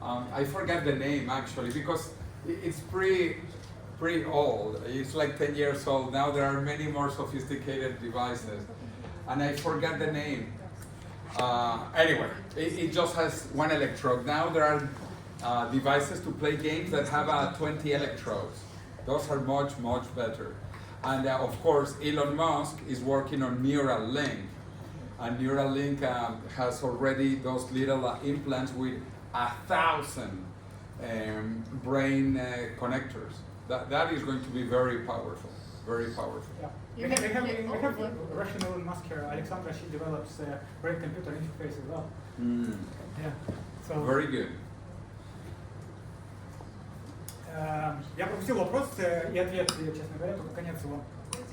I forgot the name actually because it's pretty old. It's like 10 years old. Now there are many more sophisticated devices. And I forgot the name. Anyway, it just has one electrode. Now there are devices to play games that have 20 electrodes. Those are much, much better. And of course, Elon Musk is working on Neuralink. And Neuralink has already those little implants with 1,000 brain connectors. That is going to be very powerful, very powerful. Yeah. We have Russian Elon Musk here, Alexandra, she develops brain-computer interface as well. Yeah. So, Very good. Я пропустил вопрос и ответ, честно говоря, только конец его.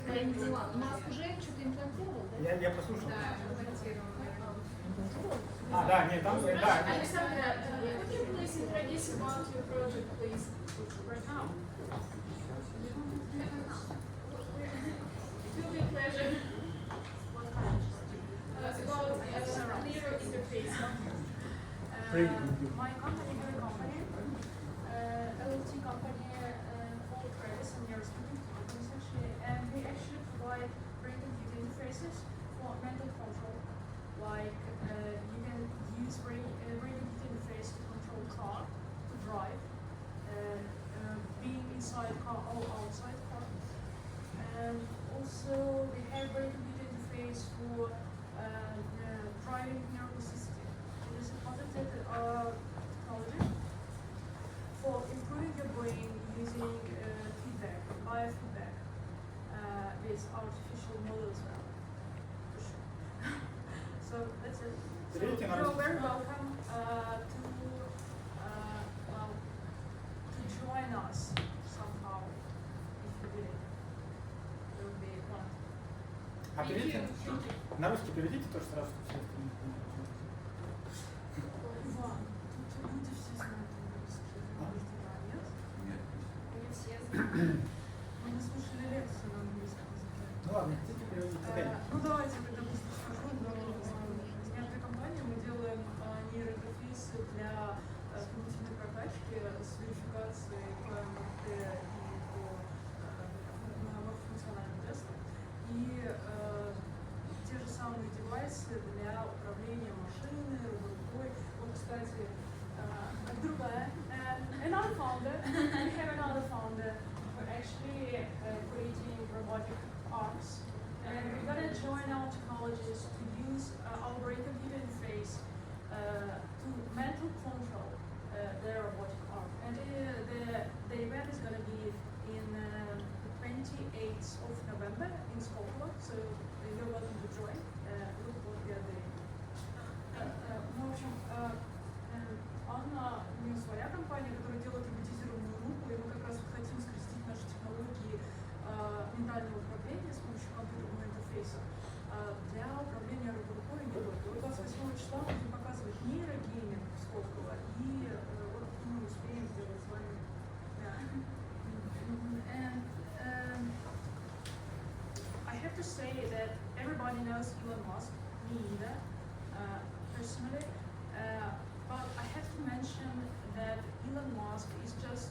Я не поняла, Маск уже что-то имплантировал, да? Я прослушал. Да, имплантировал. Да, нет, там, да. Alexandra, could you please introduce about your project, please, right now? It will be a pleasure. About clear interface. My company, your company, LLT company, called Credits and your companies actually, and we actually provide brain computer interfaces for mental control. Like you can use brain computer interface to control car, to drive, being inside car or outside car. And also we have brain computer interface for driving neuroplasticity. It is a positive technology for improving your brain using feedback, biofeedback, with artificial models. For sure. So that's it. So you're very welcome to join us somehow if you will. It will be fun. А переведите, на русский переведите тоже сразу, чтобы все остальные поняли. Люди все знают английский. Нет? Не все знают. Мы не слушали лекцию на английском языке. Ну ладно, хотите переводить? Ну давайте тогда быстро скажу. С нашей компанией мы делаем нейроинтерфейсы для когнитивной прокачки с верификацией по МРТ и по функциональным тестам. И те же самые девайсы для управления машиной, рукой. Вот, кстати, другая. Another founder, we have another founder who actually creating robotic arms. And we're going to join our technologies to use our brain computer interface to mental control their robotic arm. And the event is going to be in the 28th of November in Scotland, so you're welcome to join. Look what we are doing. Ну, в общем, Анна, у нее своя компания, которая делает роботизированную руку, и мы как раз хотим скрестить наши технологии ментального управления с помощью компьютерного интерфейса для управления рукой и не только. 28 числа мы будем показывать нейрогейминг Сколково, и вот мы успеем сделать с вами. And I have to say that everybody knows Elon Musk, me either, personally, But I have to mention that Elon Musk is just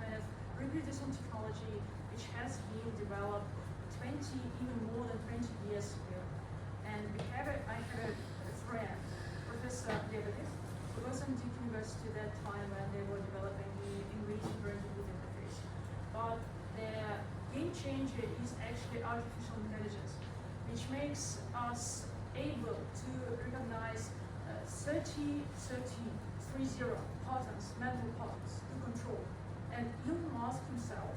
kind of reproducing technology which has been developed 20, even more than 20 years ago. And I have a friend, Professor Иберо, who was in Duke University at that time when they were developing the ingredient printed with interface. But the game changer is actually artificial intelligence, which makes us able to recognize 30 patterns, mental patterns to control. And Elon Musk himself,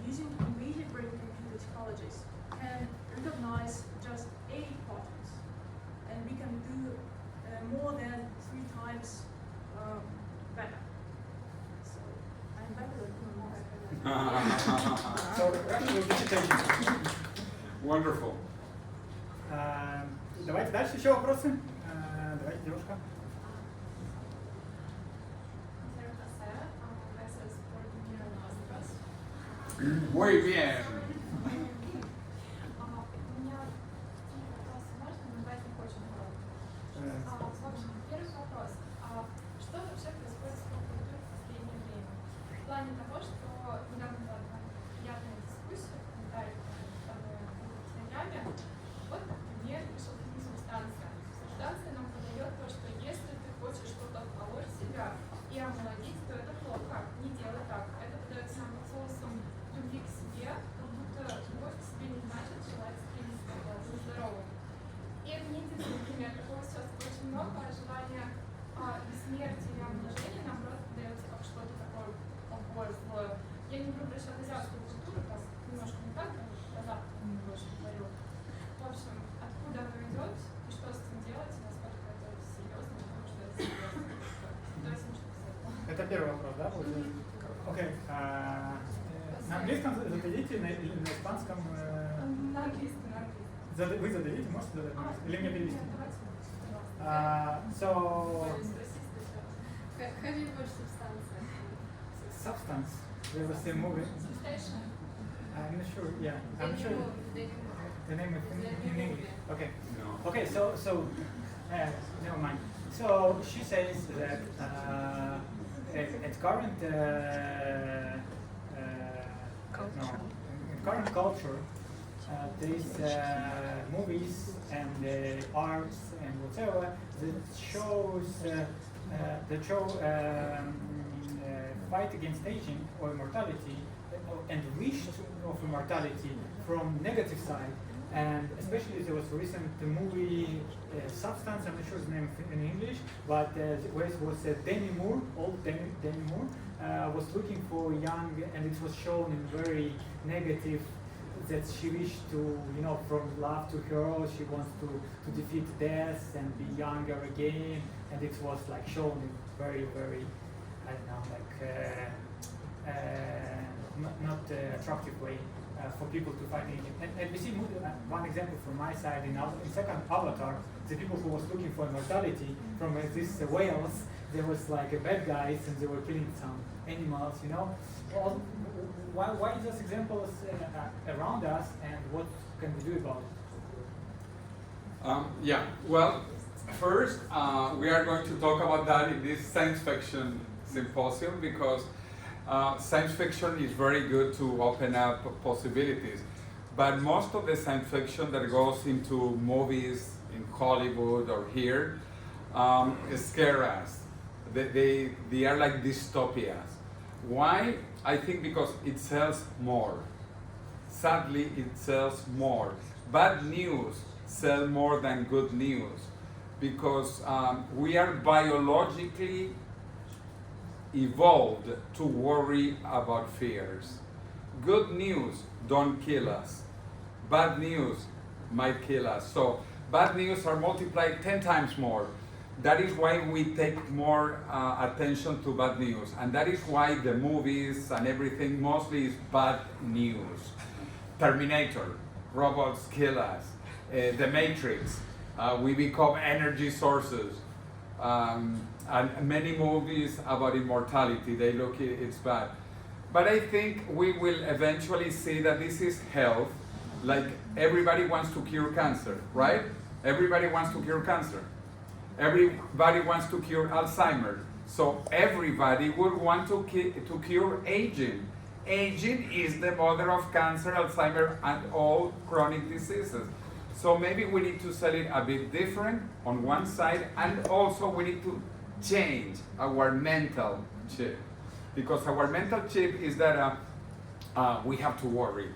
using immediate brain computer technologies, can recognize just 8 patterns. And we can do more than 3 times better. So I'm better than Elon Musk. So, Russia will be taken. Wonderful. Давайте дальше еще вопросы. Давайте, девушка. Muy bien. В общем, первый вопрос. Что вообще происходит с поп-культурой в последнее время? В плане того, что недавно была приятная дискуссия в комментариях в Телеграме. Вот, например, пришел к ним субстанция. Субстанция нам подает то, что если ты хочешь что-то вколоть в себя и омолодить, то это плохо. Не делай так. Это подается нам соусом любви к себе, как будто любовь к себе не значит желать стремиться к здоровому. И это не единственный пример, такого сейчас очень много, желания смерти или омоложения, наоборот, подается как что-то такое плохое, злое. Я не люблю прощать азиатскую культуру, там немножко не так, как про Запад больше говорю. В общем, откуда оно идет и что с этим делать, и насколько это серьезно, потому что это серьезно. Давайте начнем с этого. Это первый вопрос, да? Окей. На английском зададите или на испанском? На английском, на английском. Вы зададите, можете задать? Или мне перевести? So, Have you watched Substance? Substance. There was a movie. Substation? I'm not sure. Yeah, I'm sure. The name of in English. Okay. No. Okay. So, never mind. So she says that at current current culture, these movies and arts and whatever that shows fight against aging or immortality and wish of immortality from negative side. And especially there was a recent movie Substance, I'm not sure the name in English, but where it was Demi Moore, old Demi Moore, was looking for young, and it was shown in very negative, that she wished to, from love to hero, she wants to defeat death and be younger again, and it was like shown in very, very, I don't know, like not attractive way for people to fight aging. And we see one example from my side in second Avatar, the people who was looking for immortality from these whales, there was like bad guys and they were killing some animals, Well, why those examples around us, and what can we do about it? Yeah, well, first we are going to talk about that in this science fiction symposium, because science fiction is very good to open up possibilities. But most of the science fiction that goes into movies in Hollywood or here scare us. They are like dystopias. Why? I think because it sells more. Sadly, it sells more. Bad news sells more than good news, because we are biologically evolved to worry about fears. Good news don't kill us. Bad news might kill us. So bad news are multiplied 10 times more. That is why we take more attention to bad news. And that is why the movies and everything mostly is bad news. Terminator, robots kill us. The Matrix, we become energy sources. And many movies about immortality, they look, it's bad. But I think we will eventually see that this is health. Like everybody wants to cure cancer, right? Everybody wants to cure cancer. everybody wants to cure Alzheimer's. So everybody would want to cure aging. Aging is the mother of cancer, Alzheimer, and all chronic diseases. So maybe we need to sell it a bit different on one side, and also we need to change our mental chip. Because our mental chip is that we have to worry.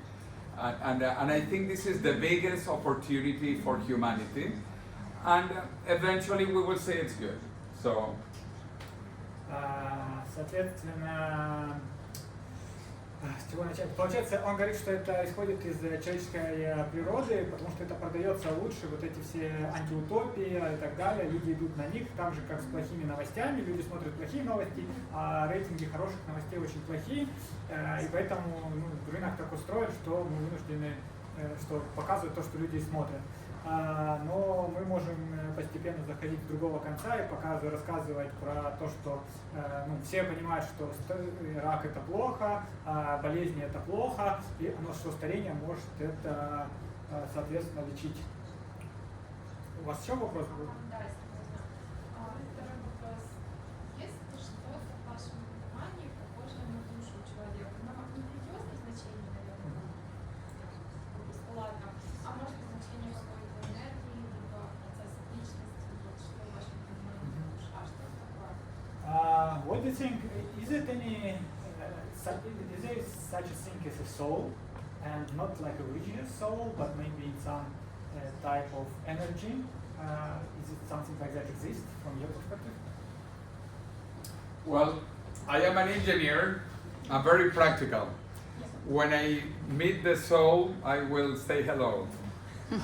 And I think this is the biggest opportunity for humanity. And eventually we will say it's good. So. Соответственно, с чего начать? Получается, он говорит, что это исходит из человеческой природы, потому что это продается лучше, вот эти все антиутопии и так далее, люди идут на них, так же, как с плохими новостями, люди смотрят плохие новости, а рейтинги хороших новостей очень плохие, и поэтому рынок так устроен, что мы вынуждены, что показывают то, что люди смотрят. Но мы можем постепенно заходить с другого конца и рассказывать про то, что все понимают, что рак это плохо, болезни это плохо, и что старение может это, соответственно, лечить. У вас еще вопрос был? Да, если можно. Второй вопрос. Есть ли что-то в вашем понимании похожее на душу человека? Но не религиозное значение, наверное, бесплатно, а может быть значение какой-то энергии, либо процесса личности, вот что в вашем понимании душа, что это такое? What do you think? Is it any? Is there such a thing as a soul, and not like a religious soul, but maybe some type of energy? Is it something like that exists from your perspective? Well, I am an engineer. I'm very practical. When I meet the soul, I will say hello.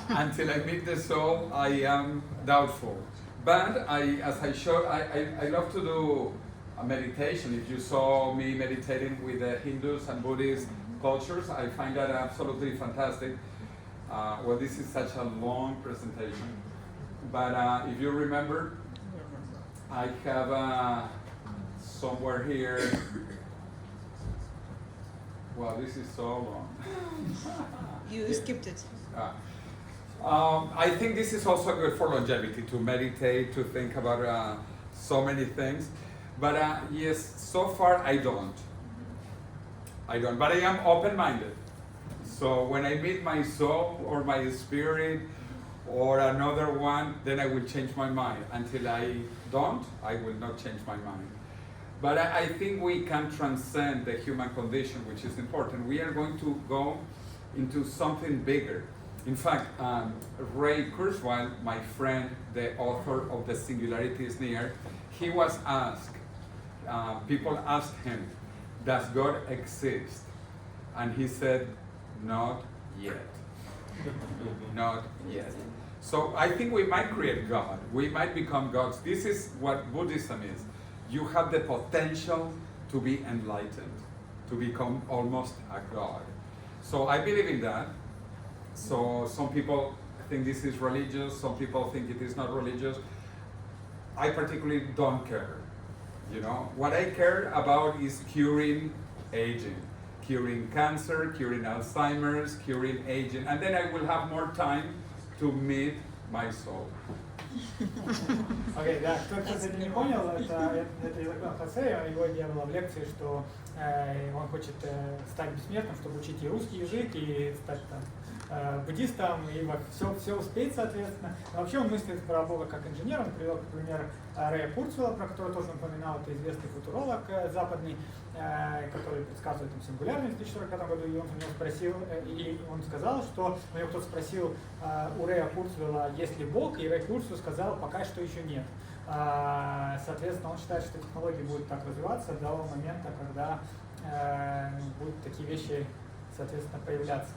Until I meet the soul, I am doubtful. But as I showed, I love to do a meditation. If you saw me meditating with the Hindus and Buddhist cultures, I find that absolutely fantastic. Well, this is such a long presentation. But if you remember, I have somewhere here. Wow, this is so long. You skipped it. I think this is also good for longevity, to meditate, to think about so many things. But yes, so far I don't. But I am open-minded. So when I meet my soul or my spirit or another one, then I will change my mind. Until I don't, I will not change my mind. But I think we can transcend the human condition, which is important. We are going to go into something bigger. In fact, Ray Kurzweil, my friend, the author of The Singularity is Near, he was asked, people asked him, does God exist? And he said, not yet. Not yet. So I think we might create God. We might become gods. This is what Buddhism is. You have the potential to be enlightened, to become almost a god. So I believe in that. So some people think this is religious, some people think it is not religious. I particularly don't care. You know, what I care about is curing aging, curing cancer, curing Alzheimer's, curing aging, and then I will have more time to meet my soul. Окей, да, кто-то не понял, это Хосе, его идея была в лекции, что он хочет стать бессмертным, чтобы учить и русский язык, и стать там буддистом, и все успеть, соответственно. Но вообще он мыслит про Бога как инженер, он привел, например, Рэя Курцвелла, про которого тоже упоминал, это известный футуролог западный, который предсказывает там сингулярность в 2045 году, и он у него спросил, и он сказал, что у него кто-то спросил у Рэя Курцвелла, есть ли Бог, и Рэй Курцвелл сказал, пока что еще нет. Соответственно, он считает, что технологии будут так развиваться до момента, когда будут такие вещи, соответственно, появляться.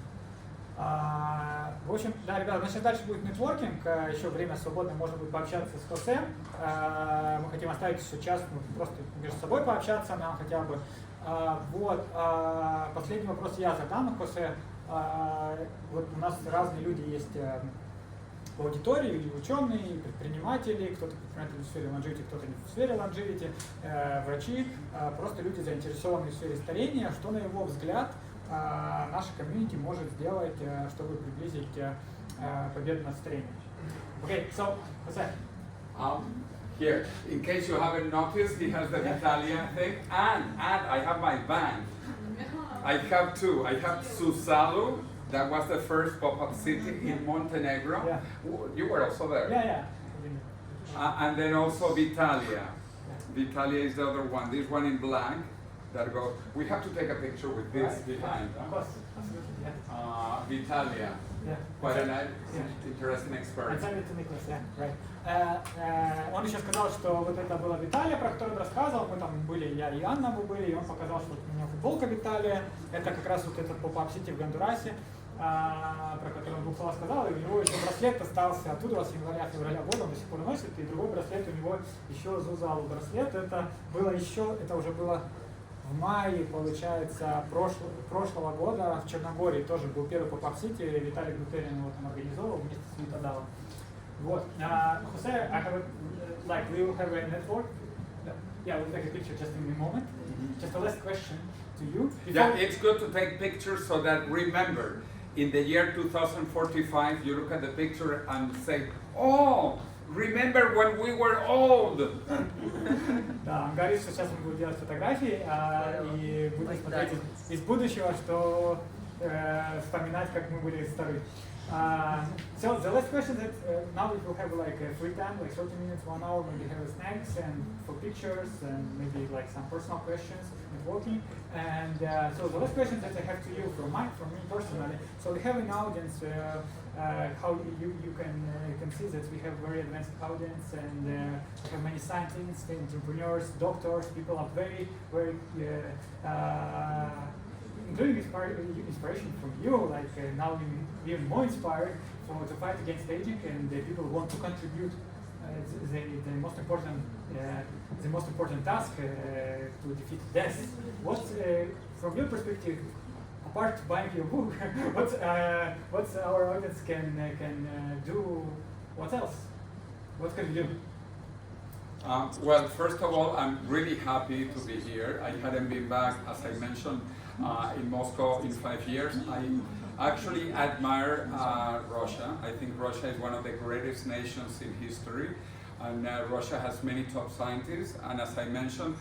В общем, да, ребята, значит, дальше будет нетворкинг, еще время свободное, можно будет пообщаться с Хосе. Мы хотим оставить еще час, просто между собой пообщаться нам хотя бы. Вот, последний вопрос я задам, Хосе. Вот у нас разные люди есть в аудитории, и ученые, и предприниматели, кто-то предприниматель в сфере longevity, кто-то не в сфере longevity, врачи, просто люди, заинтересованные в сфере старения, что, на его взгляд, наша комьюнити может сделать, чтобы приблизить победу над старением. Okay, so Jose, Here, in case you haven't noticed, he has the Italian thing, and I have my band. I have two. I have Susalu, that was the first pop-up city in Montenegro. Yeah. You were also there. Yeah. And then also Vitalia. Vitalia is the other one. This one in black that goes. We have to take a picture with this behind. Of course, absolutely. Yeah. Vitalia. Yeah. Quite an interesting experience. Он еще сказал, что вот это была Виталия, про которую он рассказывал, мы там были, я и Анна мы были, и он показал, что у меня футболка Виталия, это как раз вот этот поп-ап сити в Гондурасе, про который он двух слов сказал, и у него еще браслет остался оттуда с января-февраля года, он до сих пор носит, и другой браслет у него еще Зузалу браслет, это было еще, это уже было в мае, получается, прошлого года в Черногории тоже был первый поп-ап сити, Виталий Бутерин его там организовал вместе с Витадалом. Вот. Jose, I have like we will have a network. Yeah, we'll take a picture just in a moment. Just a last question to you. Yeah, it's good to take pictures so that remember, in the year 2045, you look at the picture and say, oh, remember when we were old. Да, он говорит, что сейчас он будет делать фотографии и будет смотреть из будущего, что вспоминать, как мы были стары. So the last question that now we will have like a free time, like 30 minutes, 1 hour, maybe have snacks and for pictures and maybe like some personal questions, networking. And so the last question that I have to you from me personally. So we have an audience. How you can see that we have very advanced audience and we have many scientists, entrepreneurs, doctors. People are very including inspiration from you, like now even more inspired to fight against aging, and people want to contribute the most important task to defeat death. What's from your perspective, apart from buying your book, what's our audience can do? What else? What can we do? Well, first of all, I'm really happy to be here. I hadn't been back, as I mentioned, in Moscow in 5 years. I actually admire Russia. I think Russia is one of the greatest nations in history, and Russia has many top scientists. And as I mentioned,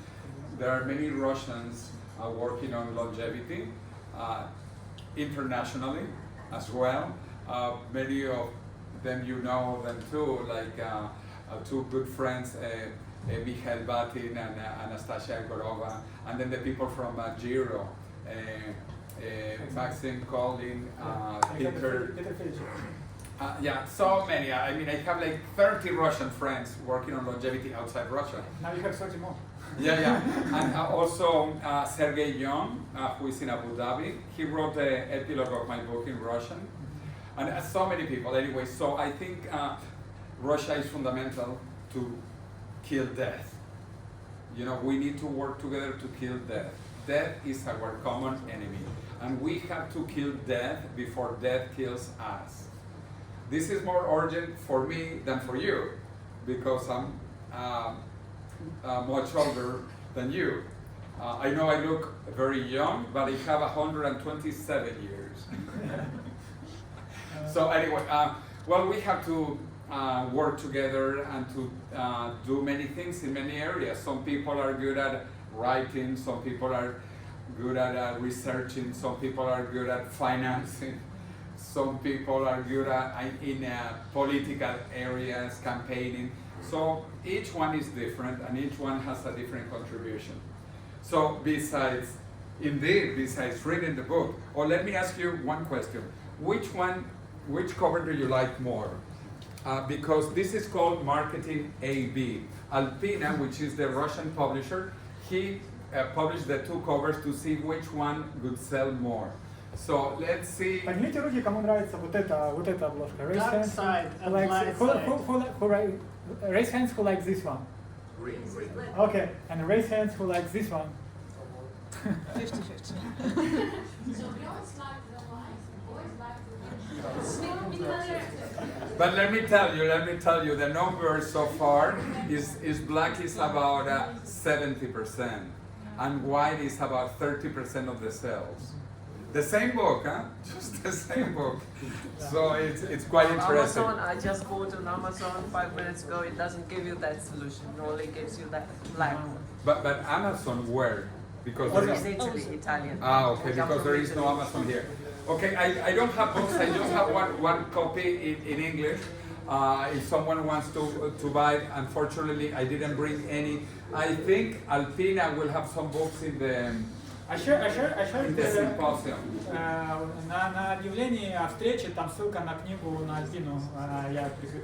there are many Russians working on longevity internationally as well. Many of them you know them too, like two good friends, Mikhail Batin and Anastasia Gorova, and then the people from Giro. Maxim, Colin, Peter. Yeah, so many. I mean, I have like 30 Russian friends working on longevity outside Russia. Now you have 30 more. Yeah. And also Sergey Young, who is in Abu Dhabi. He wrote the epilogue of my book in Russian. And so many people. Anyway, so I think Russia is fundamental to kill death. You know, we need to work together to kill death. Death is our common enemy, and we have to kill death before death kills us. This is more urgent for me than for you, because I'm much older than you. I know I look very young, but I have 127 years. So anyway, well, we have to work together and to do many things in many areas. Some people are good at writing, some people are good at researching, some people are good at financing, some people are good at in political areas, campaigning. So each one is different and each one has a different contribution. So besides reading the book, or let me ask you one question. Which cover do you like more? Because this is called Marketing AB. Alpina, which is the Russian publisher, he published the two covers to see which one would sell more. So let's see. Поднимите руки, кому нравится вот эта обложка. Raise Dark hands. side and Who light side. raise hands who likes this one. Okay, and raise hands who likes this one. 50-50. So girls like the light, boys like the dark. But let me tell you, the numbers so far is black is about 70%, and white is about 30% of the sales. The same book, huh? Just the same book. So it's quite interesting. Amazon, I just bought on Amazon 5 minutes ago. It doesn't give you that solution. It only gives you that black one. But Amazon where? Because Or there is is, Italy, Italian. okay, because there is no Amazon here. Okay, I don't have books. I just have one copy in English. If someone wants to buy, unfortunately, I didn't bring any. I think Alpina will have some books in the symposium. На объявлении о встрече там ссылка на книгу на Альбину. Я прикрепил.